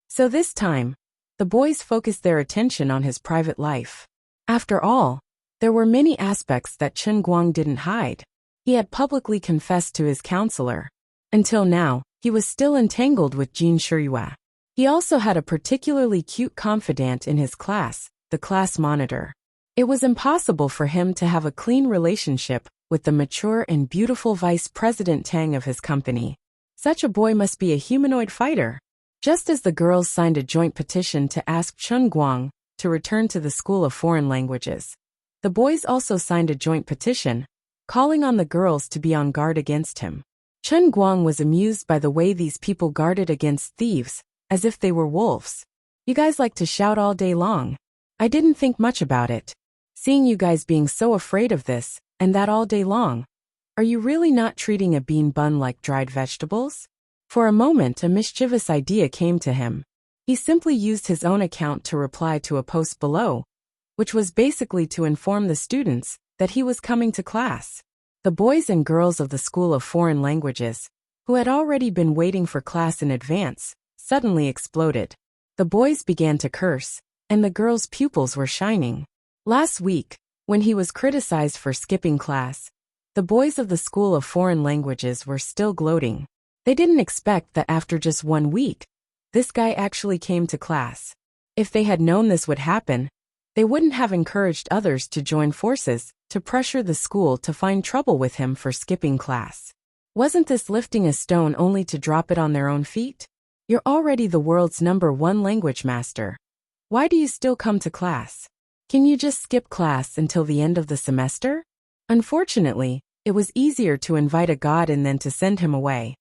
So this time, the boys focused their attention on his private life. After all, there were many aspects that Chen Guang didn't hide. He had publicly confessed to his counselor. Until now, he was still entangled with Jin Shiyue. He also had a particularly cute confidant in his class, the class monitor. It was impossible for him to have a clean relationship with the mature and beautiful vice president Tang of his company. Such a boy must be a humanoid fighter. Just as the girls signed a joint petition to ask Chen Guang to return to the School of Foreign Languages, the boys also signed a joint petition, calling on the girls to be on guard against him. Chen Guang was amused by the way these people guarded against thieves, as if they were wolves. You guys like to shout all day long. I didn't think much about it. Seeing you guys being so afraid of this, and that all day long. Are you really not treating a bean bun like dried vegetables? For a moment, a mischievous idea came to him. He simply used his own account to reply to a post below, which was basically to inform the students that he was coming to class. The boys and girls of the School of Foreign Languages, who had already been waiting for class in advance, suddenly exploded. The boys began to curse, and the girls' pupils were shining. Last week, When he was criticized for skipping class, the boys of the School of Foreign Languages were still gloating. They didn't expect that after just 1 week, this guy actually came to class. If they had known this would happen, they wouldn't have encouraged others to join forces to pressure the school to find trouble with him for skipping class. Wasn't this lifting a stone only to drop it on their own feet? You're already the world's #1 language master. Why do you still come to class? Can you just skip class until the end of the semester? Unfortunately, it was easier to invite a god in than to send him away.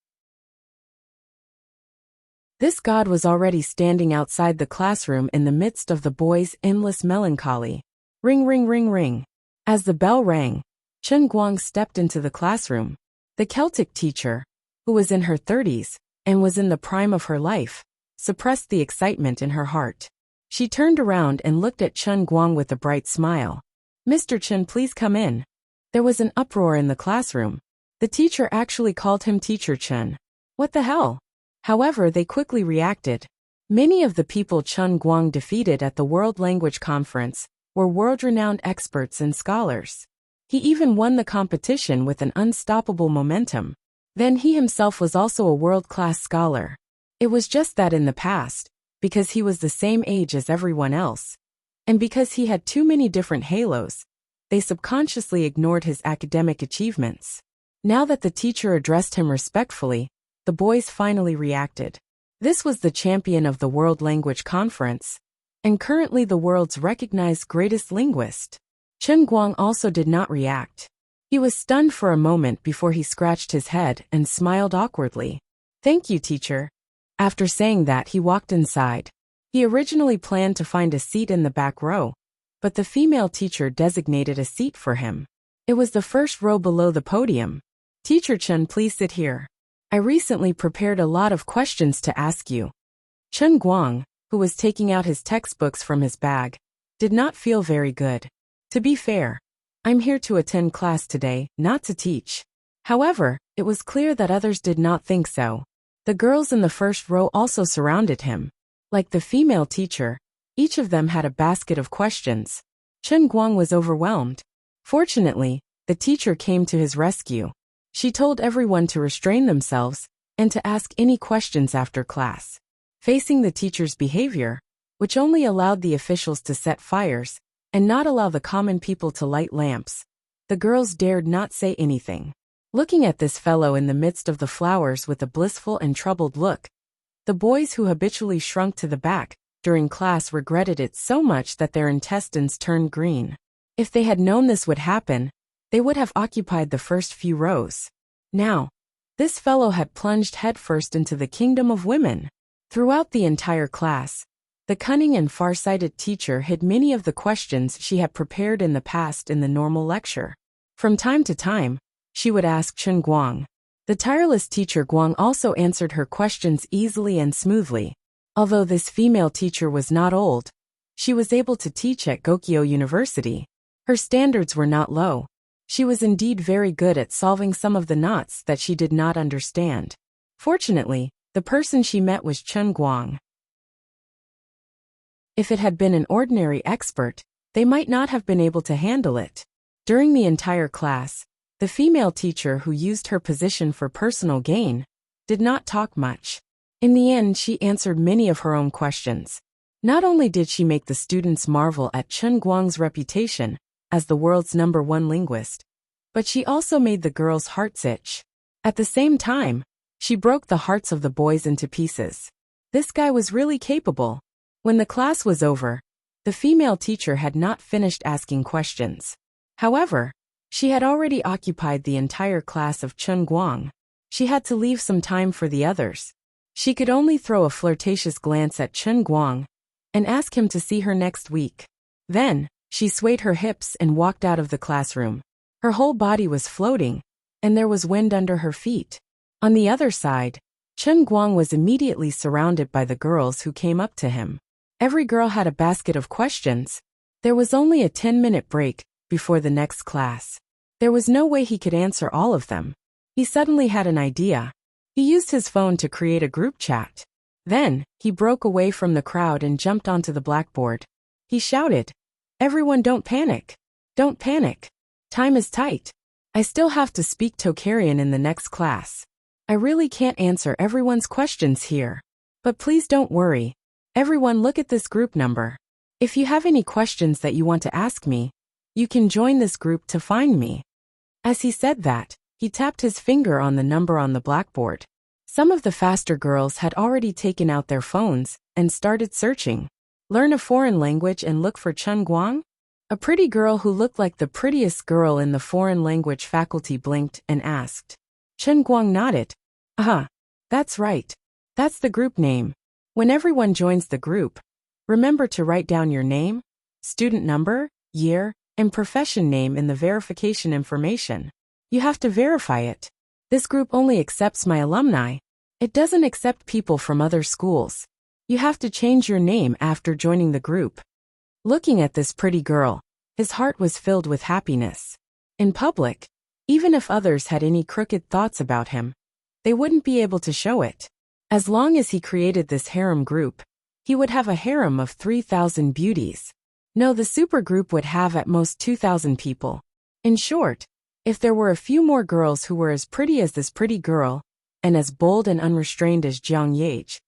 This god was already standing outside the classroom in the midst of the boys' endless melancholy. Ring, ring, ring, ring. As the bell rang, Chen Guang stepped into the classroom. The Celtic teacher, who was in her 30s and was in the prime of her life, suppressed the excitement in her heart. She turned around and looked at Chen Guang with a bright smile. "Mr. Chen, please come in." There was an uproar in the classroom. The teacher actually called him Teacher Chen. What the hell? However, they quickly reacted. Many of the people Chen Guang defeated at the World Language Conference were world-renowned experts and scholars. He even won the competition with an unstoppable momentum. Then he himself was also a world-class scholar. It was just that in the past, because he was the same age as everyone else, and because he had too many different halos, they subconsciously ignored his academic achievements. Now that the teacher addressed him respectfully, the boys finally reacted. This was the champion of the World Language Conference, and currently the world's recognized greatest linguist. Chen Guang also did not react. He was stunned for a moment before he scratched his head and smiled awkwardly. "Thank you, teacher." After saying that, he walked inside. He originally planned to find a seat in the back row, but the female teacher designated a seat for him. It was the first row below the podium. "Teacher Chen, please sit here. I recently prepared a lot of questions to ask you." Chen Guang, who was taking out his textbooks from his bag, did not feel very good. To be fair, I'm here to attend class today, not to teach. However, it was clear that others did not think so. The girls in the first row also surrounded him. Like the female teacher, each of them had a basket of questions. Chen Guang was overwhelmed. Fortunately, the teacher came to his rescue. She told everyone to restrain themselves and to ask any questions after class. Facing the teacher's behavior, which only allowed the officials to set fires and not allow the common people to light lamps, the girls dared not say anything. Looking at this fellow in the midst of the flowers with a blissful and troubled look, the boys who habitually shrunk to the back during class regretted it so much that their intestines turned green. If they had known this would happen, they would have occupied the first few rows. Now, this fellow had plunged headfirst into the kingdom of women. Throughout the entire class, the cunning and far-sighted teacher hid many of the questions she had prepared in the past in the normal lecture. From time to time, she would ask Chen Guang. The tireless teacher Guang also answered her questions easily and smoothly. Although this female teacher was not old, she was able to teach at Gokyo University. Her standards were not low. She was indeed very good at solving some of the knots that she did not understand. Fortunately, the person she met was Chen Guang. If it had been an ordinary expert, they might not have been able to handle it. During the entire class, the female teacher who used her position for personal gain did not talk much. In the end, she answered many of her own questions. Not only did she make the students marvel at Chen Guang's reputation as the world's #1 linguist, but she also made the girls' hearts itch. At the same time, she broke the hearts of the boys into pieces. This guy was really capable. When the class was over, the female teacher had not finished asking questions. However, she had already occupied the entire class of Chen Guang. She had to leave some time for the others. She could only throw a flirtatious glance at Chen Guang and ask him to see her next week. Then, she swayed her hips and walked out of the classroom. Her whole body was floating, and there was wind under her feet. On the other side, Chen Guang was immediately surrounded by the girls who came up to him. Every girl had a basket of questions. There was only a 10-minute break before the next class. There was no way he could answer all of them. He suddenly had an idea. He used his phone to create a group chat. Then, he broke away from the crowd and jumped onto the blackboard. He shouted, "Everyone don't panic. Don't panic. Time is tight. I still have to speak Tocharian in the next class. I really can't answer everyone's questions here. But please don't worry. Everyone look at this group number. If you have any questions that you want to ask me, you can join this group to find me. As he said that, he tapped his finger on the number on the blackboard. Some of the faster girls had already taken out their phones and started searching. Learn a foreign language and look for Chen Guang? A pretty girl who looked like the prettiest girl in the foreign language faculty blinked and asked. Chen Guang nodded. That's right. That's the group name. When everyone joins the group, remember to write down your name, student number, year, and profession name in the verification information. You have to verify it. This group only accepts my alumni. It doesn't accept people from other schools. You have to change your name after joining the group. Looking at this pretty girl, his heart was filled with happiness. In public, even if others had any crooked thoughts about him, they wouldn't be able to show it. As long as he created this harem group, he would have a harem of 3,000 beauties. No, the supergroup would have at most 2,000 people. In short, if there were a few more girls who were as pretty as this pretty girl, and as bold and unrestrained as Jiang Yage,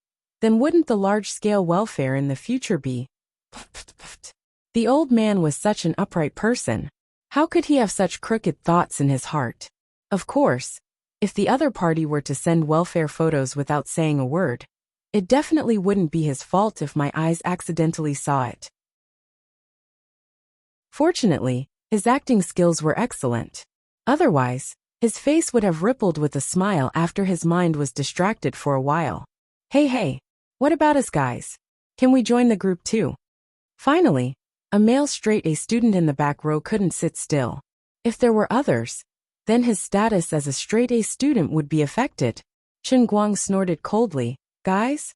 then wouldn't the large-scale welfare in the future be? The old man was such an upright person. How could he have such crooked thoughts in his heart? Of course, if the other party were to send welfare photos without saying a word, it definitely wouldn't be his fault if my eyes accidentally saw it. Fortunately, his acting skills were excellent. Otherwise, his face would have rippled with a smile after his mind was distracted for a while. Hey, what about us guys? Can we join the group too? Finally, a male straight-A student in the back row couldn't sit still. If there were others, then his status as a straight-A student would be affected. Chen Guang snorted coldly. Guys?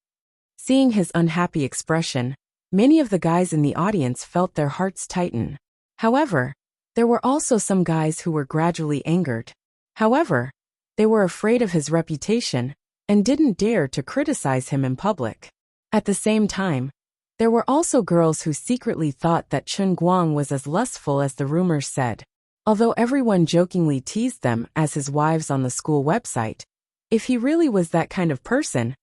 Seeing his unhappy expression, many of the guys in the audience felt their hearts tighten. However, there were also some guys who were gradually angered. However, they were afraid of his reputation and didn't dare to criticize him in public. At the same time, there were also girls who secretly thought that Chen Guang was as lustful as the rumors said. Although everyone jokingly teased them as his wives on the school website, if he really was that kind of person,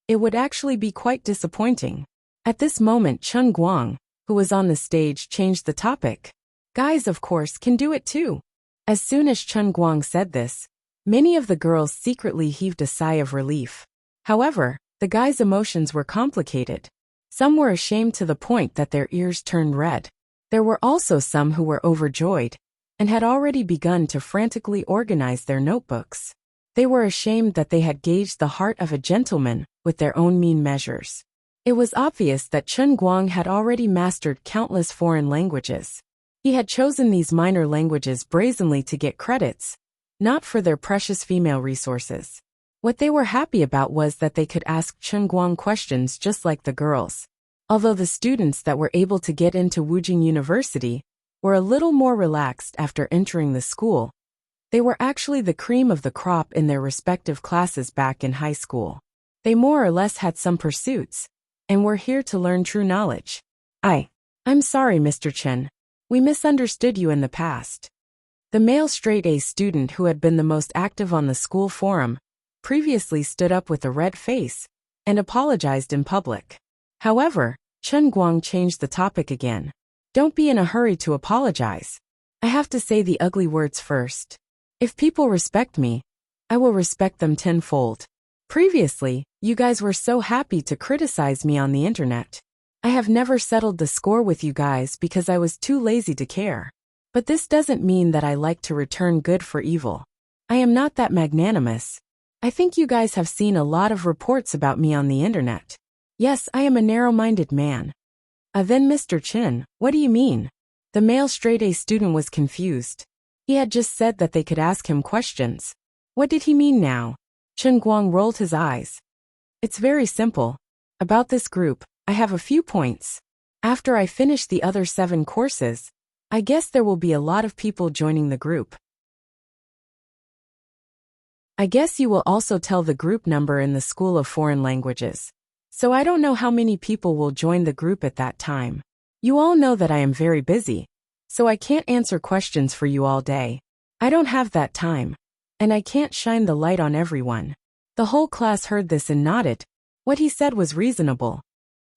it would actually be quite disappointing. At this moment, Chen Guang, who was on the stage, changed the topic. Guys, of course, can do it too. As soon as Chen Guang said this, many of the girls secretly heaved a sigh of relief. However, the guys' emotions were complicated. Some were ashamed to the point that their ears turned red. There were also some who were overjoyed and had already begun to frantically organize their notebooks. They were ashamed that they had gauged the heart of a gentleman with their own mean measures. It was obvious that Chen Guang had already mastered countless foreign languages. He had chosen these minor languages brazenly to get credits, not for their precious female resources. What they were happy about was that they could ask Chen Guang questions just like the girls. Although the students that were able to get into Wujing University were a little more relaxed after entering the school, they were actually the cream of the crop in their respective classes back in high school. They more or less had some pursuits, and were here to learn true knowledge. I'm sorry, Mr. Chen. We misunderstood you in the past. The male straight-A student who had been the most active on the school forum previously stood up with a red face and apologized in public. However, Chen Guang changed the topic again. Don't be in a hurry to apologize. I have to say the ugly words first. If people respect me, I will respect them tenfold. Previously, you guys were so happy to criticize me on the internet. I have never settled the score with you guys because I was too lazy to care. But this doesn't mean that I like to return good for evil. I am not that magnanimous. I think you guys have seen a lot of reports about me on the internet. Yes, I am a narrow-minded man. Then Mr. Chen, what do you mean? The male straight-A student was confused. He had just said that they could ask him questions. What did he mean now? Chen Guang rolled his eyes. It's very simple. About this group, I have a few points. After I finish the other 7 courses, I guess there will be a lot of people joining the group. I guess you will also tell the group number in the School of Foreign Languages. So I don't know how many people will join the group at that time. You all know that I am very busy, so I can't answer questions for you all day. I don't have that time. And I can't shine the light on everyone. The whole class heard this and nodded. What he said was reasonable.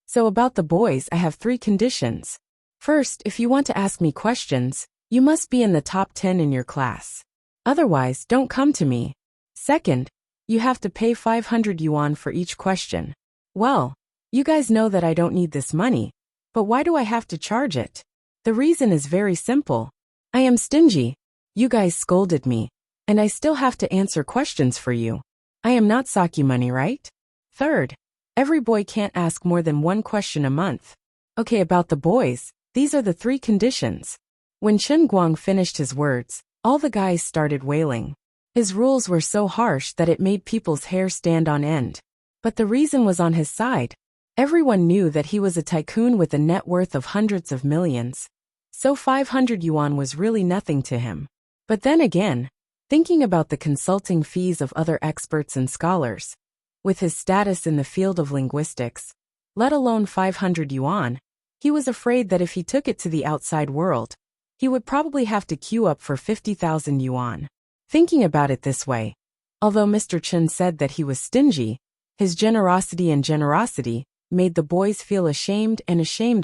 So about the boys, I have 3 conditions. First, if you want to ask me questions, you must be in the top 10 in your class. Otherwise, don't come to me. Second, you have to pay 500 yuan for each question. Well, you guys know that I don't need this money, but why do I have to charge it? The reason is very simple. I am stingy. You guys scolded me, and I still have to answer questions for you. I am not Saki money, right? Third, every boy can't ask more than 1 question a month. Okay, about the boys, these are the 3 conditions. When Chen Guang finished his words, all the guys started wailing. His rules were so harsh that it made people's hair stand on end. But the reason was on his side. Everyone knew that he was a tycoon with a net worth of hundreds of millions. So 500 yuan was really nothing to him. But then again, thinking about the consulting fees of other experts and scholars, with his status in the field of linguistics, let alone 500 yuan, he was afraid that if he took it to the outside world, he would probably have to queue up for 50,000 yuan. Thinking about it this way, although Mr. Chen said that he was stingy, his generosity made the boys feel ashamed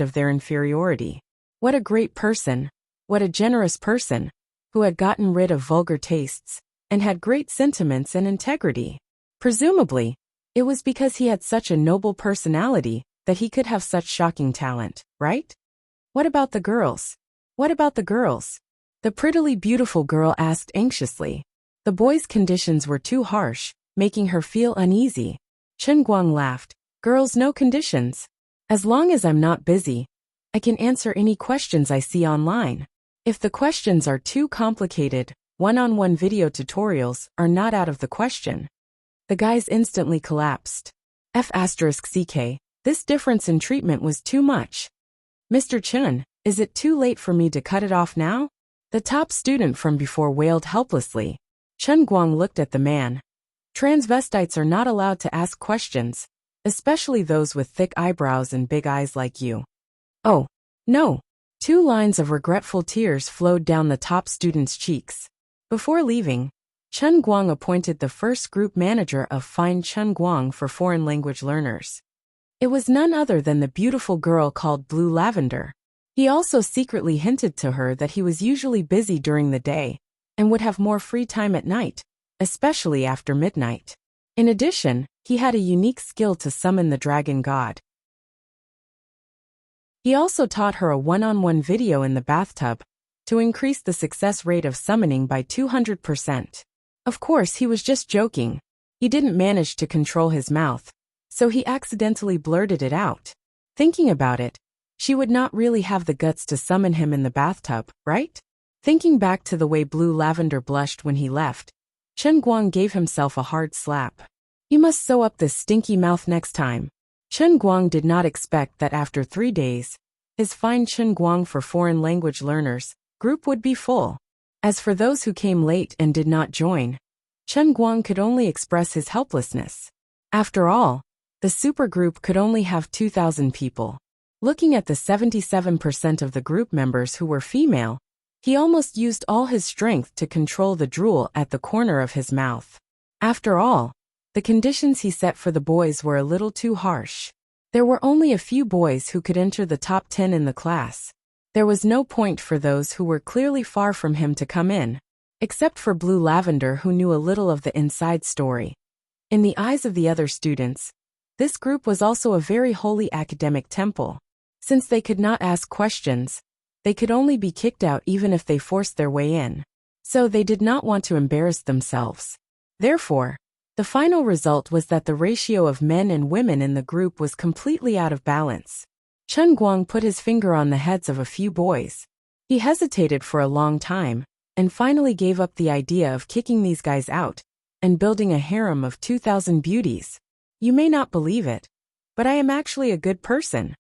of their inferiority. What a great person, what a generous person, who had gotten rid of vulgar tastes, and had great sentiments and integrity. Presumably, it was because he had such a noble personality that he could have such shocking talent, right? What about the girls? What about the girls? The prettily beautiful girl asked anxiously. The boy's conditions were too harsh, making her feel uneasy. Chen Guang laughed. Girls, no conditions. As long as I'm not busy, I can answer any questions I see online. If the questions are too complicated, one-on-one video tutorials are not out of the question. The guys instantly collapsed. F***ck, this difference in treatment was too much. Mr. Chen, is it too late for me to cut it off now? The top student from before wailed helplessly. Chen Guang looked at the man. Transvestites are not allowed to ask questions, especially those with thick eyebrows and big eyes like you. Oh, no. 2 lines of regretful tears flowed down the top student's cheeks. Before leaving, Chen Guang appointed the first group manager of Fine Chen Guang for foreign language learners. It was none other than the beautiful girl called Blue Lavender. He also secretly hinted to her that he was usually busy during the day and would have more free time at night, especially after midnight. In addition, he had a unique skill to summon the dragon god. He also taught her a one-on-one video in the bathtub to increase the success rate of summoning by 200%. Of course, he was just joking. He didn't manage to control his mouth, so he accidentally blurted it out. Thinking about it, she would not really have the guts to summon him in the bathtub, right? Thinking back to the way Blue Lavender blushed when he left, Chen Guang gave himself a hard slap. You must sew up this stinky mouth next time. Chen Guang did not expect that after 3 days, his Fine Chen Guang for foreign language learners group would be full. As for those who came late and did not join, Chen Guang could only express his helplessness. After all, the supergroup could only have 2,000 people. Looking at the 77% of the group members who were female, he almost used all his strength to control the drool at the corner of his mouth. After all, the conditions he set for the boys were a little too harsh. There were only a few boys who could enter the top 10 in the class. There was no point for those who were clearly far from him to come in, except for Blue Lavender, who knew a little of the inside story. In the eyes of the other students, this group was also a very holy academic temple. Since they could not ask questions, they could only be kicked out even if they forced their way in. So they did not want to embarrass themselves. Therefore, the final result was that the ratio of men and women in the group was completely out of balance. Chen Guang put his finger on the heads of a few boys. He hesitated for a long time, and finally gave up the idea of kicking these guys out and building a harem of 2,000 beauties. You may not believe it, but I am actually a good person.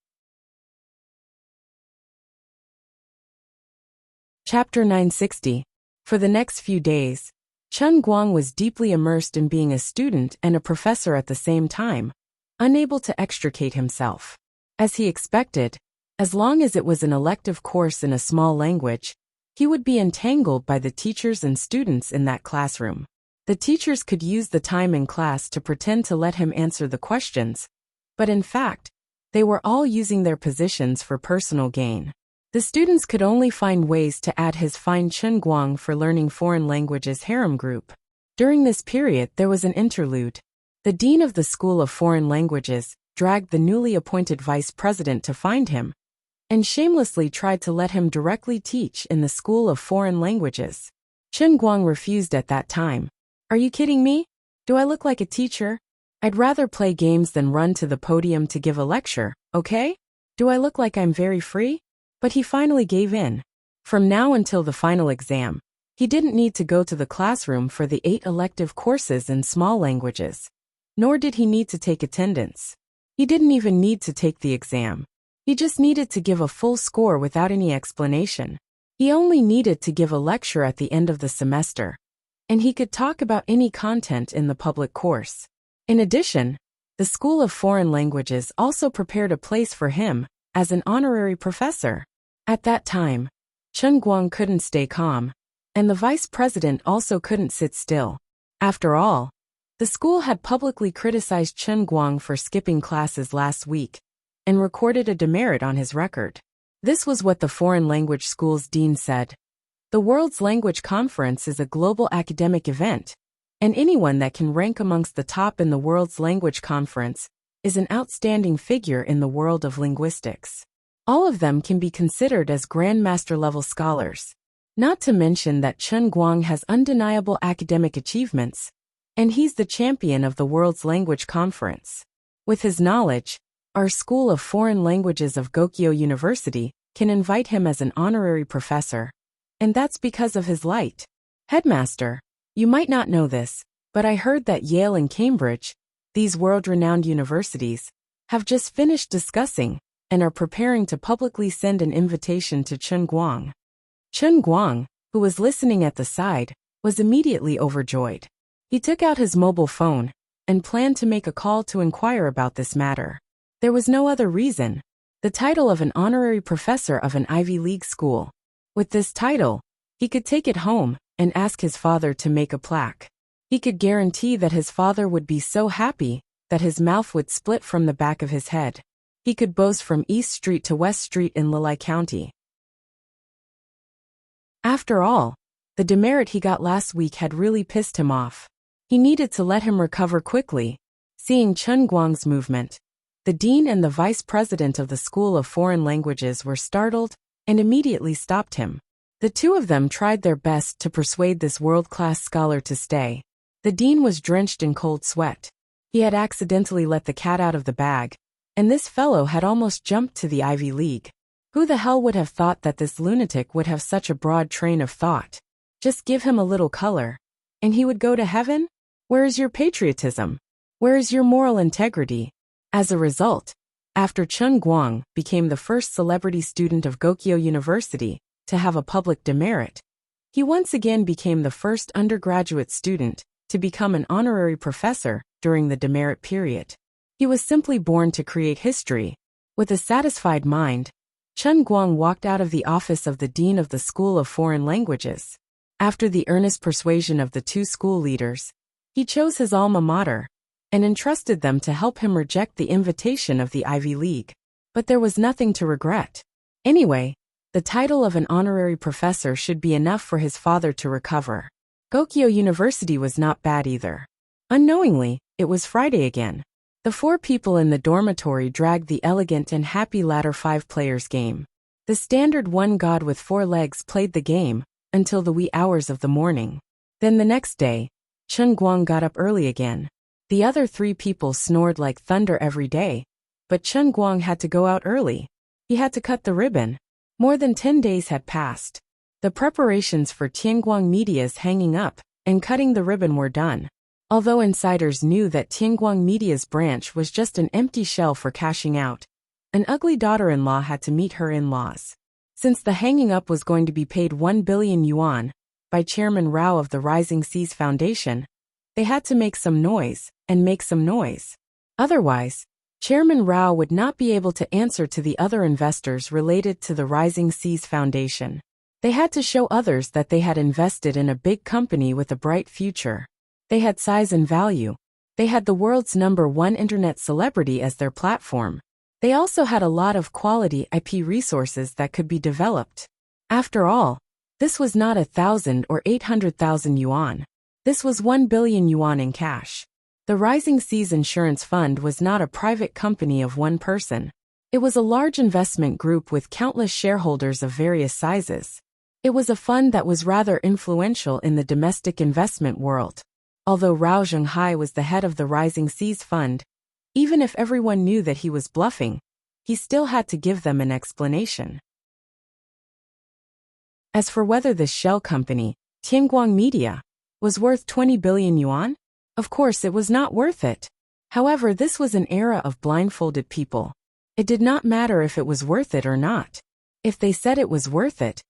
Chapter 960. For the next few days, Chen Guang was deeply immersed in being a student and a professor at the same time, unable to extricate himself. As he expected, As long as it was an elective course in a small language, he would be entangled by the teachers and students in that classroom. The teachers could use the time in class to pretend to let him answer the questions, but in fact, they were all using their positions for personal gain. The students could only find ways to add his fine Chen Guang for learning foreign languages harem group. During this period there was an interlude. The dean of the School of Foreign Languages dragged the newly appointed vice president to find him, and shamelessly tried to let him directly teach in the School of Foreign Languages. Chen Guang refused at that time. "Are you kidding me? Do I look like a teacher? I'd rather play games than run to the podium to give a lecture, okay? Do I look like I'm very free?" But he finally gave in. From now until the final exam, he didn't need to go to the classroom for the 8 elective courses in small languages. Nor did he need to take attendance. He didn't even need to take the exam. He just needed to give a full score without any explanation. He only needed to give a lecture at the end of the semester, and he could talk about any content in the public course. In addition, the School of Foreign Languages also prepared a place for him as an honorary professor. At that time, Chen Guang couldn't stay calm, and the vice president also couldn't sit still. After all, the school had publicly criticized Chen Guang for skipping classes last week and recorded a demerit on his record. This was what the foreign language school's dean said. "The World's Language Conference is a global academic event, and anyone that can rank amongst the top in the World's Language Conference is an outstanding figure in the world of linguistics. All of them can be considered as grandmaster-level scholars. Not to mention that Chen Guang has undeniable academic achievements, and he's the champion of the World's Language Conference. With his knowledge, our School of Foreign Languages of Gokyo University can invite him as an honorary professor, and that's because of his light. Headmaster, you might not know this, but I heard that Yale and Cambridge, these world-renowned universities, have just finished discussing and are preparing to publicly send an invitation to Chen Guang." Chen Guang, who was listening at the side, was immediately overjoyed. He took out his mobile phone and planned to make a call to inquire about this matter. There was no other reason. The title of an honorary professor of an Ivy League school. With this title, he could take it home and ask his father to make a plaque. He could guarantee that his father would be so happy that his mouth would split from the back of his head. He could boast from East Street to West Street in Lehigh County. After all, the demerit he got last week had really pissed him off. He needed to let him recover quickly. Seeing Chen Guang's movement, the dean and the vice president of the School of Foreign Languages were startled and immediately stopped him. The two of them tried their best to persuade this world-class scholar to stay. The dean was drenched in cold sweat. He had accidentally let the cat out of the bag, and this fellow had almost jumped to the Ivy League. Who the hell would have thought that this lunatic would have such a broad train of thought? Just give him a little color, and he would go to heaven? Where is your patriotism? Where is your moral integrity? As a result, after Chen Guang became the first celebrity student of Gokyo University to have a public demerit, he once again became the first undergraduate student to become an honorary professor during the demerit period. He was simply born to create history. With a satisfied mind, Chen Guang walked out of the office of the dean of the School of Foreign Languages. After the earnest persuasion of the two school leaders, he chose his alma mater and entrusted them to help him reject the invitation of the Ivy League. But there was nothing to regret. Anyway, the title of an honorary professor should be enough for his father to recover. Gokyo University was not bad either. Unknowingly, it was Friday again. The 4 people in the dormitory dragged the elegant and happy ladder 5 players game. The standard one god with 4 legs played the game until the wee hours of the morning. Then the next day, Chen Guang got up early again. The other 3 people snored like thunder every day, but Chen Guang had to go out early. He had to cut the ribbon. More than 10 days had passed. The preparations for Tianguang Media's hanging up and cutting the ribbon were done. Although insiders knew that Tianguang Media's branch was just an empty shell for cashing out, an ugly daughter-in-law had to meet her in-laws. Since the hanging up was going to be paid 1 billion yuan by Chairman Rao of the Rising Seas Foundation, they had to make some noise, and make some noise. Otherwise, Chairman Rao would not be able to answer to the other investors related to the Rising Seas Foundation. They had to show others that they had invested in a big company with a bright future. They had size and value. They had the world's #1 internet celebrity as their platform. They also had a lot of quality IP resources that could be developed. After all, this was not 1,000 or 800,000 yuan. This was 1 billion yuan in cash. The Rising Seas Insurance Fund was not a private company of one person. It was a large investment group with countless shareholders of various sizes. It was a fund that was rather influential in the domestic investment world. Although Rao Zhenghai was the head of the Rising Seas Fund, even if everyone knew that he was bluffing, he still had to give them an explanation. As for whether this shell company, Tianguang Media, was worth 20 billion yuan, of course it was not worth it. However, this was an era of blindfolded people. It did not matter if it was worth it or not. If they said it was worth it,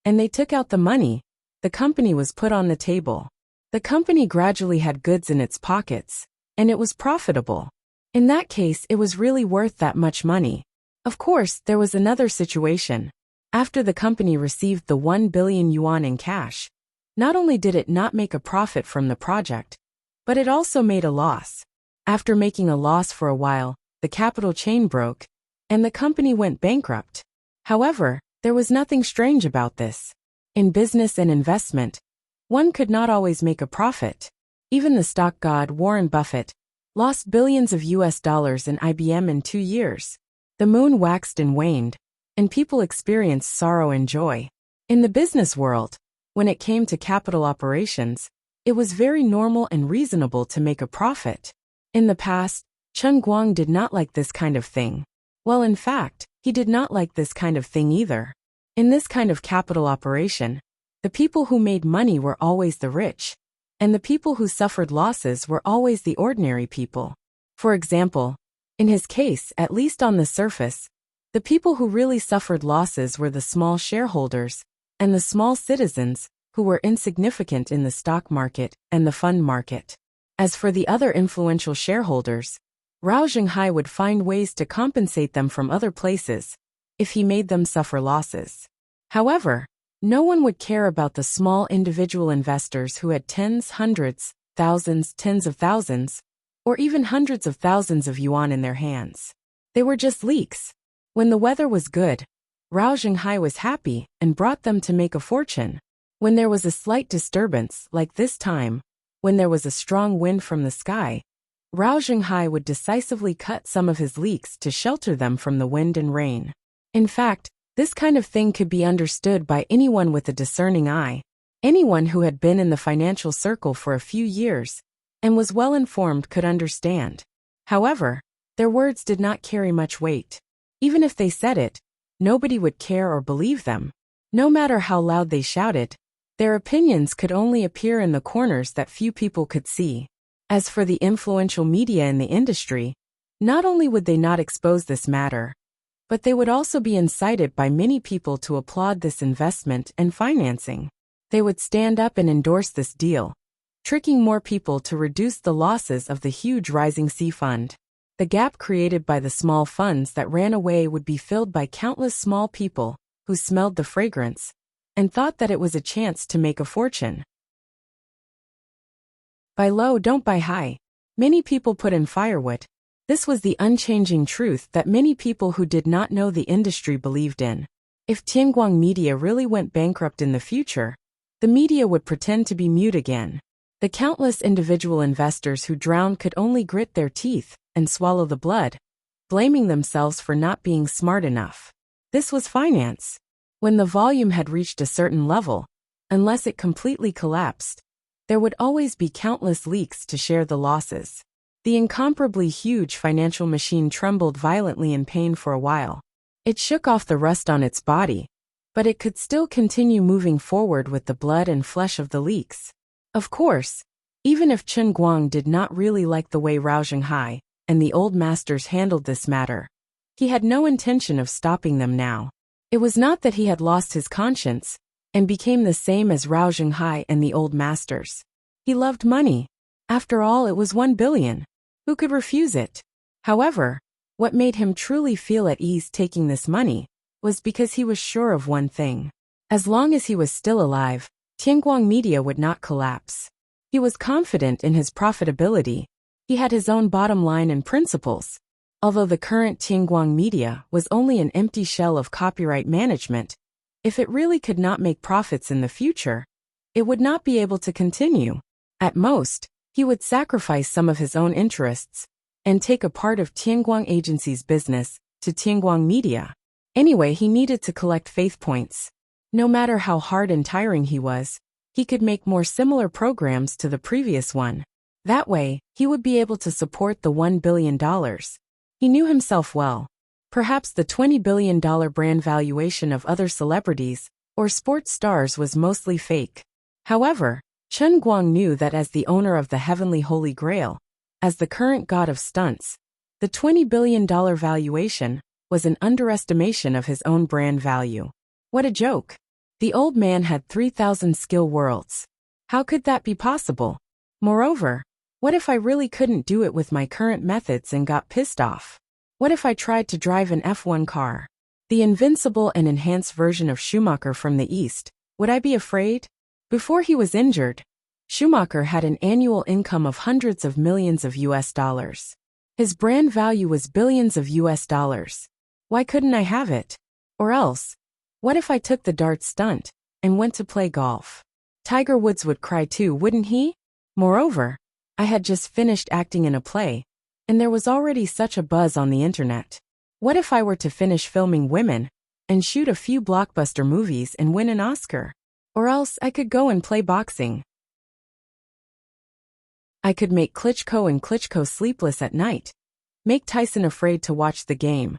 and they took out the money, the company was put on the table. The company gradually had goods in its pockets, and it was profitable. In that case, it was really worth that much money. Of course, there was another situation. After the company received the 1 billion yuan in cash, not only did it not make a profit from the project, but it also made a loss. After making a loss for a while, the capital chain broke, and the company went bankrupt. However, there was nothing strange about this. In business and investment, one could not always make a profit. Even the stock god Warren Buffett lost billions of US dollars in IBM in 2 years. The moon waxed and waned, and people experienced sorrow and joy. In the business world, when it came to capital operations, it was very normal and reasonable to make a profit. In the past, Chen Guang did not like this kind of thing. Well, in fact, he did not like this kind of thing either. In this kind of capital operation, the people who made money were always the rich, and the people who suffered losses were always the ordinary people. For example, in his case, at least on the surface, the people who really suffered losses were the small shareholders and the small citizens who were insignificant in the stock market and the fund market. As for the other influential shareholders, Rao Zhenghai would find ways to compensate them from other places if he made them suffer losses. However, no one would care about the small individual investors who had tens, hundreds, thousands, tens of thousands, or even hundreds of thousands of yuan in their hands. They were just leaks. When the weather was good, Rao Zhenghai was happy and brought them to make a fortune. When there was a slight disturbance, like this time, when there was a strong wind from the sky, Rao Zhenghai would decisively cut some of his leaks to shelter them from the wind and rain. In fact, this kind of thing could be understood by anyone with a discerning eye, anyone who had been in the financial circle for a few years and was well informed could understand. However, their words did not carry much weight. Even if they said it, nobody would care or believe them. No matter how loud they shouted, their opinions could only appear in the corners that few people could see. As for the influential media in the industry, not only would they not expose this matter, but they would also be incited by many people to applaud this investment and financing. They would stand up and endorse this deal, tricking more people to reduce the losses of the huge Rising Sea Fund. The gap created by the small funds that ran away would be filled by countless small people who smelled the fragrance and thought that it was a chance to make a fortune. Buy low, don't buy high. Many people put in firewood. This was the unchanging truth that many people who did not know the industry believed in. If Tianguang Media really went bankrupt in the future, the media would pretend to be mute again. The countless individual investors who drowned could only grit their teeth and swallow the blood, blaming themselves for not being smart enough. This was finance. When the volume had reached a certain level, unless it completely collapsed, there would always be countless leaks to share the losses. The incomparably huge financial machine trembled violently in pain for a while. It shook off the rust on its body, but it could still continue moving forward with the blood and flesh of the leaks. Of course, even if Chen Guang did not really like the way Rao Zhenghai and the old masters handled this matter, he had no intention of stopping them now. It was not that he had lost his conscience and became the same as Rao Zhenghai and the old masters. He loved money. After all, it was 1 billion. Who could refuse it? However, What made him truly feel at ease taking this money was because he was sure of one thing. As long as he was still alive, Tianguang Media would not collapse. He was confident in his profitability. He had his own bottom line and principles. Although the current Tianguang Media was only an empty shell of copyright management, if it really could not make profits in the future, it would not be able to continue. At most, he would sacrifice some of his own interests and take a part of Tianguang Agency's business to Tianguang Media. Anyway, he needed to collect faith points. No matter how hard and tiring he was, he could make more similar programs to the previous one. That way, he would be able to support the $1 billion. He knew himself well. Perhaps the $20 billion brand valuation of other celebrities or sports stars was mostly fake. However, Chen Guang knew that as the owner of the heavenly Holy Grail, as the current god of stunts, the $20 billion valuation was an underestimation of his own brand value. What a joke! The old man had 3,000 skill worlds. How could that be possible? Moreover, what if I really couldn't do it with my current methods and got pissed off? What if I tried to drive an F1 car? The invincible and enhanced version of Schumacher from the East, would I be afraid? Before he was injured, Schumacher had an annual income of hundreds of millions of US dollars. His brand value was billions of US dollars. Why couldn't I have it? Or else, what if I took the dart stunt and went to play golf? Tiger Woods would cry too, wouldn't he? Moreover, I had just finished acting in a play, and there was already such a buzz on the internet. What if I were to finish filming women and shoot a few blockbuster movies and win an Oscar? Or else I could go and play boxing. I could make Klitschko and Klitschko sleepless at night, make Tyson afraid to watch the game,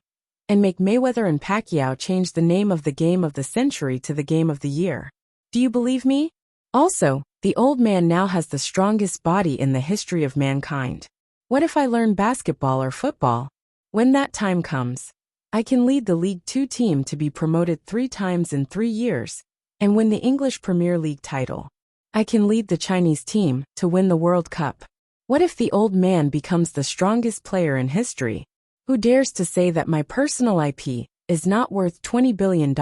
and make Mayweather and Pacquiao change the name of the game of the century to the game of the year. Do you believe me? Also, the old man now has the strongest body in the history of mankind. What if I learn basketball or football? When that time comes, I can lead the League Two team to be promoted 3 times in 3 years and win the English Premier League title. I can lead the Chinese team to win the World Cup. What if the old man becomes the strongest player in history? Who dares to say that my personal IP is not worth $20 billion?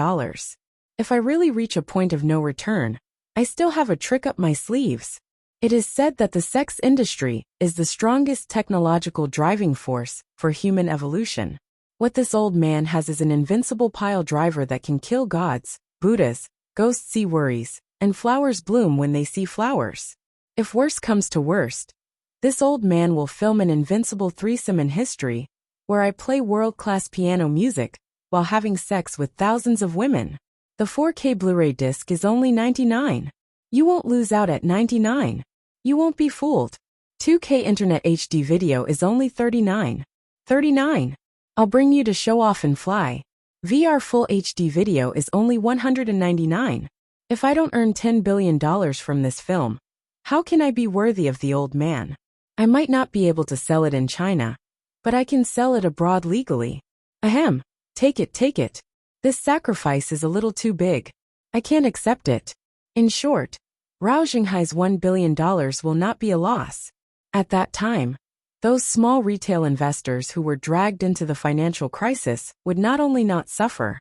If I really reach a point of no return, I still have a trick up my sleeves. It is said that the sex industry is the strongest technological driving force for human evolution. What this old man has is an invincible pile driver that can kill gods, Buddhas, ghosts see worries, and flowers bloom when they see flowers. If worst comes to worst, this old man will film an invincible threesome in history, where I play world-class piano music while having sex with thousands of women. The 4K Blu-ray disc is only $99. You won't lose out at $99. You won't be fooled. 2K Internet HD video is only $39. $39. I'll bring you to show off and fly. VR Full HD video is only $199. If I don't earn $10 billion from this film, how can I be worthy of the old man? I might not be able to sell it in China, but I can sell it abroad legally. Ahem. Take it, take it. This sacrifice is a little too big. I can't accept it. In short, Rao Xinghai's $1 billion will not be a loss. At that time, those small retail investors who were dragged into the financial crisis would not only not suffer,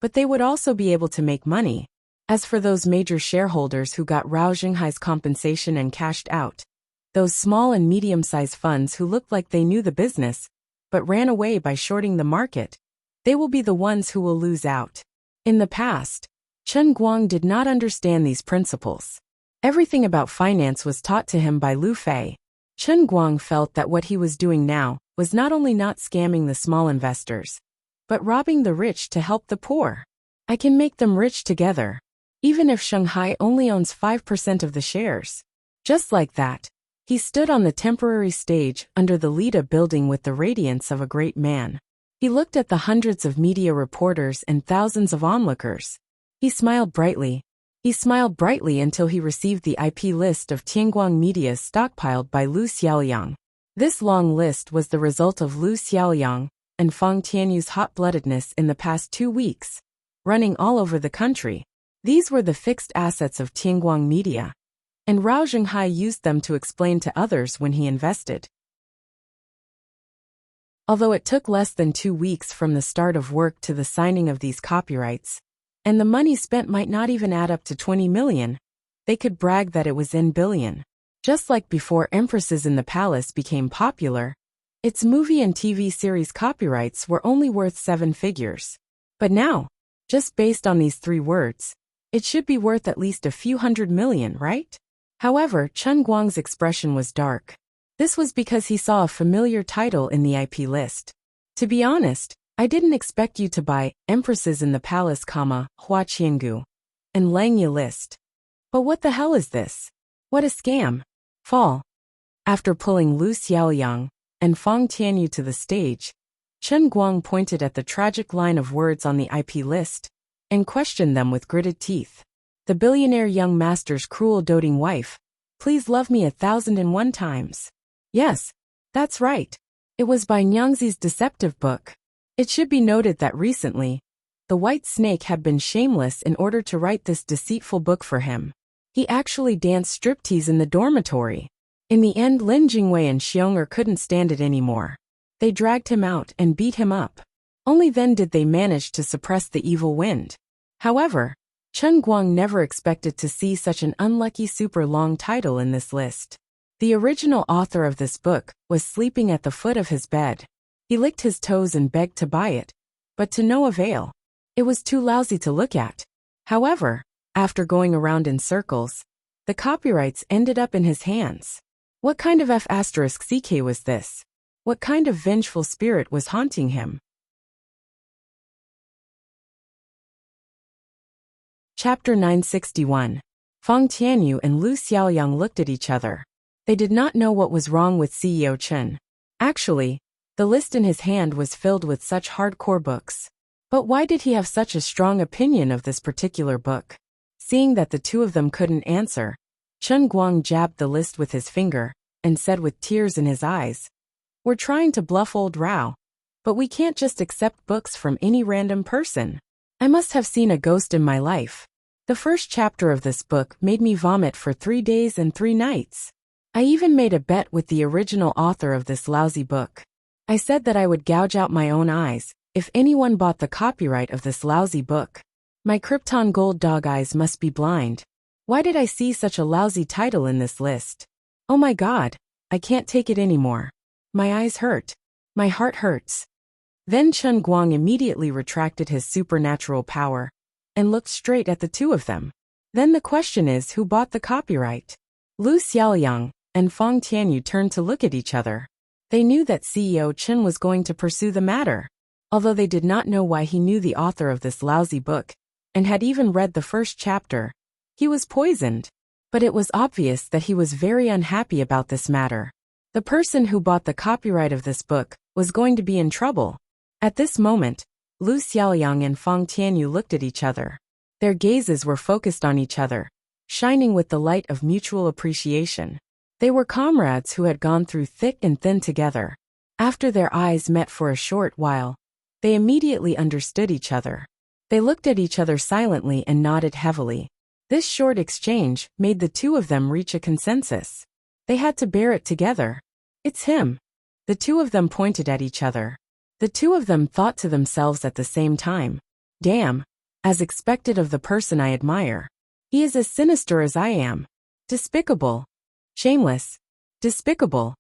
but they would also be able to make money. As for those major shareholders who got Rao Xinghai's compensation and cashed out, those small and medium-sized funds who looked like they knew the business, but ran away by shorting the market, they will be the ones who will lose out. In the past, Chen Guang did not understand these principles. Everything about finance was taught to him by Lu Fei. Chen Guang felt that what he was doing now was not only not scamming the small investors, but robbing the rich to help the poor. I can make them rich together, even if Shanghai only owns 5% of the shares. Just like that, he stood on the temporary stage under the Lida building with the radiance of a great man. He looked at the hundreds of media reporters and thousands of onlookers. He smiled brightly. He smiled brightly until he received the IP list of Tianguang Media's stockpiled by Lu Xiaoliang. This long list was the result of Lu Xiaoliang and Fang Tianyu's hot-bloodedness in the past 2 weeks, running all over the country. These were the fixed assets of Tianguang Media, and Rao Xinghai used them to explain to others when he invested. Although it took less than 2 weeks from the start of work to the signing of these copyrights, and the money spent might not even add up to 20 million, they could brag that it was in billion. Just like before Empresses in the Palace became popular, its movie and TV series copyrights were only worth 7 figures. But now, just based on these 3 words, it should be worth at least a few hundred million, right? However, Chen Guang's expression was dark. This was because he saw a familiar title in the IP list. To be honest, I didn't expect you to buy Empresses in the Palace, Hua Qiangu, and Langya list. But what the hell is this? What a scam. Fall. After pulling Lu Xiaoyang and Fang Tianyu to the stage, Chen Guang pointed at the tragic line of words on the IP list and questioned them with gritted teeth. The billionaire young master's cruel doting wife, please love me 1,001 times. Yes, that's right. It was by Nyangzi's deceptive book. It should be noted that recently, the White Snake had been shameless in order to write this deceitful book for him. He actually danced striptease in the dormitory. In the end, Lin Jingwei and Xiong'er couldn't stand it anymore. They dragged him out and beat him up. Only then did they manage to suppress the evil wind. However, Chen Guang never expected to see such an unlucky super long title in this list. The original author of this book was sleeping at the foot of his bed. He licked his toes and begged to buy it, but to no avail. It was too lousy to look at. However, after going around in circles, the copyrights ended up in his hands. What kind of F***CK was this? What kind of vengeful spirit was haunting him? Chapter 961. Fang Tianyu and Lu Xiaoyang looked at each other. They did not know what was wrong with CEO Chen. Actually, the list in his hand was filled with such hardcore books. But why did he have such a strong opinion of this particular book? Seeing that the two of them couldn't answer, Chen Guang jabbed the list with his finger and said with tears in his eyes, "We're trying to bluff old Rao, but we can't just accept books from any random person. I must have seen a ghost in my life. The first chapter of this book made me vomit for 3 days and 3 nights. I even made a bet with the original author of this lousy book. I said that I would gouge out my own eyes if anyone bought the copyright of this lousy book. My Krypton gold dog eyes must be blind. Why did I see such a lousy title in this list? Oh my god, I can't take it anymore. My eyes hurt. My heart hurts." Then Chen Guang immediately retracted his supernatural power and looked straight at the two of them. Then the question is, who bought the copyright? Lu Xiaoyang and Fang Tianyu turned to look at each other. They knew that CEO Chen was going to pursue the matter. Although they did not know why he knew the author of this lousy book and had even read the first chapter, he was poisoned. But it was obvious that he was very unhappy about this matter. The person who bought the copyright of this book was going to be in trouble. At this moment, Lu Xiaoyang and Fang Tianyu looked at each other. Their gazes were focused on each other, shining with the light of mutual appreciation. They were comrades who had gone through thick and thin together. After their eyes met for a short while, they immediately understood each other. They looked at each other silently and nodded heavily. This short exchange made the two of them reach a consensus. They had to bear it together. It's him. The two of them pointed at each other. The two of them thought to themselves at the same time, damn, as expected of the person I admire. He is as sinister as I am. Despicable. Shameless. Despicable.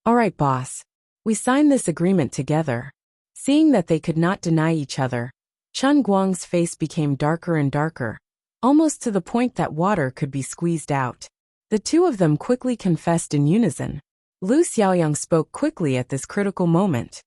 All right, boss. We signed this agreement together. Seeing that they could not deny each other, Chen Guang's face became darker and darker, almost to the point that water could be squeezed out. The two of them quickly confessed in unison. Lu Xiaoyang spoke quickly at this critical moment.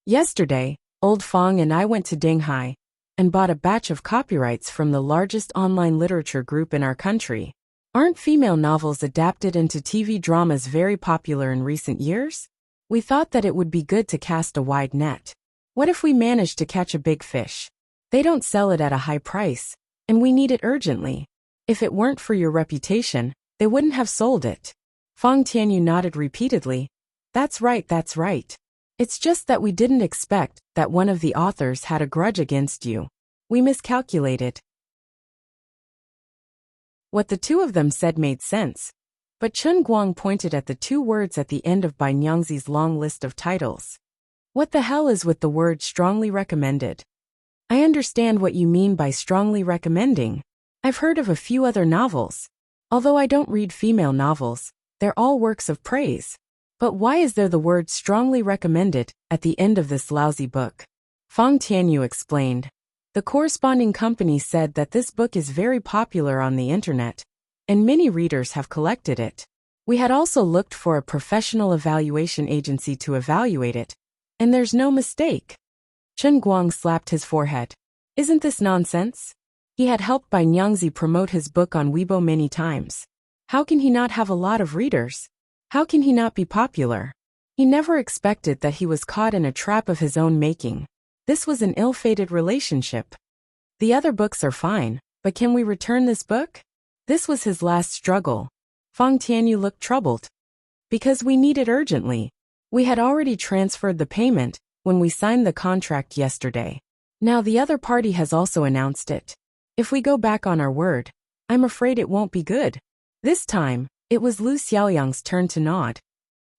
Yesterday, old Fang and I went to Dinghai and bought a batch of copyrights from the largest online literature group in our country. Aren't female novels adapted into TV dramas very popular in recent years? We thought that it would be good to cast a wide net. What if we managed to catch a big fish? They don't sell it at a high price, and we need it urgently. If it weren't for your reputation, they wouldn't have sold it. Fang Tianyu nodded repeatedly. That's right, that's right. It's just that we didn't expect that one of the authors had a grudge against you. We miscalculated. What the two of them said made sense, but Chen Guang pointed at the 2 words at the end of Bai Nyangzi's long list of titles. What the hell is with the word strongly recommended? I understand what you mean by strongly recommending. I've heard of a few other novels. Although I don't read female novels, they're all works of praise. But why is there the word strongly recommended at the end of this lousy book? Feng Tianyu explained. The corresponding company said that this book is very popular on the internet, and many readers have collected it. We had also looked for a professional evaluation agency to evaluate it, and there's no mistake. Chen Guang slapped his forehead. Isn't this nonsense? He had helped Bai Nyangzi promote his book on Weibo many times. How can he not have a lot of readers? How can he not be popular? He never expected that he was caught in a trap of his own making. This was an ill-fated relationship. The other books are fine, but can we return this book? This was his last struggle. Feng Tianyu looked troubled. Because we need it urgently. We had already transferred the payment when we signed the contract yesterday. Now the other party has also announced it. If we go back on our word, I'm afraid it won't be good. This time, it was Lu Xiaoyang's turn to nod.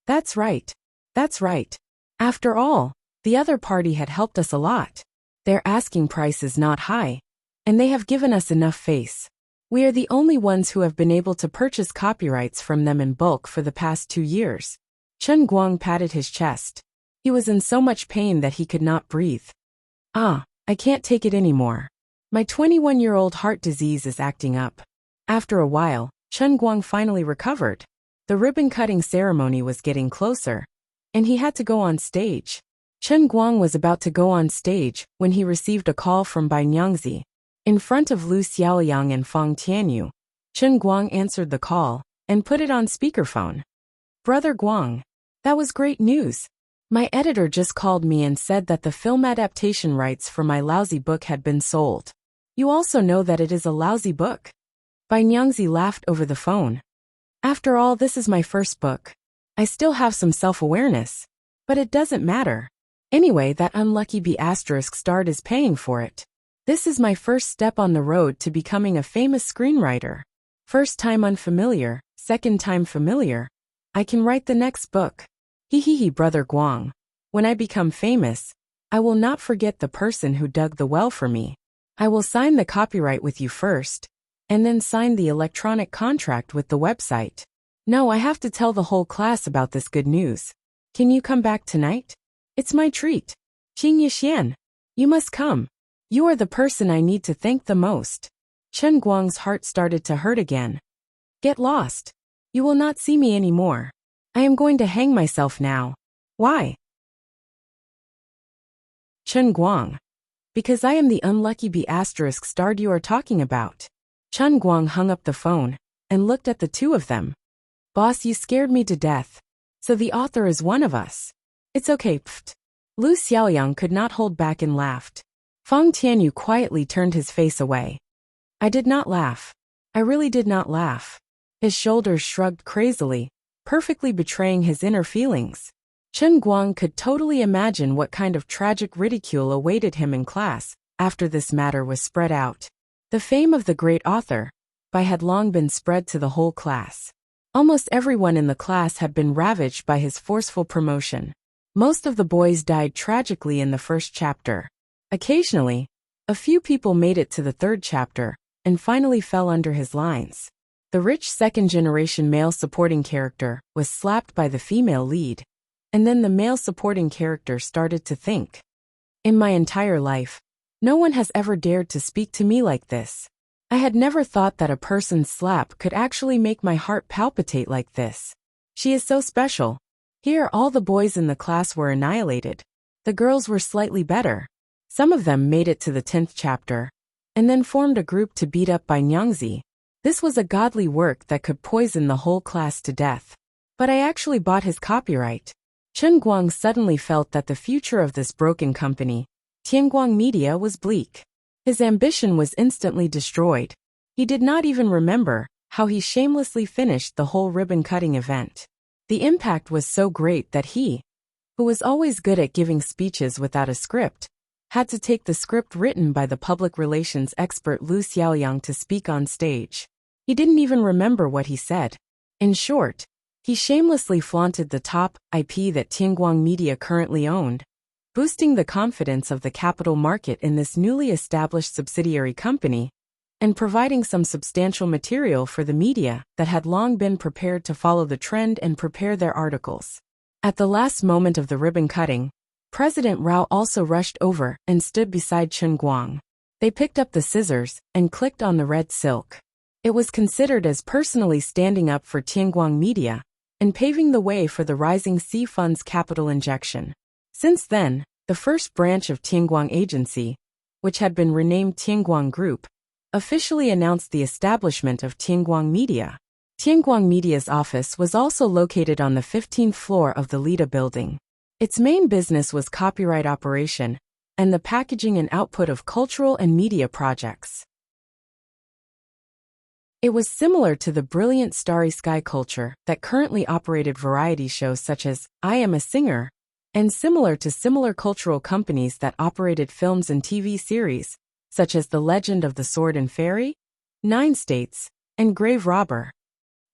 That's right. That's right. After all, the other party had helped us a lot. Their asking price is not high, and they have given us enough face. We are the only ones who have been able to purchase copyrights from them in bulk for the past 2 years. Chen Guang patted his chest. He was in so much pain that he could not breathe. I can't take it anymore. My 21-year-old heart disease is acting up. After a while, Chen Guang finally recovered. The ribbon-cutting ceremony was getting closer, and he had to go on stage. Chen Guang was about to go on stage when he received a call from Bai Nyangzi. In front of Lu Xiaoyang and Feng Tianyu, Chen Guang answered the call and put it on speakerphone. Brother Guang, that was great news. My editor just called me and said that the film adaptation rights for my lousy book had been sold. You also know that it is a lousy book. Bai Nyangzi laughed over the phone. After all, this is my first book. I still have some self-awareness. But it doesn't matter. Anyway, that unlucky B** starred is paying for it. This is my first step on the road to becoming a famous screenwriter. First time unfamiliar, second time familiar. I can write the next book. Hehehe, Brother Guang. When I become famous, I will not forget the person who dug the well for me. I will sign the copyright with you first, and then sign the electronic contract with the website. No, I have to tell the whole class about this good news. Can you come back tonight? It's my treat. Qing Yixian, you must come. You are the person I need to thank the most. Chen Guang's heart started to hurt again. Get lost. You will not see me anymore. I am going to hang myself now. Why? Chen Guang. Because I am the unlucky B** starred you are talking about. Chen Guang hung up the phone and looked at the two of them. Boss, you scared me to death. So the author is one of us. It's okay, pfft. Lu Xiaoyang could not hold back and laughed. Feng Tianyu quietly turned his face away. I did not laugh. I really did not laugh. His shoulders shrugged crazily, perfectly betraying his inner feelings. Chen Guang could totally imagine what kind of tragic ridicule awaited him in class after this matter was spread out. The fame of the great author had long been spread to the whole class. Almost everyone in the class had been ravaged by his forceful promotion. Most of the boys died tragically in the first chapter. Occasionally, a few people made it to the third chapter and finally fell under his lines. The rich second-generation male supporting character was slapped by the female lead, and then the male supporting character started to think. In my entire life, no one has ever dared to speak to me like this. I had never thought that a person's slap could actually make my heart palpitate like this. She is so special. Here all the boys in the class were annihilated. The girls were slightly better. Some of them made it to the 10th chapter, and then formed a group to beat up Bai Nyangzi. This was a godly work that could poison the whole class to death. But I actually bought his copyright. Chen Guang suddenly felt that the future of this broken company, Tianguang Media, was bleak. His ambition was instantly destroyed. He did not even remember how he shamelessly finished the whole ribbon-cutting event. The impact was so great that he, who was always good at giving speeches without a script, had to take the script written by the public relations expert Lu Xiaoyang to speak on stage. He didn't even remember what he said. In short, he shamelessly flaunted the top IP that Tianguang Media currently owned, boosting the confidence of the capital market in this newly established subsidiary company, and providing some substantial material for the media that had long been prepared to follow the trend and prepare their articles. At the last moment of the ribbon cutting, President Rao also rushed over and stood beside Chen Guang. They picked up the scissors and clicked on the red silk. It was considered as personally standing up for Tianguang Media and paving the way for the Rising Sea Fund's capital injection. Since then, the first branch of Tianguang Agency, which had been renamed Tianguang Group, officially announced the establishment of Tianguang Media. Tianguang Media's office was also located on the 15th floor of the Lida building. Its main business was copyright operation and the packaging and output of cultural and media projects. It was similar to the brilliant Starry Sky culture that currently operated variety shows such as I Am a Singer, and similar to similar cultural companies that operated films and TV series, such as The Legend of the Sword and Fairy, 9 States, and Grave Robber.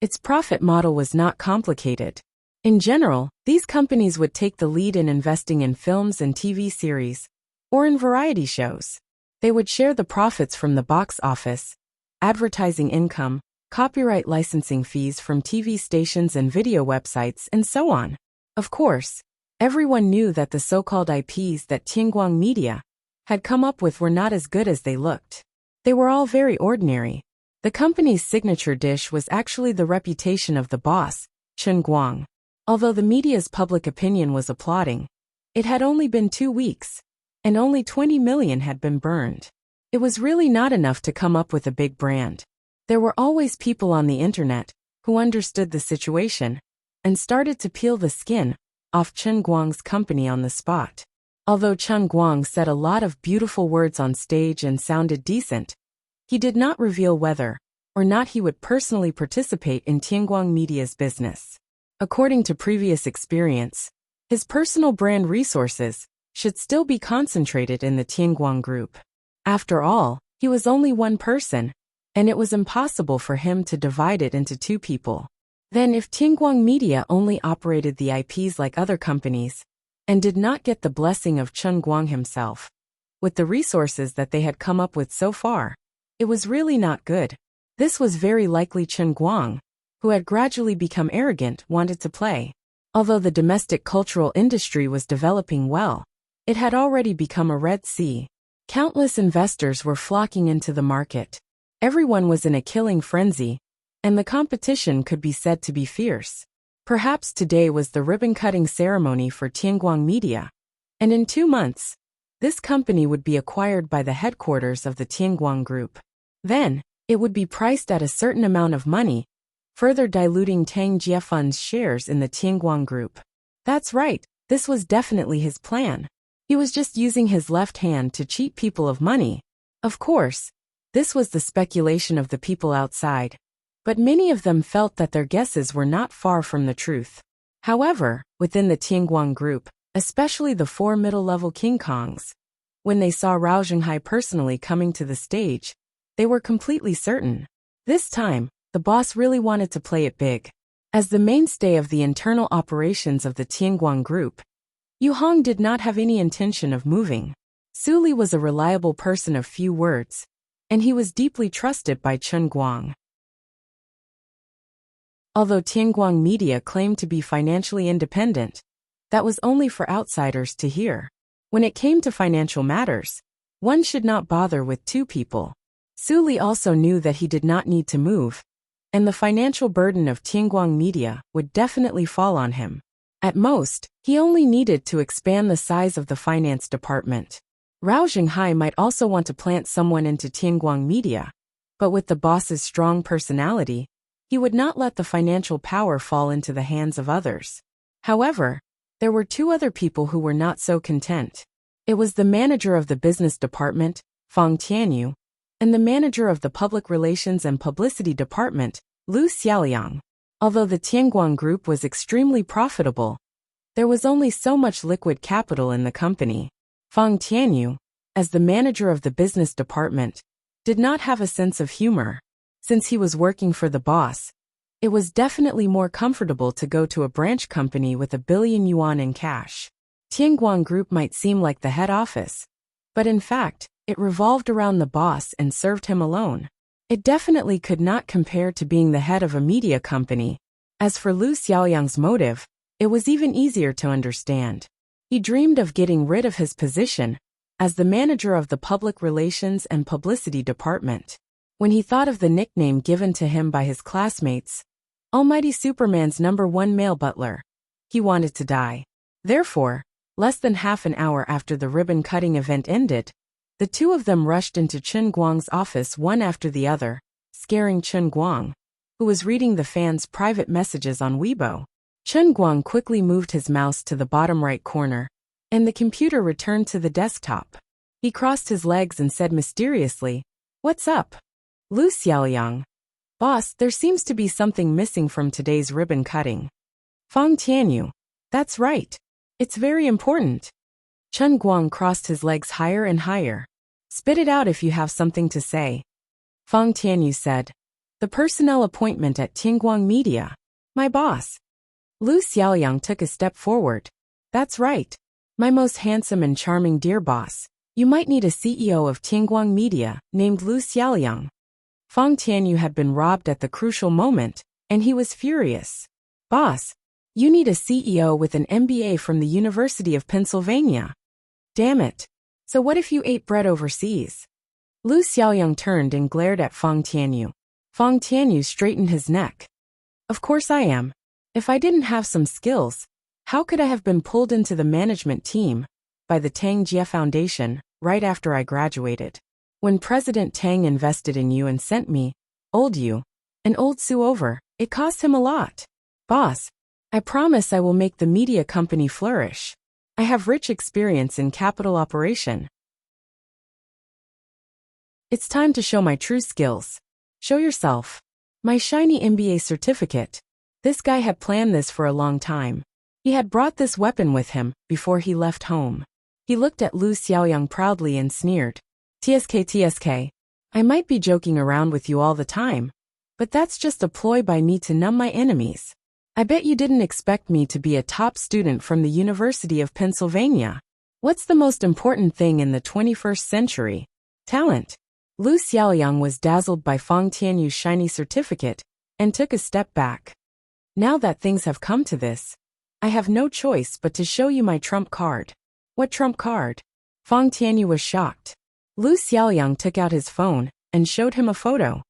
Its profit model was not complicated. In general, these companies would take the lead in investing in films and TV series, or in variety shows. They would share the profits from the box office, advertising income, copyright licensing fees from TV stations and video websites, and so on. Of course, everyone knew that the so-called IPs that Tianguang Media had come up with were not as good as they looked. They were all very ordinary. The company's signature dish was actually the reputation of the boss, Chen Guang. Although the media's public opinion was applauding, it had only been 2 weeks, and only 20 million had been burned. It was really not enough to come up with a big brand. There were always people on the internet who understood the situation and started to peel the skin off Chen Guang's company on the spot. Although Chen Guang said a lot of beautiful words on stage and sounded decent, he did not reveal whether or not he would personally participate in Tianguang Media's business. According to previous experience, his personal brand resources should still be concentrated in the Tianguang Group. After all, he was only one person, and it was impossible for him to divide it into 2 people. Then if Tianguang Media only operated the IPs like other companies, and did not get the blessing of Chen Guang himself, with the resources that they had come up with so far, it was really not good. This was very likely Chen Guang, who had gradually become arrogant, wanted to play. Although the domestic cultural industry was developing well, it had already become a Red Sea. Countless investors were flocking into the market. Everyone was in a killing frenzy, and the competition could be said to be fierce. Perhaps today was the ribbon-cutting ceremony for Tianguang Media, and in 2 months, this company would be acquired by the headquarters of the Tianguang Group. Then, it would be priced at a certain amount of money, further diluting Tang Jiefun's shares in the Tianguang Group. That's right, this was definitely his plan. He was just using his left hand to cheat people of money. Of course, this was the speculation of the people outside, but many of them felt that their guesses were not far from the truth. However, within the Tianguang Group, especially the 4 middle-level King Kongs, when they saw Rao Zhenghai personally coming to the stage, they were completely certain. This time, the boss really wanted to play it big. As the mainstay of the internal operations of the Tianguang Group, Yu Hong did not have any intention of moving. Su Li was a reliable person of few words, and he was deeply trusted by Chen Guang. Although Tianguang Media claimed to be financially independent, that was only for outsiders to hear. When it came to financial matters, one should not bother with 2 people. Su Li also knew that he did not need to move, and the financial burden of Tianguang Media would definitely fall on him. At most, he only needed to expand the size of the finance department. Rao Zhenghai might also want to plant someone into Tianguang Media, but with the boss's strong personality, he would not let the financial power fall into the hands of others. However, there were 2 other people who were not so content. It was the manager of the business department, Fang Tianyu, and the manager of the public relations and publicity department, Lu Xiaoliang. Although the Tianguang Group was extremely profitable, there was only so much liquid capital in the company. Fang Tianyu, as the manager of the business department, did not have a sense of humor. Since he was working for the boss, it was definitely more comfortable to go to a branch company with 1 billion yuan in cash. Tianguang Group might seem like the head office, but in fact, it revolved around the boss and served him alone. It definitely could not compare to being the head of a media company. As for Lu Xiaoyang's motive, it was even easier to understand. He dreamed of getting rid of his position as the manager of the public relations and publicity department. When he thought of the nickname given to him by his classmates, Almighty Superman's #1 male butler, he wanted to die. Therefore, less than half an hour after the ribbon-cutting event ended, the two of them rushed into Chen Guang's office one after the other, scaring Chen Guang, who was reading the fans' private messages on Weibo. Chen Guang quickly moved his mouse to the bottom right corner, and the computer returned to the desktop. He crossed his legs and said mysteriously, "What's up?" Lu Xiaoyang. "Boss, there seems to be something missing from today's ribbon cutting." Fang Tianyu. "That's right. It's very important." Chen Guang crossed his legs higher and higher. "Spit it out if you have something to say." Fang Tianyu said, "The personnel appointment at Tianguang Media. My boss." Lu Xiaoyang took a step forward. "That's right. My most handsome and charming dear boss. You might need a CEO of Tianguang Media, named Lu Xiaoyang." Fang Tianyu had been robbed at the crucial moment, and he was furious. "Boss, you need a CEO with an MBA from the University of Pennsylvania." "Damn it. So what if you ate bread overseas?" Lu Xiaoyang turned and glared at Fang Tianyu. Fang Tianyu straightened his neck. "Of course I am. If I didn't have some skills, how could I have been pulled into the management team by the Tang Jie Foundation right after I graduated? When President Tang invested in you and sent me, old you, and old Sue over, it cost him a lot. Boss, I promise I will make the media company flourish. I have rich experience in capital operation. It's time to show my true skills. Show yourself." My shiny MBA certificate. This guy had planned this for a long time. He had brought this weapon with him before he left home. He looked at Lu Xiaoyang proudly and sneered. TSK, I might be joking around with you all the time, but that's just a ploy by me to numb my enemies. I bet you didn't expect me to be a top student from the University of Pennsylvania. What's the most important thing in the 21st century? Talent. Lu Xiaoyang was dazzled by Fang Tianyu's shiny certificate and took a step back. Now that things have come to this, I have no choice but to show you my trump card. What trump card? Fang Tianyu was shocked. Lu Xiaoyang took out his phone and showed him a photo.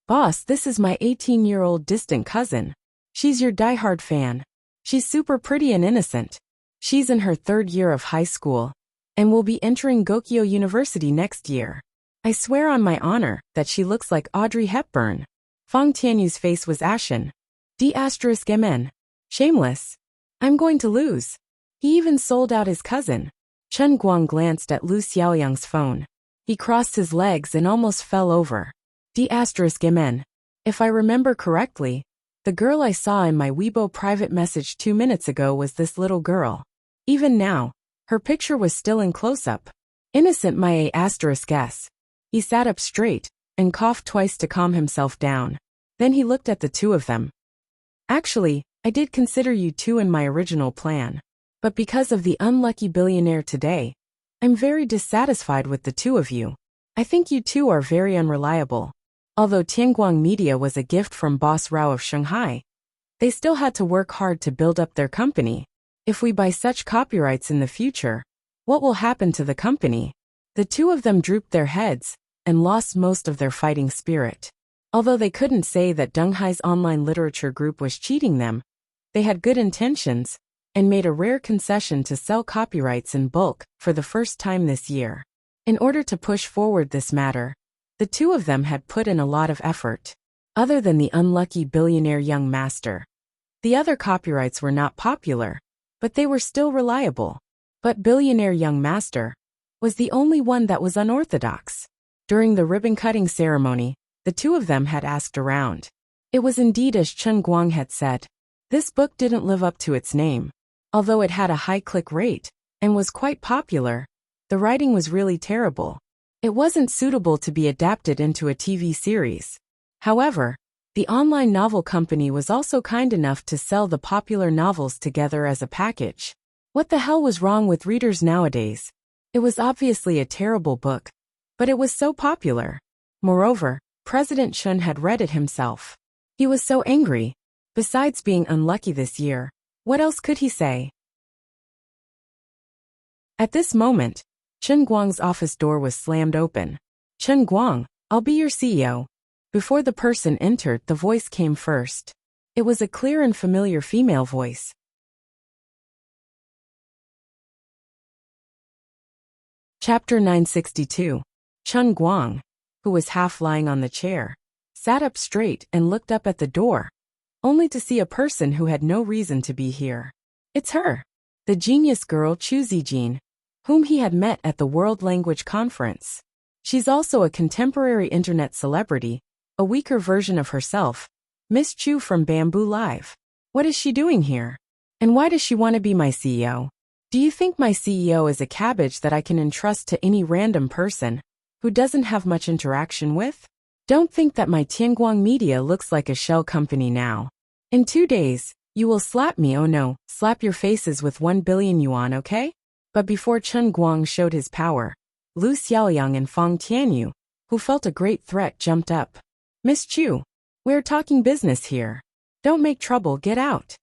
Boss, this is my 18-year-old distant cousin. She's your diehard fan. She's super pretty and innocent. She's in her 3rd year of high school and will be entering Gokyo University next year. I swear on my honor that she looks like Audrey Hepburn. Fang Tianyu's face was ashen. D*MN. Shameless. I'm going to lose. He even sold out his cousin. Chen Guang glanced at Lu Xiaoyang's phone. He crossed his legs and almost fell over. D*MN. If I remember correctly, the girl I saw in my Weibo private message 2 minutes ago was this little girl. Even now, her picture was still in close-up. Innocent my A*S. He sat up straight and coughed twice to calm himself down. Then he looked at the two of them. Actually, I did consider you two in my original plan. But because of the unlucky billionaire today, I'm very dissatisfied with the two of you. I think you two are very unreliable. Although Tianguang Media was a gift from Boss Rao of Shanghai, they still had to work hard to build up their company. If we buy such copyrights in the future, what will happen to the company? The two of them drooped their heads and lost most of their fighting spirit. Although they couldn't say that Donghai's online literature group was cheating them, they had good intentions and made a rare concession to sell copyrights in bulk for the first time this year. In order to push forward this matter, the two of them had put in a lot of effort. Other than the unlucky billionaire young master, the other copyrights were not popular, but they were still reliable. But billionaire young master was the only one that was unorthodox. During the ribbon-cutting ceremony, the two of them had asked around. It was indeed as Chen Guang had said. This book didn't live up to its name. Although it had a high click rate and was quite popular, the writing was really terrible. It wasn't suitable to be adapted into a TV series. However, the online novel company was also kind enough to sell the popular novels together as a package. What the hell was wrong with readers nowadays? It was obviously a terrible book, but it was so popular. Moreover, President Chun had read it himself. He was so angry. Besides being unlucky this year, what else could he say? At this moment, Chen Guang's office door was slammed open. "Chen Guang, I'll be your CEO." Before the person entered, the voice came first. It was a clear and familiar female voice. Chapter 962. Chen Guang, who was half lying on the chair, sat up straight and looked up at the door, only to see a person who had no reason to be here. It's her, the genius girl Chu Zijin, whom he had met at the World Language Conference. She's also a contemporary internet celebrity, a weaker version of herself, Miss Chu from Bamboo Live. What is she doing here? And why does she want to be my CEO? Do you think my CEO is a cabbage that I can entrust to any random person who doesn't have much interaction with? Don't think that my Tianguang Media looks like a shell company now. In 2 days, you will slap me, oh no, slap your faces with 1 billion yuan, okay? But before Chen Guang showed his power, Lu Xiaoyang and Fang Tianyu, who felt a great threat, jumped up. "Miss Chu, we're talking business here. Don't make trouble, get out."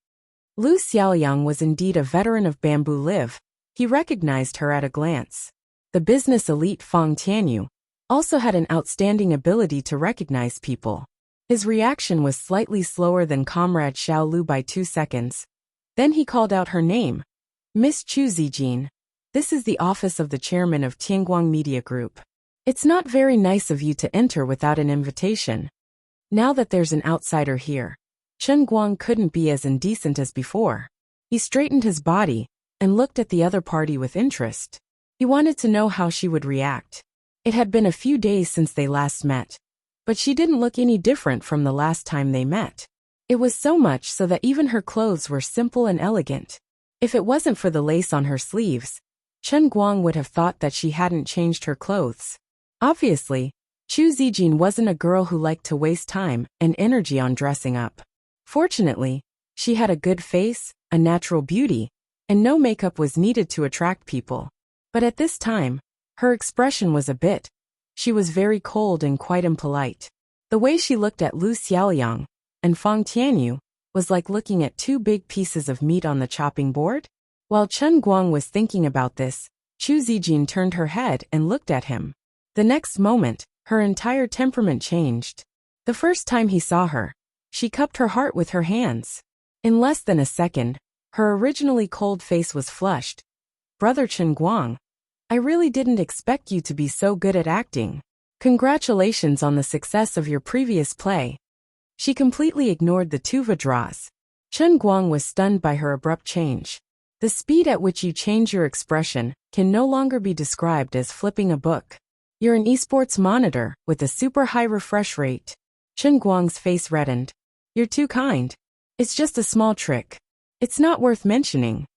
Lu Xiaoyang was indeed a veteran of Bamboo Live. He recognized her at a glance. The business elite Fang Tianyu also had an outstanding ability to recognize people. His reaction was slightly slower than Comrade Xiao Lu by 2 seconds. Then he called out her name. "Miss Chu Zijin, this is the office of the chairman of Tianguang Media Group. It's not very nice of you to enter without an invitation." Now that there's an outsider here, Chen Guang couldn't be as indecent as before. He straightened his body and looked at the other party with interest. He wanted to know how she would react. It had been a few days since they last met, but she didn't look any different from the last time they met. It was so much so that even her clothes were simple and elegant. If it wasn't for the lace on her sleeves, Chen Guang would have thought that she hadn't changed her clothes. Obviously, Chu Zijin wasn't a girl who liked to waste time and energy on dressing up. Fortunately, she had a good face, a natural beauty, and no makeup was needed to attract people. But at this time, her expression was a bit. She was very cold and quite impolite. The way she looked at Lu Xiaoyang and Fang Tianyu was like looking at 2 big pieces of meat on the chopping board. While Chen Guang was thinking about this, Chu Zijin turned her head and looked at him. The next moment, her entire temperament changed. The first time he saw her, she cupped her heart with her hands. In less than a second, her originally cold face was flushed. "Brother Chen Guang, I really didn't expect you to be so good at acting. Congratulations on the success of your previous play." She completely ignored the tuva draws. Chen Guang was stunned by her abrupt change. The speed at which you change your expression can no longer be described as flipping a book. You're an esports monitor with a super high refresh rate. Chen Guang's face reddened. "You're too kind. It's just a small trick. It's not worth mentioning."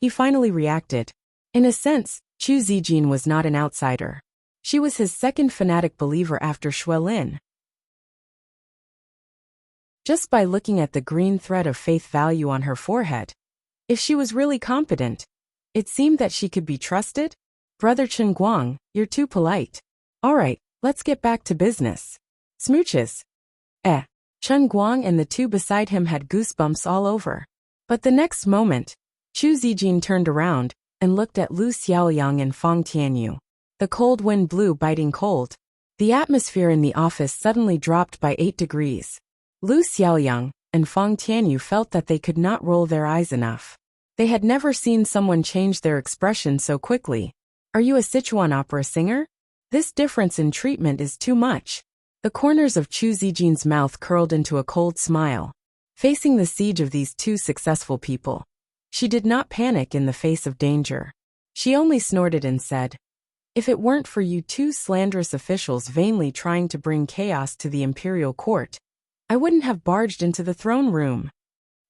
He finally reacted. In a sense, Chu Zijin was not an outsider. She was his second fanatic believer after Shuelin. Just by looking at the green thread of faith value on her forehead, if she was really competent, it seemed that she could be trusted. "Brother Chen Guang, you're too polite. All right, let's get back to business. Smooches." Chen Guang and the 2 beside him had goosebumps all over. But the next moment, Chu Zijin turned around and looked at Lu Xiaoyang and Fang Tianyu. The cold wind blew biting cold. The atmosphere in the office suddenly dropped by 8 degrees. Lu Xiaoyang and Fang Tianyu felt that they could not roll their eyes enough. They had never seen someone change their expression so quickly. "Are you a Sichuan opera singer? This difference in treatment is too much." The corners of Chu Zijin's mouth curled into a cold smile. Facing the siege of these 2 successful people, she did not panic in the face of danger. She only snorted and said, "If it weren't for you 2 slanderous officials vainly trying to bring chaos to the imperial court, I wouldn't have barged into the throne room."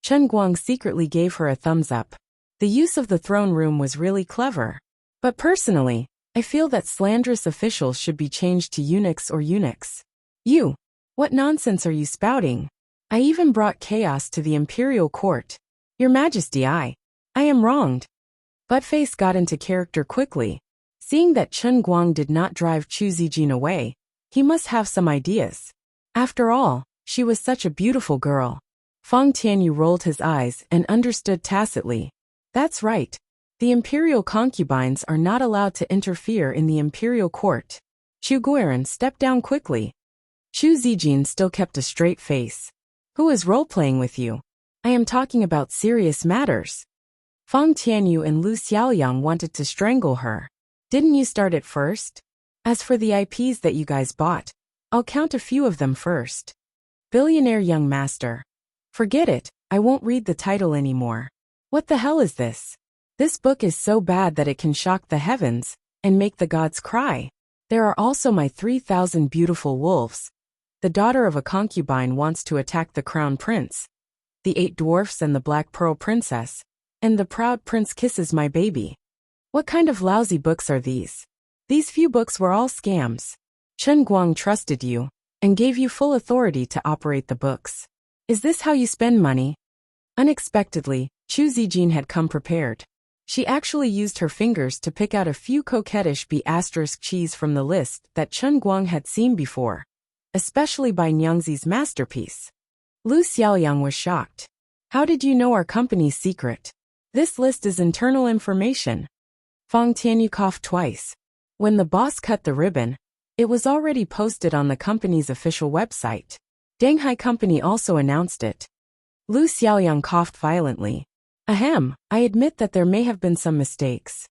Chen Guang secretly gave her a thumbs up. The use of the throne room was really clever. But personally, I feel that slanderous officials should be changed to eunuchs or eunuchs. "You, what nonsense are you spouting? I even brought chaos to the imperial court. Your Majesty, I am wronged." Buttface got into character quickly. Seeing that Chen Guang did not drive Chu Zijin away, he must have some ideas. After all, she was such a beautiful girl. Feng Tianyu rolled his eyes and understood tacitly. That's right. The imperial concubines are not allowed to interfere in the imperial court. Chu Guiran stepped down quickly. Chu Zijin still kept a straight face. Who is role-playing with you? I am talking about serious matters. Feng Tianyu and Lu Xiaoyang wanted to strangle her. Didn't you start it first? As for the IPs that you guys bought, I'll count a few of them first. Billionaire Young Master. Forget it, I won't read the title anymore. What the hell is this? This book is so bad that it can shock the heavens and make the gods cry. There are also my 3,000 beautiful wolves. The daughter of a concubine wants to attack the crown prince. The 8 dwarfs and the Black Pearl Princess. And the proud prince kisses my baby. What kind of lousy books are these? These few books were all scams. Chen Guang trusted you and gave you full authority to operate the books. Is this how you spend money? Unexpectedly, Chu Zijin had come prepared. She actually used her fingers to pick out a few coquettish B*cheese from the list that Chen Guang had seen before, especially by Nyangzi's masterpiece. Lu Xiaoyang was shocked. How did you know our company's secret? This list is internal information. Feng Tianyu coughed twice. When the boss cut the ribbon, it was already posted on the company's official website. Danghai Company also announced it. Lu Xiaoyang coughed violently. Ahem, I admit that there may have been some mistakes.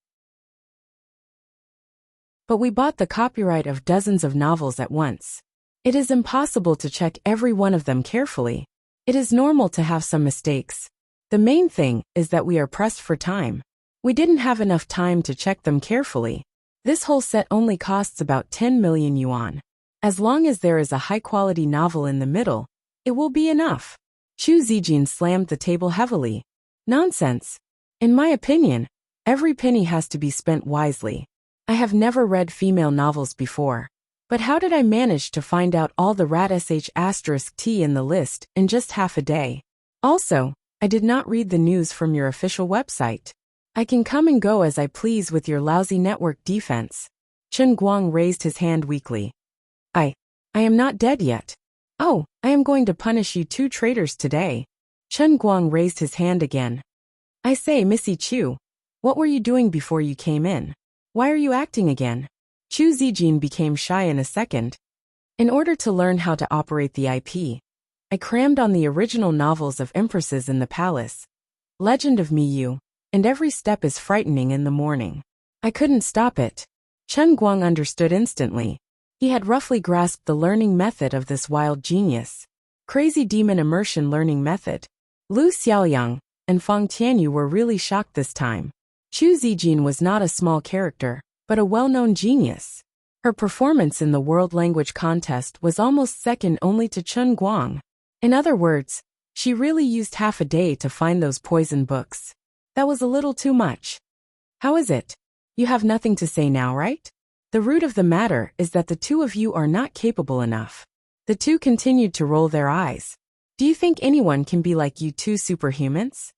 But we bought the copyright of dozens of novels at once. It is impossible to check every one of them carefully. It is normal to have some mistakes. The main thing is that we are pressed for time. We didn't have enough time to check them carefully. This whole set only costs about 10 million yuan. As long as there is a high-quality novel in the middle, it will be enough. Chu Zijin slammed the table heavily. Nonsense. In my opinion, every penny has to be spent wisely. I have never read female novels before. But how did I manage to find out all the rat**t in the list in just half a day? Also, I did not read the news from your official website. I can come and go as I please with your lousy network defense. Chen Guang raised his hand weakly. I am not dead yet. Oh, I am going to punish you 2 traitors today. Chen Guang raised his hand again. I say, Missy Chu, what were you doing before you came in? Why are you acting again? Chu Zijin became shy in a second. In order to learn how to operate the IP, I crammed on the original novels of empresses in the palace. Legend of Miyu, and every step is frightening in the morning. I couldn't stop it. Chen Guang understood instantly. He had roughly grasped the learning method of this wild genius. Crazy demon immersion learning method. Lu Xiaoyang and Feng Tianyu were really shocked this time. Chu Zijin was not a small character, but a well-known genius. Her performance in the World Language Contest was almost second only to Chen Guang. In other words, she really used half a day to find those poison books. That was a little too much. How is it? You have nothing to say now, right? The root of the matter is that the 2 of you are not capable enough. The 2 continued to roll their eyes. Do you think anyone can be like you 2 superhumans?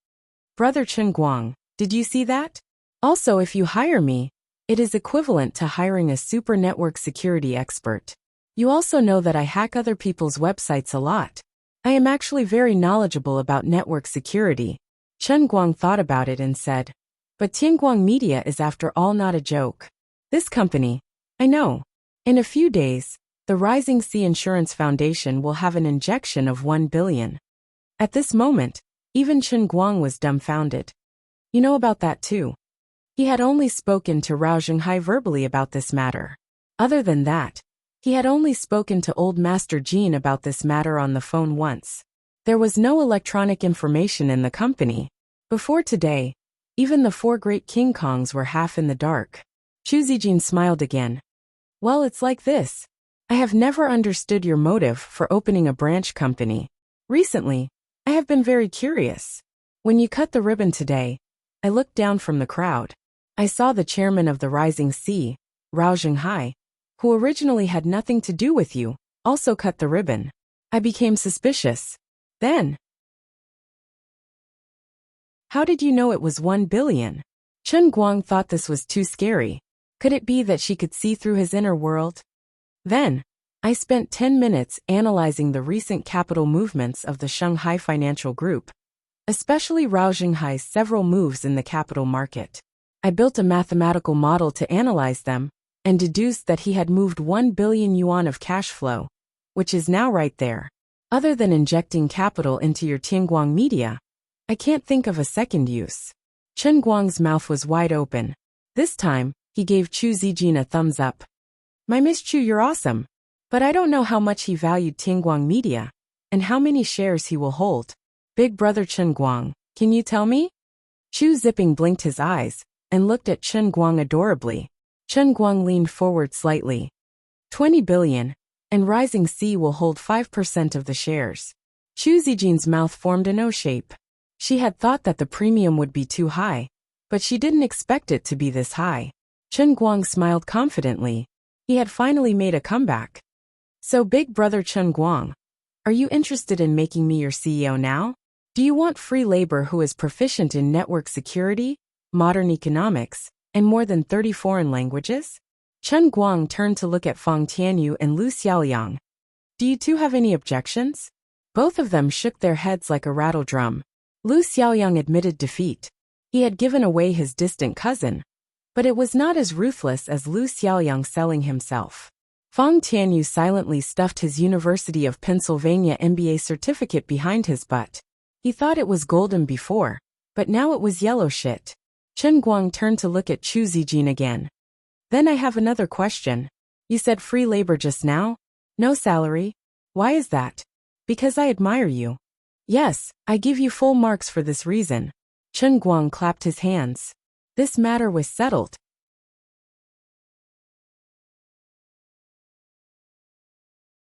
Brother Chen Guang, did you see that? Also, if you hire me, it is equivalent to hiring a super network security expert. You also know that I hack other people's websites a lot. I am actually very knowledgeable about network security. Chen Guang thought about it and said, but Tianguang Media is after all not a joke. This company, I know. In a few days, the Rising Sea Insurance Foundation will have an injection of 1 billion. At this moment, even Chen Guang was dumbfounded. You know about that too. He had only spoken to Rao Zhenghai verbally about this matter. Other than that, he had only spoken to old Master Jean about this matter on the phone once. There was no electronic information in the company. Before today, even the 4 great King Kongs were half in the dark. Chu Zijin smiled again. Well, it's like this. I have never understood your motive for opening a branch company. Recently, I have been very curious. When you cut the ribbon today, I looked down from the crowd. I saw the chairman of the Rising Sea, Rao Zhenghai, who originally had nothing to do with you, also cut the ribbon. I became suspicious. Then, how did you know it was 1 billion? Chen Guang thought this was too scary. Could it be that she could see through his inner world? Then, I spent 10 minutes analyzing the recent capital movements of the Shanghai Financial Group, especially Rao Xinghai's several moves in the capital market. I built a mathematical model to analyze them, and deduced that he had moved 1 billion yuan of cash flow, which is now right there. Other than injecting capital into your Tianguang media, I can't think of a second use. Chen Guang's mouth was wide open. This time, he gave Chu Zijin a thumbs up. My Miss Chu, you're awesome. But I don't know how much he valued Tianguang media, and how many shares he will hold. Big brother Chen Guang, can you tell me? Chu Ziping blinked his eyes, and looked at Chen Guang adorably. Chen Guang leaned forward slightly. 20 billion, and Rising Sea will hold 5% of the shares. Chu Zijin's mouth formed an O shape. She had thought that the premium would be too high, but she didn't expect it to be this high. Chen Guang smiled confidently. He had finally made a comeback. So big brother Chen Guang, are you interested in making me your CEO now? Do you want free labor who is proficient in network security, modern economics, and more than 30 foreign languages? Chen Guang turned to look at Fang Tianyu and Lu Xiaoliang. Do you two have any objections? Both of them shook their heads like a rattle drum. Lu Xiaoliang admitted defeat. He had given away his distant cousin, but it was not as ruthless as Lu Xiaoliang selling himself. Fang Tianyu silently stuffed his University of Pennsylvania MBA certificate behind his butt. He thought it was golden before, but now it was yellow shit. Chen Guang turned to look at Chu Zijin again. Then I have another question. You said free labor just now? No salary? Why is that? Because I admire you. Yes, I give you full marks for this reason. Chen Guang clapped his hands. This matter was settled.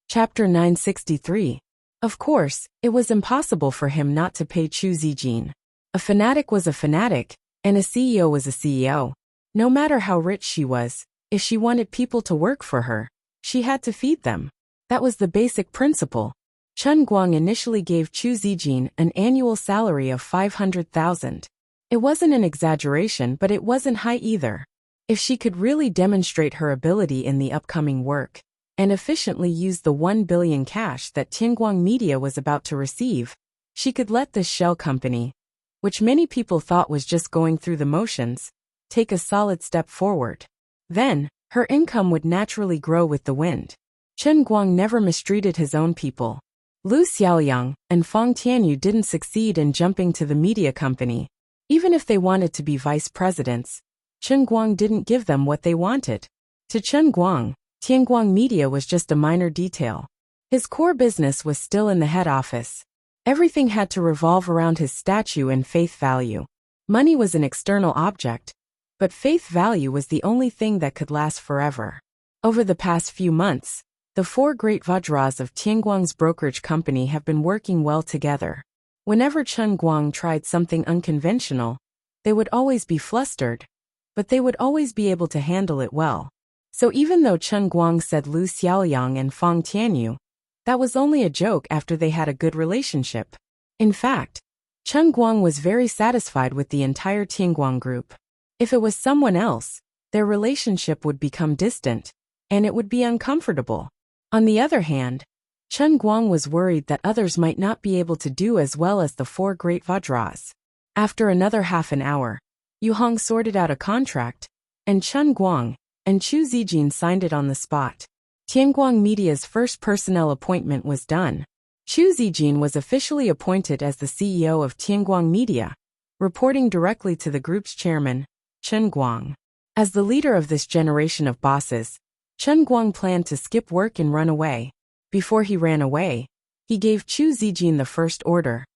Chapter 963. Of course, it was impossible for him not to pay Chu Zijin. A fanatic was a fanatic, and a CEO was a CEO. No matter how rich she was, if she wanted people to work for her, she had to feed them. That was the basic principle. Chen Guang initially gave Chu Zijin an annual salary of 500,000. It wasn't an exaggeration, but it wasn't high either. If she could really demonstrate her ability in the upcoming work, and efficiently use the 1 billion cash that Tianguang Media was about to receive, she could let this shell company, which many people thought was just going through the motions, take a solid step forward. Then, her income would naturally grow with the wind. Chen Guang never mistreated his own people. Lu Xiaoliang and Fang Tianyu didn't succeed in jumping to the media company. Even if they wanted to be vice presidents, Chen Guang didn't give them what they wanted. To Chen Guang, Tianguang Media was just a minor detail. His core business was still in the head office. Everything had to revolve around his statue and faith value. Money was an external object, but faith value was the only thing that could last forever. Over the past few months, the four great Vajras of Tianguang's brokerage company have been working well together. Whenever Chen Guang tried something unconventional, they would always be flustered, but they would always be able to handle it well. So even though Chen Guang said Lu Xiaoliang and Fang Tianyu, that was only a joke after they had a good relationship. In fact, Chen Guang was very satisfied with the entire Tianguang group. If it was someone else, their relationship would become distant, and it would be uncomfortable. On the other hand, Chen Guang was worried that others might not be able to do as well as the four great Vajras. After another half an hour, Yu Hong sorted out a contract, and Chen Guang and Chu Zijin signed it on the spot. Tianguang Media's first personnel appointment was done. Chu Zijin was officially appointed as the CEO of Tianguang Media, reporting directly to the group's chairman, Chen Guang. As the leader of this generation of bosses, Chen Guang planned to skip work and run away. Before he ran away, he gave Chu Zijin the first order,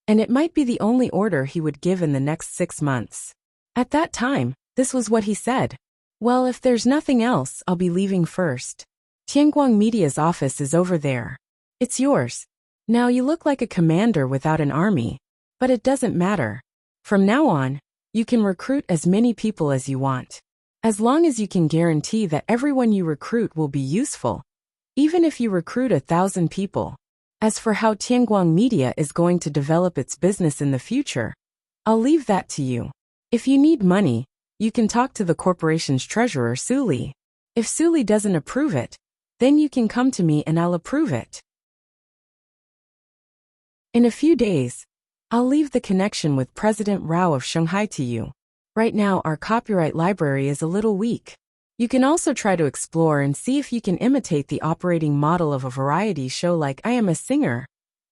and it might be the only order he would give in the next 6 months. At that time, this was what he said. Well, if there's nothing else, I'll be leaving first. Tianguang Media's office is over there. It's yours. Now you look like a commander without an army, but it doesn't matter. From now on, you can recruit as many people as you want. As long as you can guarantee that everyone you recruit will be useful, even if you recruit 1,000 people. As for how Tianguang Media is going to develop its business in the future, I'll leave that to you. If you need money, you can talk to the corporation's treasurer, Suli. If Suli doesn't approve it, then you can come to me and I'll approve it. In a few days, I'll leave the connection with President Rao of Shanghai to you. Right now our copyright library is a little weak. You can also try to explore and see if you can imitate the operating model of a variety show like I Am a Singer,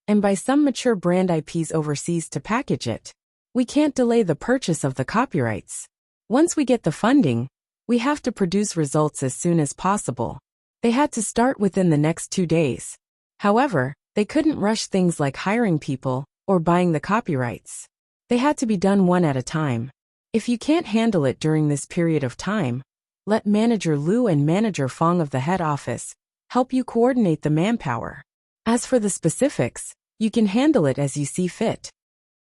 and buy some mature brand IPs overseas to package it. We can't delay the purchase of the copyrights. Once we get the funding, we have to produce results as soon as possible. They had to start within the next 2 days. However, they couldn't rush things like hiring people or buying the copyrights. They had to be done one at a time. If you can't handle it during this period of time, let Manager Liu and Manager Fong of the head office help you coordinate the manpower. As for the specifics, you can handle it as you see fit.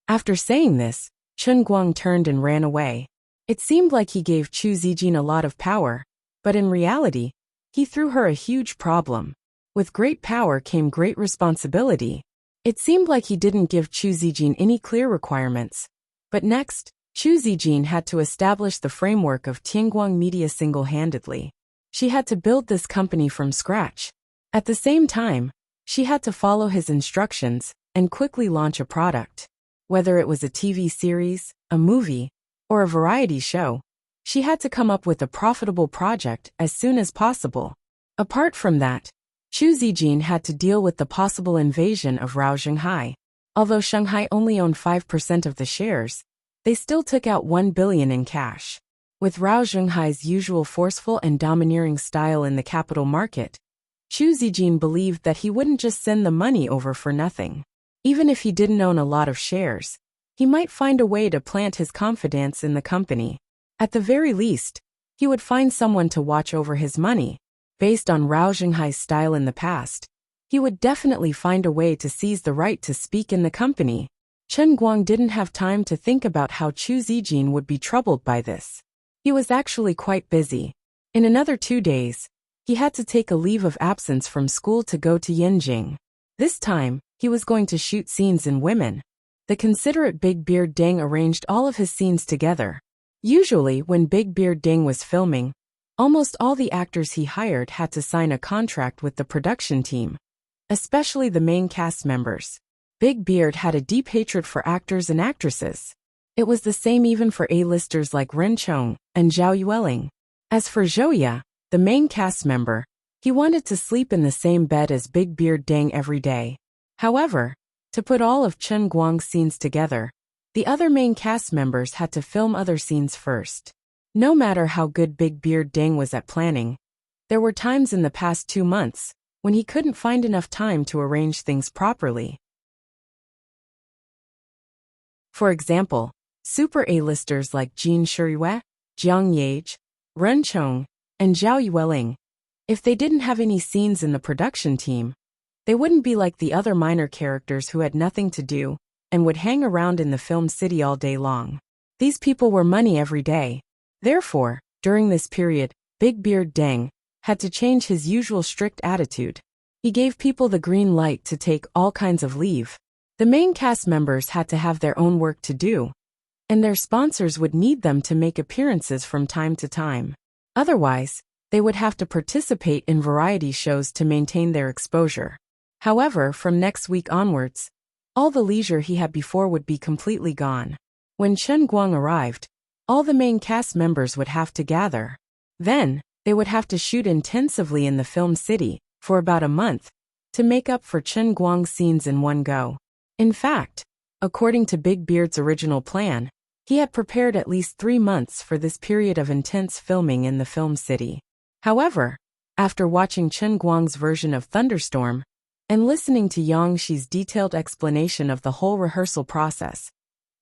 After saying this, Chen Guang turned and ran away. It seemed like he gave Chu Zijin a lot of power, but in reality, he threw her a huge problem. With great power came great responsibility. It seemed like he didn't give Chu Zijin any clear requirements. But next, Chu Zijin had to establish the framework of Tianguang Media single-handedly. She had to build this company from scratch. At the same time, she had to follow his instructions and quickly launch a product. Whether it was a TV series, a movie, or a variety show, she had to come up with a profitable project as soon as possible. Apart from that, Chu Zijin had to deal with the possible invasion of Rao Shanghai. Although Shanghai only owned 5% of the shares, they still took out 1 billion in cash. With Rao Shanghai's usual forceful and domineering style in the capital market, Chu Zijin believed that he wouldn't just send the money over for nothing. Even if he didn't own a lot of shares, he might find a way to plant his confidence in the company. At the very least, he would find someone to watch over his money. Based on Rao Shanghai's style in the past, he would definitely find a way to seize the right to speak in the company. Chen Guang didn't have time to think about how Chu Zijin would be troubled by this. He was actually quite busy. In another 2 days, he had to take a leave of absence from school to go to Yanjing. This time, he was going to shoot scenes in women. The considerate Big Beard Deng arranged all of his scenes together. Usually, when Big Beard Deng was filming, almost all the actors he hired had to sign a contract with the production team, especially the main cast members. Big Beard had a deep hatred for actors and actresses. It was the same even for A-listers like Ren Chong and Zhao Yueling. As for Zhou, the main cast member, he wanted to sleep in the same bed as Big Beard Deng every day. However, to put all of Chen Guang's scenes together, the other main cast members had to film other scenes first. No matter how good Big Beard Deng was at planning, there were times in the past 2 months when he couldn't find enough time to arrange things properly. For example, super A-listers like Jin Shirue, Jiang Yage, Ren Chong, and Zhao Yueling, if they didn't have any scenes in the production team, they wouldn't be like the other minor characters who had nothing to do and would hang around in the film city all day long. These people were money every day. Therefore, during this period, Big Beard Deng had to change his usual strict attitude. He gave people the green light to take all kinds of leave. The main cast members had to have their own work to do, and their sponsors would need them to make appearances from time to time. Otherwise, they would have to participate in variety shows to maintain their exposure. However, from next week onwards, all the leisure he had before would be completely gone. When Chen Guang arrived, all the main cast members would have to gather. Then, they would have to shoot intensively in the film city for about a month to make up for Chen Guang's scenes in one go. In fact, according to Big Beard's original plan, he had prepared at least 3 months for this period of intense filming in the film city. However, after watching Chen Guang's version of Thunderstorm and listening to Yang Shi's detailed explanation of the whole rehearsal process,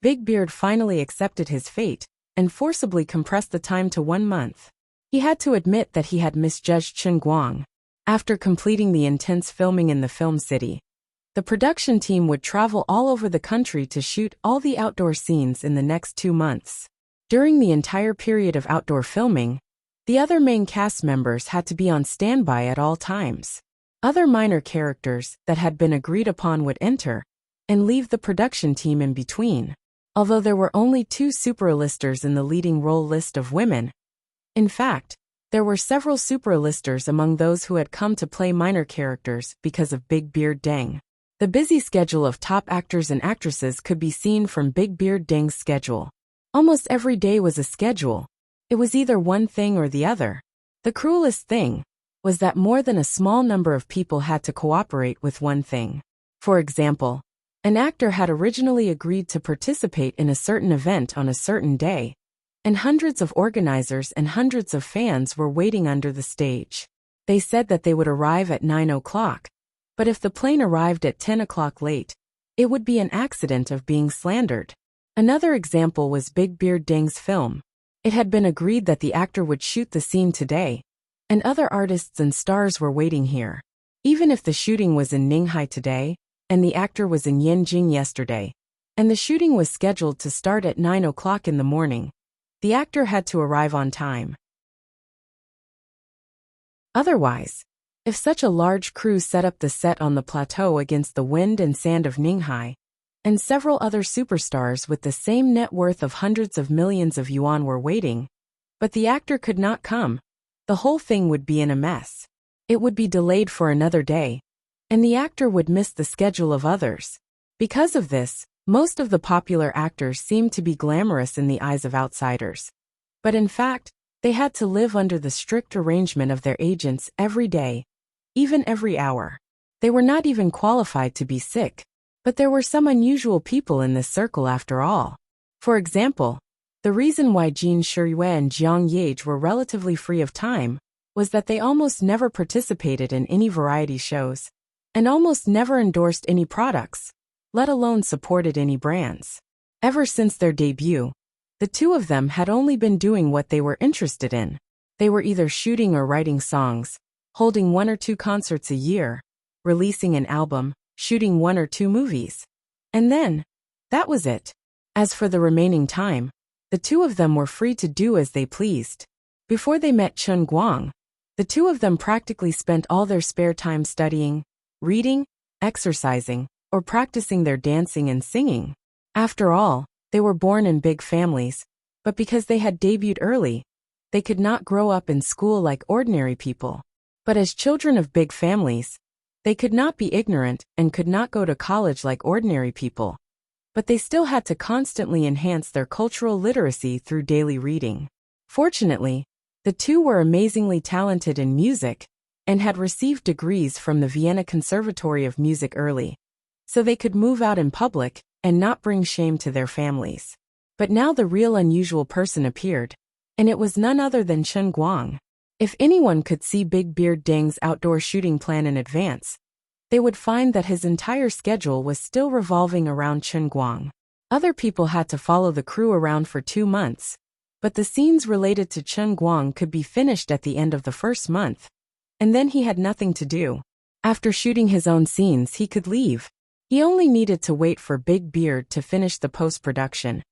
Big Beard finally accepted his fate and forcibly compressed the time to 1 month. He had to admit that he had misjudged Chen Guang. After completing the intense filming in the film city, the production team would travel all over the country to shoot all the outdoor scenes in the next 2 months. During the entire period of outdoor filming, the other main cast members had to be on standby at all times. Other minor characters that had been agreed upon would enter and leave the production team in between. although there were only 2 super-A-listers in the leading role list of women. In fact, there were several super-A-listers among those who had come to play minor characters because of Big Beard Deng. The busy schedule of top actors and actresses could be seen from Big Beard Deng's schedule. Almost every day was a schedule. It was either one thing or the other. The cruelest thing was that more than a small number of people had to cooperate with one thing. For example, an actor had originally agreed to participate in a certain event on a certain day, and hundreds of organizers and hundreds of fans were waiting under the stage. They said that they would arrive at 9 o'clock, but if the plane arrived at 10 o'clock late, it would be an accident of being slandered. Another example was Big Beard Deng's film. It had been agreed that the actor would shoot the scene today, and other artists and stars were waiting here. Even if the shooting was in Ninghai today, and the actor was in Yanjing yesterday, and the shooting was scheduled to start at 9 o'clock in the morning, the actor had to arrive on time. Otherwise, if such a large crew set up the set on the plateau against the wind and sand of Ninghai, and several other superstars with the same net worth of hundreds of millions of yuan were waiting, but the actor could not come, the whole thing would be in a mess. It would be delayed for another day, and the actor would miss the schedule of others. Because of this, most of the popular actors seemed to be glamorous in the eyes of outsiders. But in fact, they had to live under the strict arrangement of their agents every day, even every hour. They were not even qualified to be sick. But there were some unusual people in this circle after all. For example, the reason why Jin Shiyue and Jiang Yage were relatively free of time was that they almost never participated in any variety shows, and almost never endorsed any products, let alone supported any brands. Ever since their debut, the 2 of them had only been doing what they were interested in. They were either shooting or writing songs, holding 1 or 2 concerts a year, releasing an album, shooting 1 or 2 movies. And then, that was it. As for the remaining time, the 2 of them were free to do as they pleased. Before they met Chen Guang, the 2 of them practically spent all their spare time studying, reading, exercising, or practicing their dancing and singing. After all, they were born in big families, but because they had debuted early, they could not grow up in school like ordinary people. But as children of big families, they could not be ignorant and could not go to college like ordinary people. But they still had to constantly enhance their cultural literacy through daily reading. Fortunately, the 2 were amazingly talented in music and had received degrees from the Vienna Conservatory of Music early, so they could move out in public and not bring shame to their families. But now the real unusual person appeared, and it was none other than Chen Guang. If anyone could see Big Beard Deng's outdoor shooting plan in advance, they would find that his entire schedule was still revolving around Chen Guang. Other people had to follow the crew around for 2 months, but the scenes related to Chen Guang could be finished at the end of the first month, and then he had nothing to do. After shooting his own scenes, he could leave. He only needed to wait for Big Beard to finish the post-production,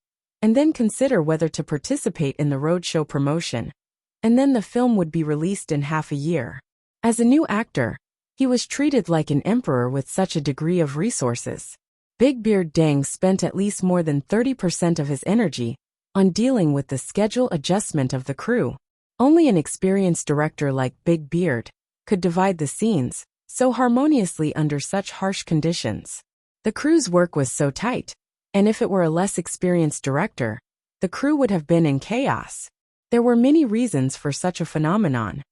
and then consider whether to participate in the roadshow promotion. And then the film would be released in half a year. As a new actor, he was treated like an emperor with such a degree of resources. Big Beard Deng spent at least more than 30% of his energy on dealing with the schedule adjustment of the crew. Only an experienced director like Big Beard could divide the scenes so harmoniously under such harsh conditions. The crew's work was so tight, and if it were a less experienced director, the crew would have been in chaos. There were many reasons for such a phenomenon.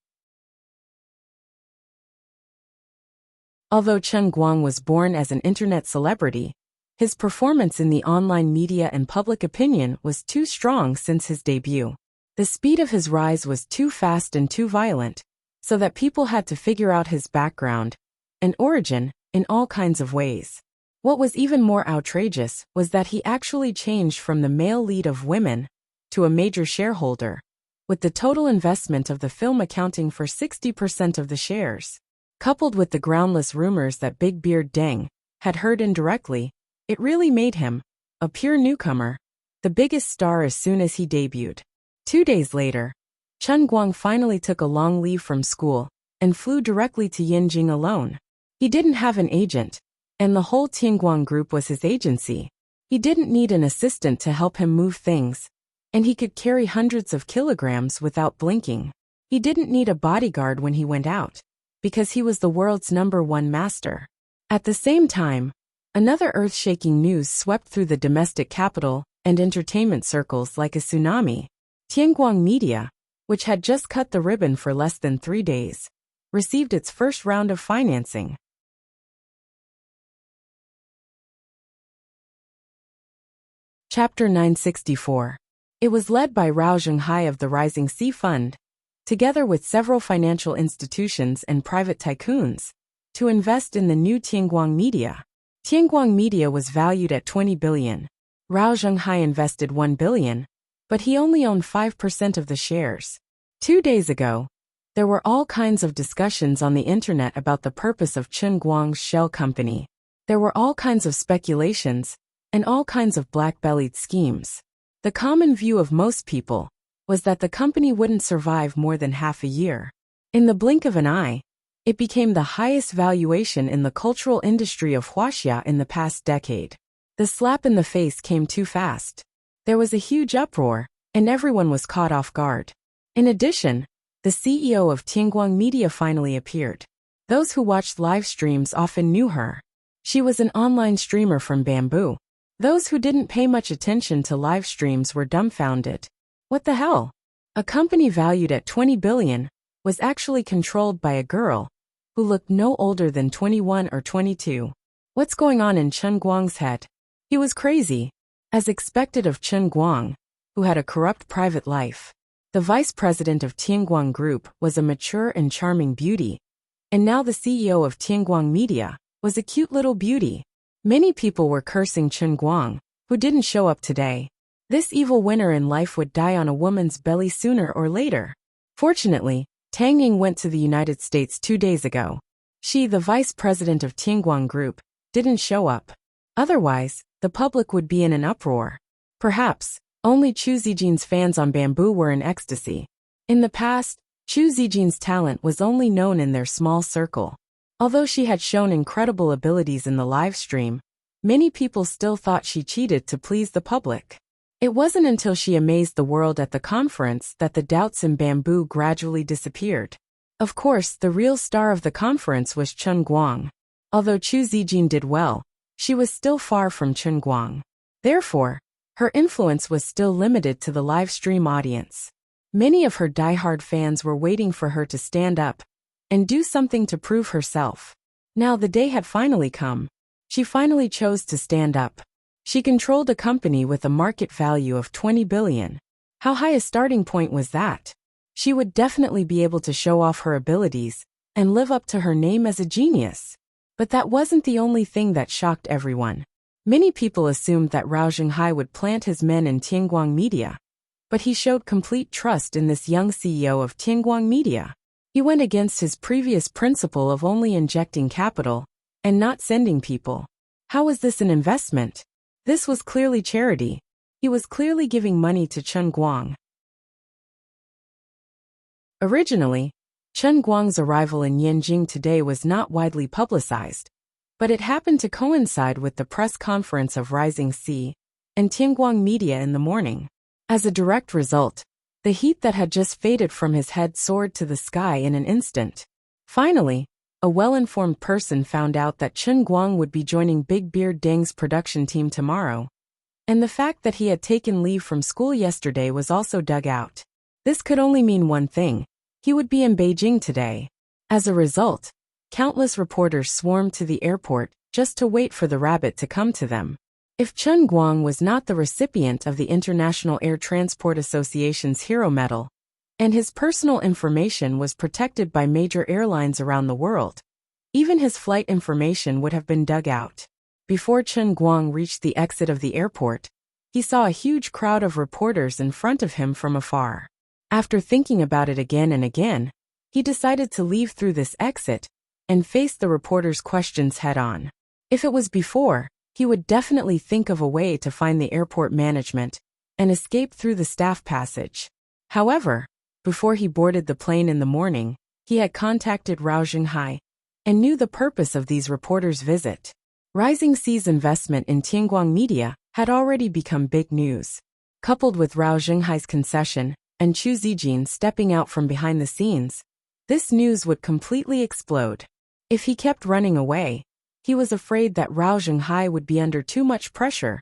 Although Chen Guang was born as an internet celebrity, his performance in the online media and public opinion was too strong since his debut. The speed of his rise was too fast and too violent, so that people had to figure out his background and origin in all kinds of ways. What was even more outrageous was that he actually changed from the male lead of women to a major shareholder, with the total investment of the film accounting for 60% of the shares. Coupled with the groundless rumors that Big Beard Deng had heard indirectly, it really made him, a pure newcomer, the biggest star as soon as he debuted. 2 days later, Chen Guang finally took a long leave from school and flew directly to Yanjing alone. He didn't have an agent, and the whole Tianguang group was his agency. He didn't need an assistant to help him move things, and he could carry hundreds of kilograms without blinking. He didn't need a bodyguard when he went out, because he was the world's #1 master. At the same time, another earth-shaking news swept through the domestic capital and entertainment circles like a tsunami. Tianguang Media, which had just cut the ribbon for less than 3 days, received its first round of financing. Chapter 964. It was led by Rao Zhenghai of the Rising Sea Fund, together with several financial institutions and private tycoons, to invest in the new Tianguang Media. Tianguang Media was valued at 20 billion. Rao Zhenghai invested 1 billion, but he only owned 5% of the shares. 2 days ago, there were all kinds of discussions on the internet about the purpose of Chen Guang's shell company. There were all kinds of speculations and all kinds of black-bellied schemes. The common view of most people was that the company wouldn't survive more than half a year. In the blink of an eye, it became the highest valuation in the cultural industry of Huaxia in the past decade. The slap in the face came too fast. There was a huge uproar, and everyone was caught off guard. In addition, the CEO of Tianguang Media finally appeared. Those who watched live streams often knew her. She was an online streamer from Bamboo. Those who didn't pay much attention to live streams were dumbfounded. What the hell? A company valued at 20 billion was actually controlled by a girl who looked no older than 21 or 22. What's going on in Chen Guang's head? He was crazy, as expected of Chen Guang, who had a corrupt private life. The vice president of Tianguang Group was a mature and charming beauty, and now the CEO of Tianguang Media was a cute little beauty. Many people were cursing Chen Guang, who didn't show up today. This evil winner in life would die on a woman's belly sooner or later. Fortunately, Tang Ying went to the United States 2 days ago. She, the vice president of Tianguang Group, didn't show up. Otherwise, the public would be in an uproar. Perhaps, only Chu Zijin's fans on Bamboo were in ecstasy. In the past, Chu Zijin's talent was only known in their small circle. Although she had shown incredible abilities in the live stream, many people still thought she cheated to please the public. It wasn't until she amazed the world at the conference that the doubts in Bamboo gradually disappeared. Of course, the real star of the conference was Chen Guang. Although Chu Zijin did well, she was still far from Chen Guang. Therefore, her influence was still limited to the live stream audience. Many of her diehard fans were waiting for her to stand up and do something to prove herself. Now the day had finally come. She finally chose to stand up. She controlled a company with a market value of 20 billion. How high a starting point was that? She would definitely be able to show off her abilities and live up to her name as a genius. But that wasn't the only thing that shocked everyone. Many people assumed that Rao Zhenghai would plant his men in Tianguang Media. But he showed complete trust in this young CEO of Tianguang Media. He went against his previous principle of only injecting capital and not sending people. How was this an investment? This was clearly charity. He was clearly giving money to Chen Guang. Originally, Chen Guang's arrival in Yanjing today was not widely publicized, but it happened to coincide with the press conference of Rising Sea and Tianguang Media in the morning. As a direct result, the heat that had just faded from his head soared to the sky in an instant. Finally, a well-informed person found out that Chen Guang would be joining Big Beard Deng's production team tomorrow, and the fact that he had taken leave from school yesterday was also dug out. This could only mean one thing: he would be in Beijing today. As a result, countless reporters swarmed to the airport just to wait for the rabbit to come to them. If Chen Guang was not the recipient of the International Air Transport Association's Hero Medal, and his personal information was protected by major airlines around the world, even his flight information would have been dug out. Before Chen Guang reached the exit of the airport, he saw a huge crowd of reporters in front of him from afar. After thinking about it again and again, he decided to leave through this exit and face the reporters' questions head-on. If it was before, he would definitely think of a way to find the airport management and escape through the staff passage. However, before he boarded the plane in the morning, he had contacted Rao Zhenghai and knew the purpose of these reporters' visit. Rising Sea's investment in Tianguang Media had already become big news. Coupled with Rao Zhenghai's concession and Chu Zijin stepping out from behind the scenes, this news would completely explode. If he kept running away, he was afraid that Rao Zhenghai would be under too much pressure,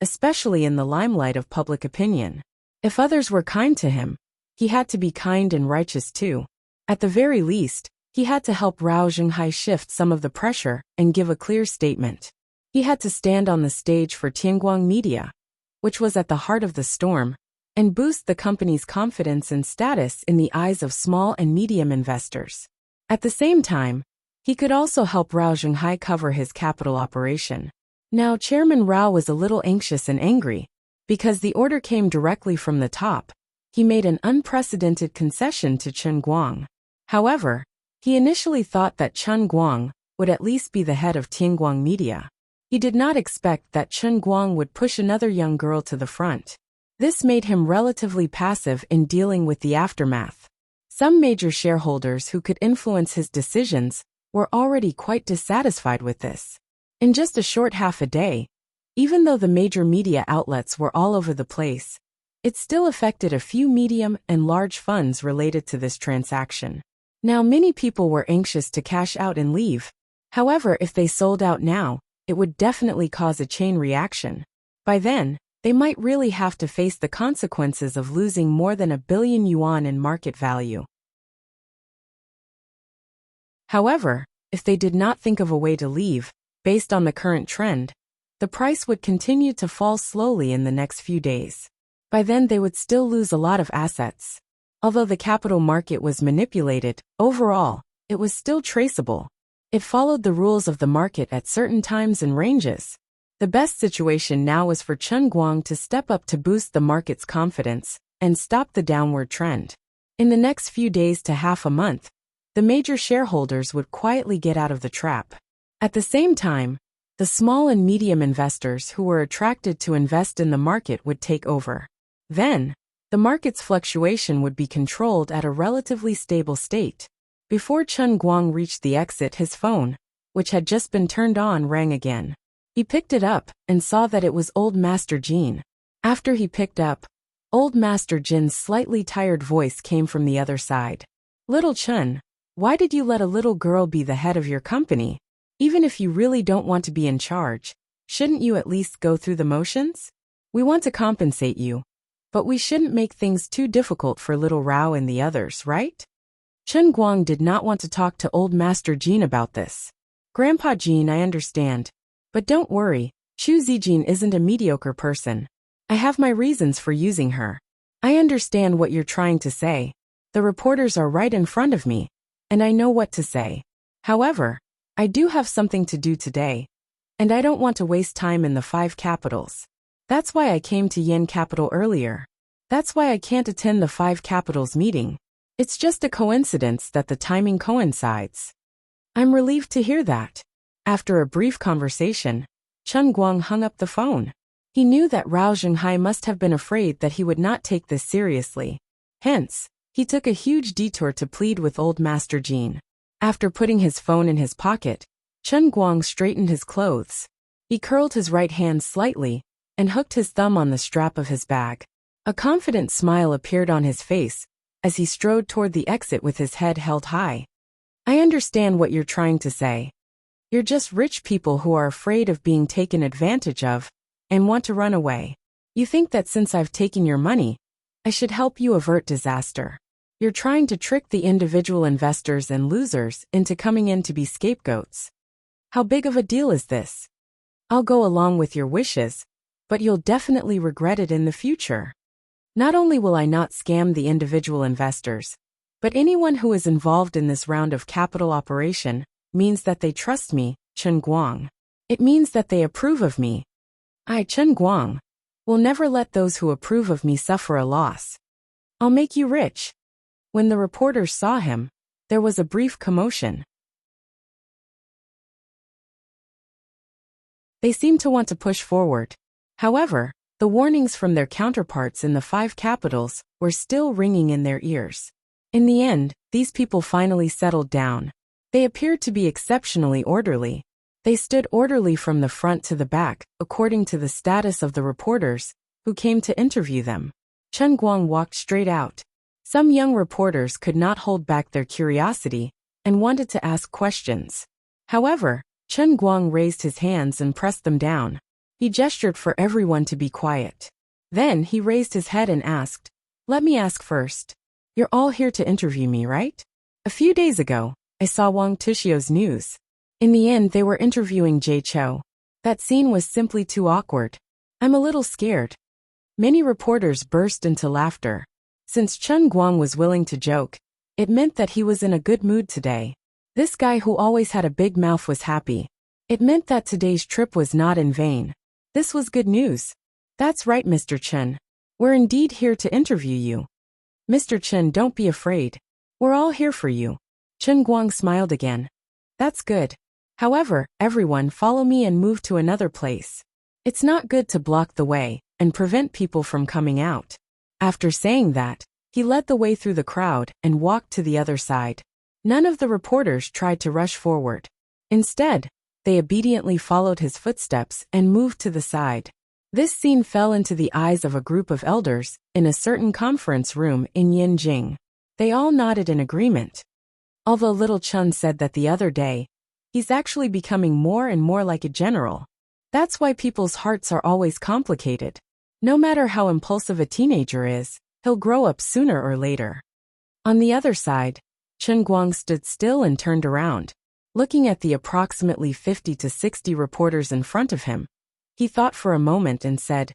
especially in the limelight of public opinion. If others were kind to him, he had to be kind and righteous too. At the very least, he had to help Rao Zhenghai shift some of the pressure and give a clear statement. He had to stand on the stage for Tianguang Media, which was at the heart of the storm, and boost the company's confidence and status in the eyes of small and medium investors. At the same time, he could also help Rao Zhenghai cover his capital operation. Now Chairman Rao was a little anxious and angry, because the order came directly from the top. He made an unprecedented concession to Chen Guang. However, he initially thought that Chen Guang would at least be the head of Tianguang Media. He did not expect that Chen Guang would push another young girl to the front. This made him relatively passive in dealing with the aftermath. Some major shareholders who could influence his decisions were already quite dissatisfied with this. In just a short half a day, even though the major media outlets were all over the place, it still affected a few medium and large funds related to this transaction. Now many people were anxious to cash out and leave. However, if they sold out now, it would definitely cause a chain reaction. By then, they might really have to face the consequences of losing more than 1 billion yuan in market value. However, if they did not think of a way to leave, based on the current trend, the price would continue to fall slowly in the next few days. By then they would still lose a lot of assets. Although the capital market was manipulated, overall, it was still traceable. It followed the rules of the market at certain times and ranges. The best situation now was for Chen Guang to step up to boost the market's confidence and stop the downward trend. In the next few days to half a month, the major shareholders would quietly get out of the trap. At the same time, the small and medium investors who were attracted to invest in the market would take over. Then, the market's fluctuation would be controlled at a relatively stable state. Before Chen Guang reached the exit, his phone, which had just been turned on, rang again. He picked it up and saw that it was old Master Jin. After he picked up, old Master Jin's slightly tired voice came from the other side. "Little Chen, why did you let a little girl be the head of your company? Even if you really don't want to be in charge, shouldn't you at least go through the motions? We want to compensate you, but we shouldn't make things too difficult for little Rao and the others, right?" Chen Guang did not want to talk to old Master Jin about this. "Grandpa Jin, I understand. But don't worry, Chu Zijin isn't a mediocre person. I have my reasons for using her. I understand what you're trying to say. The reporters are right in front of me, and I know what to say. However, I do have something to do today, and I don't want to waste time in the 5 capitals. That's why I came to Yen Capital earlier. That's why I can't attend the 5 capitals meeting. It's just a coincidence that the timing coincides." "I'm relieved to hear that." After a brief conversation, Chen Guang hung up the phone. He knew that Rao Zhenghai must have been afraid that he would not take this seriously. Hence, he took a huge detour to plead with old Master Jin. After putting his phone in his pocket, Chen Guang straightened his clothes. He curled his right hand slightly and hooked his thumb on the strap of his bag. A confident smile appeared on his face as he strode toward the exit with his head held high. "I understand what you're trying to say. You're just rich people who are afraid of being taken advantage of and want to run away. You think that since I've taken your money, I should help you avert disaster. You're trying to trick the individual investors and losers into coming in to be scapegoats. How big of a deal is this? I'll go along with your wishes, but you'll definitely regret it in the future. Not only will I not scam the individual investors, but anyone who is involved in this round of capital operation means that they trust me, Chen Guang. It means that they approve of me. I, Chen Guang, will never let those who approve of me suffer a loss. I'll make you rich." When the reporters saw him, there was a brief commotion. They seemed to want to push forward. However, the warnings from their counterparts in the 5 capitals were still ringing in their ears. In the end, these people finally settled down. They appeared to be exceptionally orderly. They stood orderly from the front to the back, according to the status of the reporters who came to interview them. Chen Guang walked straight out. Some young reporters could not hold back their curiosity and wanted to ask questions. However, Chen Guang raised his hands and pressed them down. He gestured for everyone to be quiet. Then he raised his head and asked, "Let me ask first. You're all here to interview me, right? A few days ago, I saw Wang Tuxiu's news. In the end, they were interviewing Jay Chou. That scene was simply too awkward. I'm a little scared." Many reporters burst into laughter. Since Chen Guang was willing to joke, it meant that he was in a good mood today. This guy who always had a big mouth was happy. It meant that today's trip was not in vain. This was good news. "That's right, Mr. Chen. We're indeed here to interview you. Mr. Chen, don't be afraid. We're all here for you." Chen Guang smiled again. "That's good. However, everyone follow me and move to another place. It's not good to block the way and prevent people from coming out." After saying that, he led the way through the crowd and walked to the other side. None of the reporters tried to rush forward. Instead, they obediently followed his footsteps and moved to the side. This scene fell into the eyes of a group of elders in a certain conference room in Yinjing. They all nodded in agreement. Although little Chun said that the other day, he's actually becoming more and more like a general. That's why people's hearts are always complicated. No matter how impulsive a teenager is, he'll grow up sooner or later. On the other side, Chen Guang stood still and turned around. Looking at the approximately 50 to 60 reporters in front of him, he thought for a moment and said,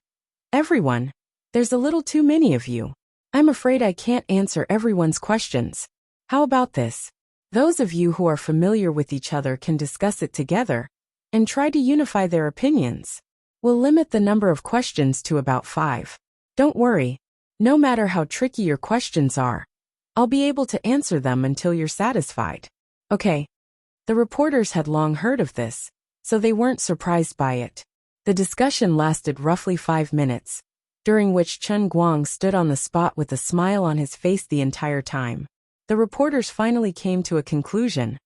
"Everyone, there's a little too many of you. I'm afraid I can't answer everyone's questions. How about this? Those of you who are familiar with each other can discuss it together and try to unify their opinions. We'll limit the number of questions to about 5. Don't worry, no matter how tricky your questions are, I'll be able to answer them until you're satisfied." Okay. The reporters had long heard of this, so they weren't surprised by it. The discussion lasted roughly 5 minutes, during which Chen Guang stood on the spot with a smile on his face the entire time. The reporters finally came to a conclusion.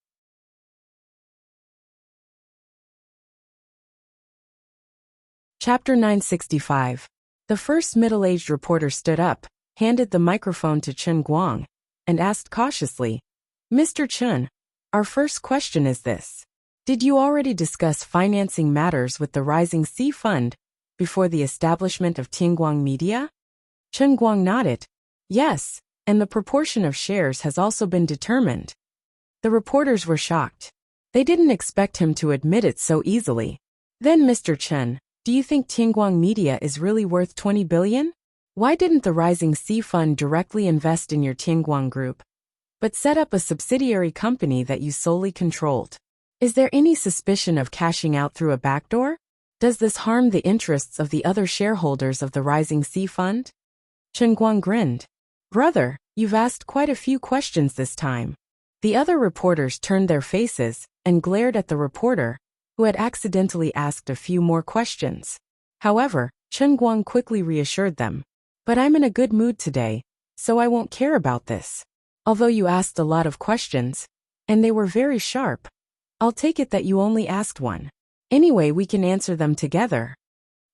Chapter 965. The first middle-aged reporter stood up, handed the microphone to Chen Guang, and asked cautiously, "Mr. Chen, our first question is this. Did you already discuss financing matters with the Rising Sea Fund before the establishment of Tianguang Media?" Chen Guang nodded. "Yes, and the proportion of shares has also been determined." The reporters were shocked. They didn't expect him to admit it so easily. "Then, Mr. Chen, do you think Tianguang Media is really worth 20 billion? Why didn't the Rising Sea Fund directly invest in your Tianguang group, but set up a subsidiary company that you solely controlled? Is there any suspicion of cashing out through a backdoor? Does this harm the interests of the other shareholders of the Rising Sea Fund?" Chen Guang grinned. "Brother, you've asked quite a few questions this time." The other reporters turned their faces and glared at the reporter, who had accidentally asked a few more questions. However, Chen Guang quickly reassured them. "But I'm in a good mood today, so I won't care about this. Although you asked a lot of questions, and they were very sharp, I'll take it that you only asked one. Anyway, we can answer them together."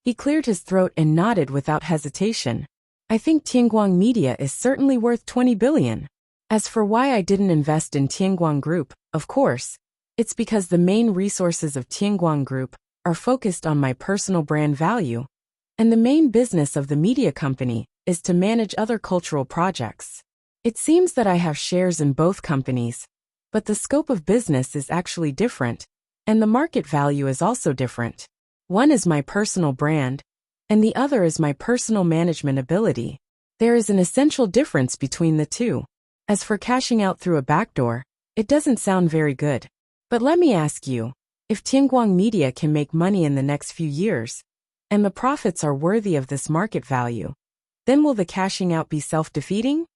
He cleared his throat and nodded without hesitation. "I think Tianguang Media is certainly worth 20 billion. As for why I didn't invest in Tianguang Group, of course, it's because the main resources of Tianguang Group are focused on my personal brand value, and the main business of the media company is to manage other cultural projects. It seems that I have shares in both companies, but the scope of business is actually different, and the market value is also different. One is my personal brand, and the other is my personal management ability. There is an essential difference between the two. As for cashing out through a backdoor, it doesn't sound very good. But let me ask you, if Tianguang Media can make money in the next few years, and the profits are worthy of this market value, then will the cashing out be self-defeating?"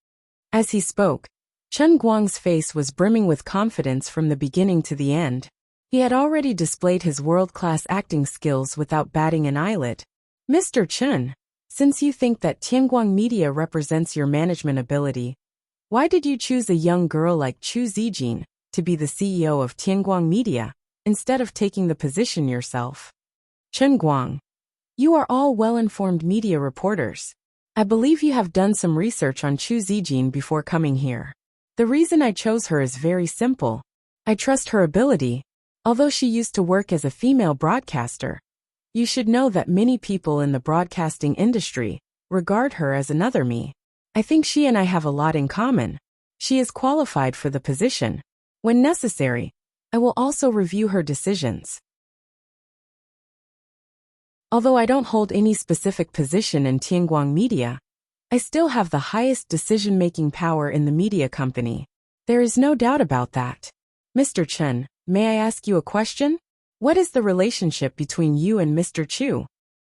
As he spoke, Chen Guang's face was brimming with confidence from the beginning to the end. He had already displayed his world-class acting skills without batting an eyelid. "Mr. Chen, since you think that Tianguang Media represents your management ability, why did you choose a young girl like Chu Zijin to be the CEO of Tianguang Media?" instead of taking the position yourself. Chen Guang. You are all well-informed media reporters. I believe you have done some research on Chu Zijin before coming here. The reason I chose her is very simple. I trust her ability, although she used to work as a female broadcaster. You should know that many people in the broadcasting industry regard her as another me. I think she and I have a lot in common. She is qualified for the position. When necessary, I will also review her decisions. Although I don't hold any specific position in Tianguang Media, I still have the highest decision-making power in the media company. There is no doubt about that. Mr. Chen, may I ask you a question? What is the relationship between you and Mr. Chu?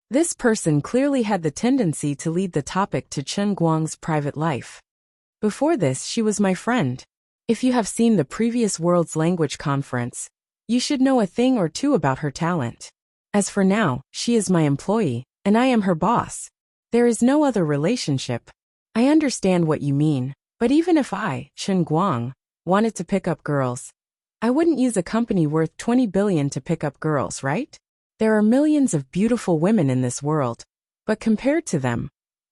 This person clearly had the tendency to lead the topic to Chen Guang's private life. Before this, she was my friend. If you have seen the previous World's Language Conference, you should know a thing or two about her talent. As for now, she is my employee, and I am her boss. There is no other relationship. I understand what you mean, but even if I, Chen Guang, wanted to pick up girls, I wouldn't use a company worth 20 billion to pick up girls, right? There are millions of beautiful women in this world, but compared to them,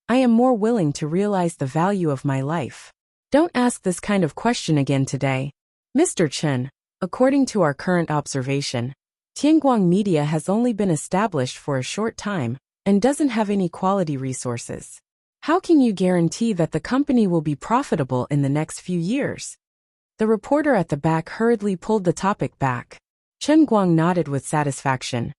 I am more willing to realize the value of my life. Don't ask this kind of question again today. Mr. Chen, according to our current observation, Tianguang Media has only been established for a short time and doesn't have any quality resources. How can you guarantee that the company will be profitable in the next few years? The reporter at the back hurriedly pulled the topic back. Chen Guang nodded with satisfaction.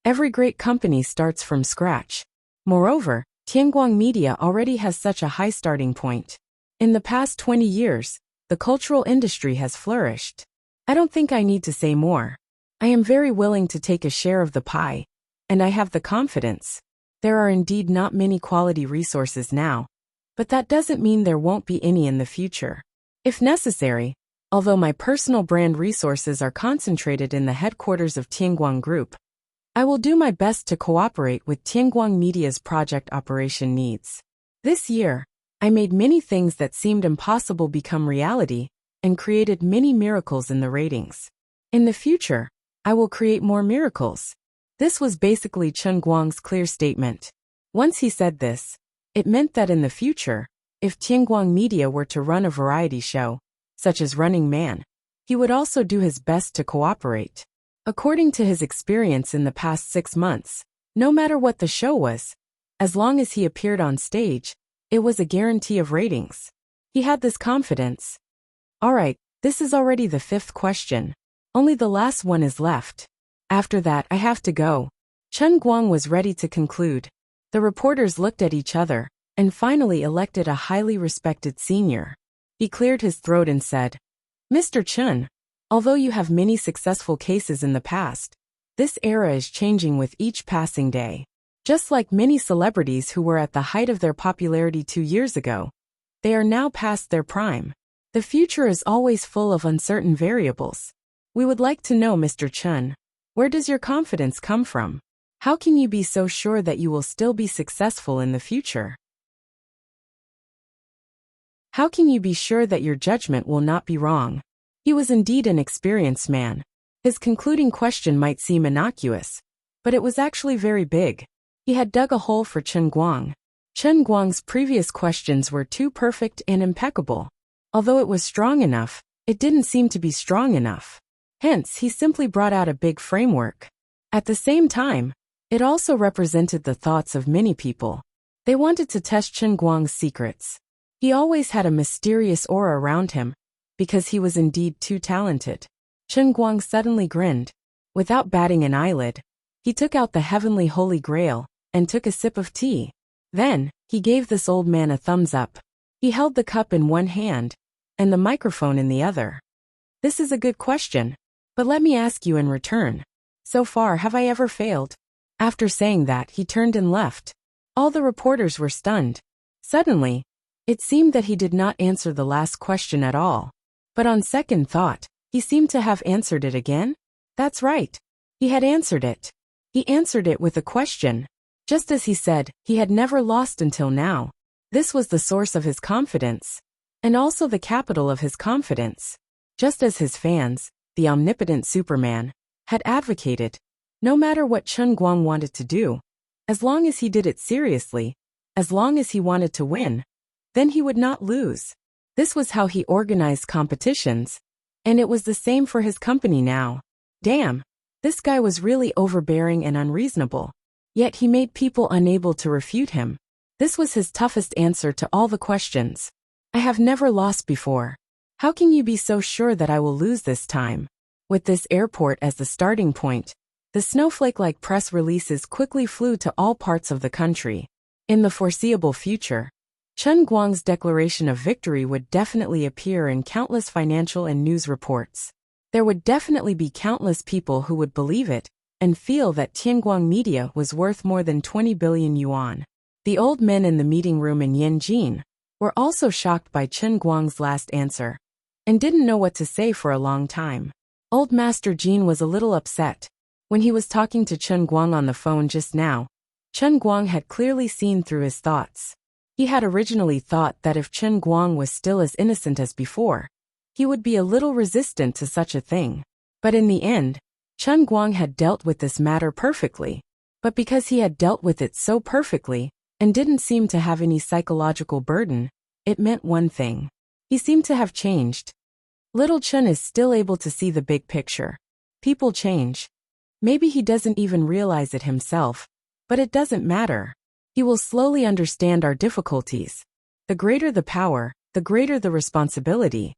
Every great company starts from scratch. Moreover, Tianguang Media already has such a high starting point. In the past 20 years, the cultural industry has flourished. I don't think I need to say more. I am very willing to take a share of the pie, and I have the confidence. There are indeed not many quality resources now, but that doesn't mean there won't be any in the future. If necessary, although my personal brand resources are concentrated in the headquarters of Tianguang Group, I will do my best to cooperate with Tianguang Media's project operation needs. This year, I made many things that seemed impossible become reality and created many miracles in the ratings. In the future, I will create more miracles. This was basically Chen Guang's clear statement. Once he said this, it meant that in the future, if Tianguang Media were to run a variety show, such as Running Man, he would also do his best to cooperate. According to his experience in the past 6 months, no matter what the show was, as long as he appeared on stage, it was a guarantee of ratings. He had this confidence. Alright, this is already the 5th question. Only the last one is left. After that, I have to go. Chen Guang was ready to conclude. The reporters looked at each other, and finally elected a highly respected senior. He cleared his throat and said, Mr. Chen, although you have many successful cases in the past, this era is changing with each passing day. Just like many celebrities who were at the height of their popularity 2 years ago, they are now past their prime. The future is always full of uncertain variables. We would like to know, Mr. Chen, where does your confidence come from? How can you be so sure that you will still be successful in the future? How can you be sure that your judgment will not be wrong? He was indeed an experienced man. His concluding question might seem innocuous, but it was actually very big. He had dug a hole for Chen Guang. Chen Guang's previous questions were too perfect and impeccable. Although it was strong enough, it didn't seem to be strong enough. Hence, he simply brought out a big framework. At the same time, it also represented the thoughts of many people. They wanted to test Chen Guang's secrets. He always had a mysterious aura around him, because he was indeed too talented. Chen Guang suddenly grinned. Without batting an eyelid, he took out the heavenly holy grail, and took a sip of tea. Then, he gave this old man a thumbs up. He held the cup in one hand, and the microphone in the other. This is a good question. But let me ask you in return. So far, have I ever failed? After saying that, he turned and left. All the reporters were stunned. Suddenly, it seemed that he did not answer the last question at all. But on second thought, he seemed to have answered it again. That's right. He had answered it. He answered it with a question. Just as he said, he had never lost until now. This was the source of his confidence, and also the capital of his confidence. Just as his fans, the omnipotent Superman, had advocated, no matter what Chen Guang wanted to do, as long as he did it seriously, as long as he wanted to win, then he would not lose. This was how he organized competitions, and it was the same for his company now. Damn, this guy was really overbearing and unreasonable. Yet he made people unable to refute him. This was his toughest answer to all the questions. I have never lost before. How can you be so sure that I will lose this time? With this airport as the starting point, the snowflake-like press releases quickly flew to all parts of the country. In the foreseeable future, Chen Guang's declaration of victory would definitely appear in countless financial and news reports. There would definitely be countless people who would believe it and feel that Tianguang Media was worth more than 20 billion yuan. The old men in the meeting room in Yanjin were also shocked by Chen Guang's last answer and didn't know what to say for a long time. Old Master Jin was a little upset. When he was talking to Chen Guang on the phone just now, Chen Guang had clearly seen through his thoughts. He had originally thought that if Chen Guang was still as innocent as before, he would be a little resistant to such a thing. But in the end, Chen Guang had dealt with this matter perfectly. But because he had dealt with it so perfectly, and didn't seem to have any psychological burden, it meant one thing. He seemed to have changed. Little Chen is still able to see the big picture. People change. Maybe he doesn't even realize it himself, but it doesn't matter. He will slowly understand our difficulties. The greater the power, the greater the responsibility.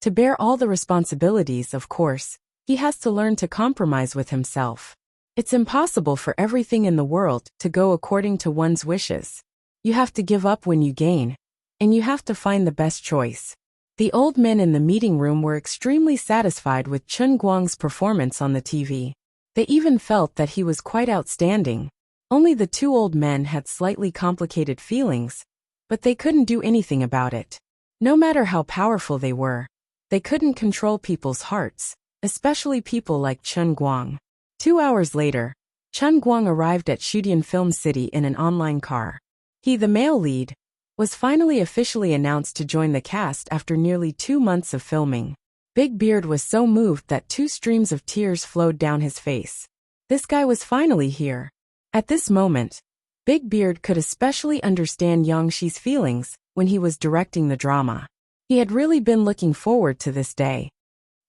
To bear all the responsibilities, of course, he has to learn to compromise with himself. It's impossible for everything in the world to go according to one's wishes. You have to give up when you gain, and you have to find the best choice. The old men in the meeting room were extremely satisfied with Chen Guang's performance on the TV. They even felt that he was quite outstanding. Only the two old men had slightly complicated feelings, but they couldn't do anything about it. No matter how powerful they were, they couldn't control people's hearts, especially people like Chen Guang. 2 hours later, Chen Guang arrived at Shudian Film City in an online car. He, the male lead, was finally officially announced to join the cast after nearly 2 months of filming. Big Beard was so moved that 2 streams of tears flowed down his face. This guy was finally here. At this moment, Big Beard could especially understand Yang Shi's feelings when he was directing the drama. He had really been looking forward to this day.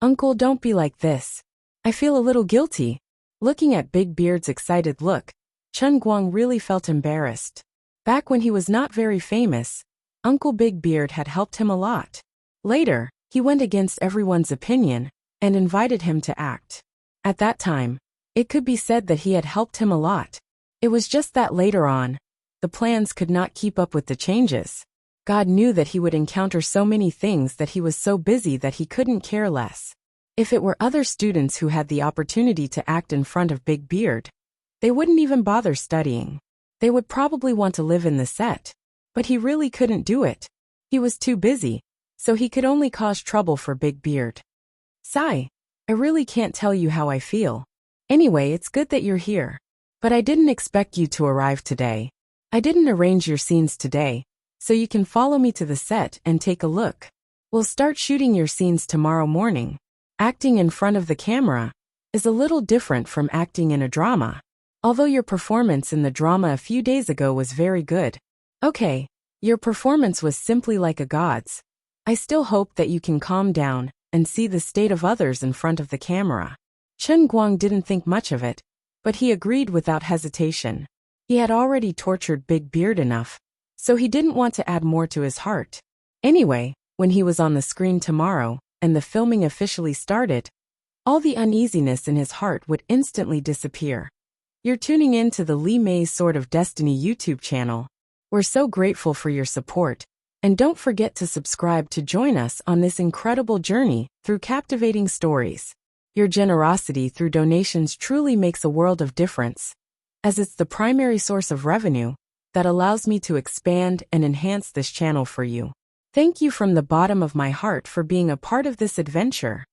Uncle, don't be like this. I feel a little guilty. Looking at Big Beard's excited look, Chen Guang really felt embarrassed. Back when he was not very famous, Uncle Big Beard had helped him a lot. Later, he went against everyone's opinion and invited him to act. At that time, it could be said that he had helped him a lot. It was just that later on, the plans could not keep up with the changes. God knew that he would encounter so many things that he was so busy that he couldn't care less. If it were other students who had the opportunity to act in front of Big Beard, they wouldn't even bother studying. They would probably want to live in the set. But he really couldn't do it. He was too busy, so he could only cause trouble for Big Beard. Sigh, I really can't tell you how I feel. Anyway, it's good that you're here. But I didn't expect you to arrive today. I didn't arrange your scenes today, so you can follow me to the set and take a look. We'll start shooting your scenes tomorrow morning. Acting in front of the camera is a little different from acting in a drama. Although your performance in the drama a few days ago was very good. Okay, your performance was simply like a god's. I still hope that you can calm down and see the state of others in front of the camera. Chen Guang didn't think much of it, but he agreed without hesitation. He had already tortured Big Beard enough, so he didn't want to add more to his heart. Anyway, when he was on the screen tomorrow, and the filming officially started, all the uneasiness in his heart would instantly disappear. You're tuning in to the Li Mei's Sword of Destiny YouTube channel. We're so grateful for your support, and don't forget to subscribe to join us on this incredible journey through captivating stories. Your generosity through donations truly makes a world of difference, as it's the primary source of revenue that allows me to expand and enhance this channel for you. Thank you from the bottom of my heart for being a part of this adventure.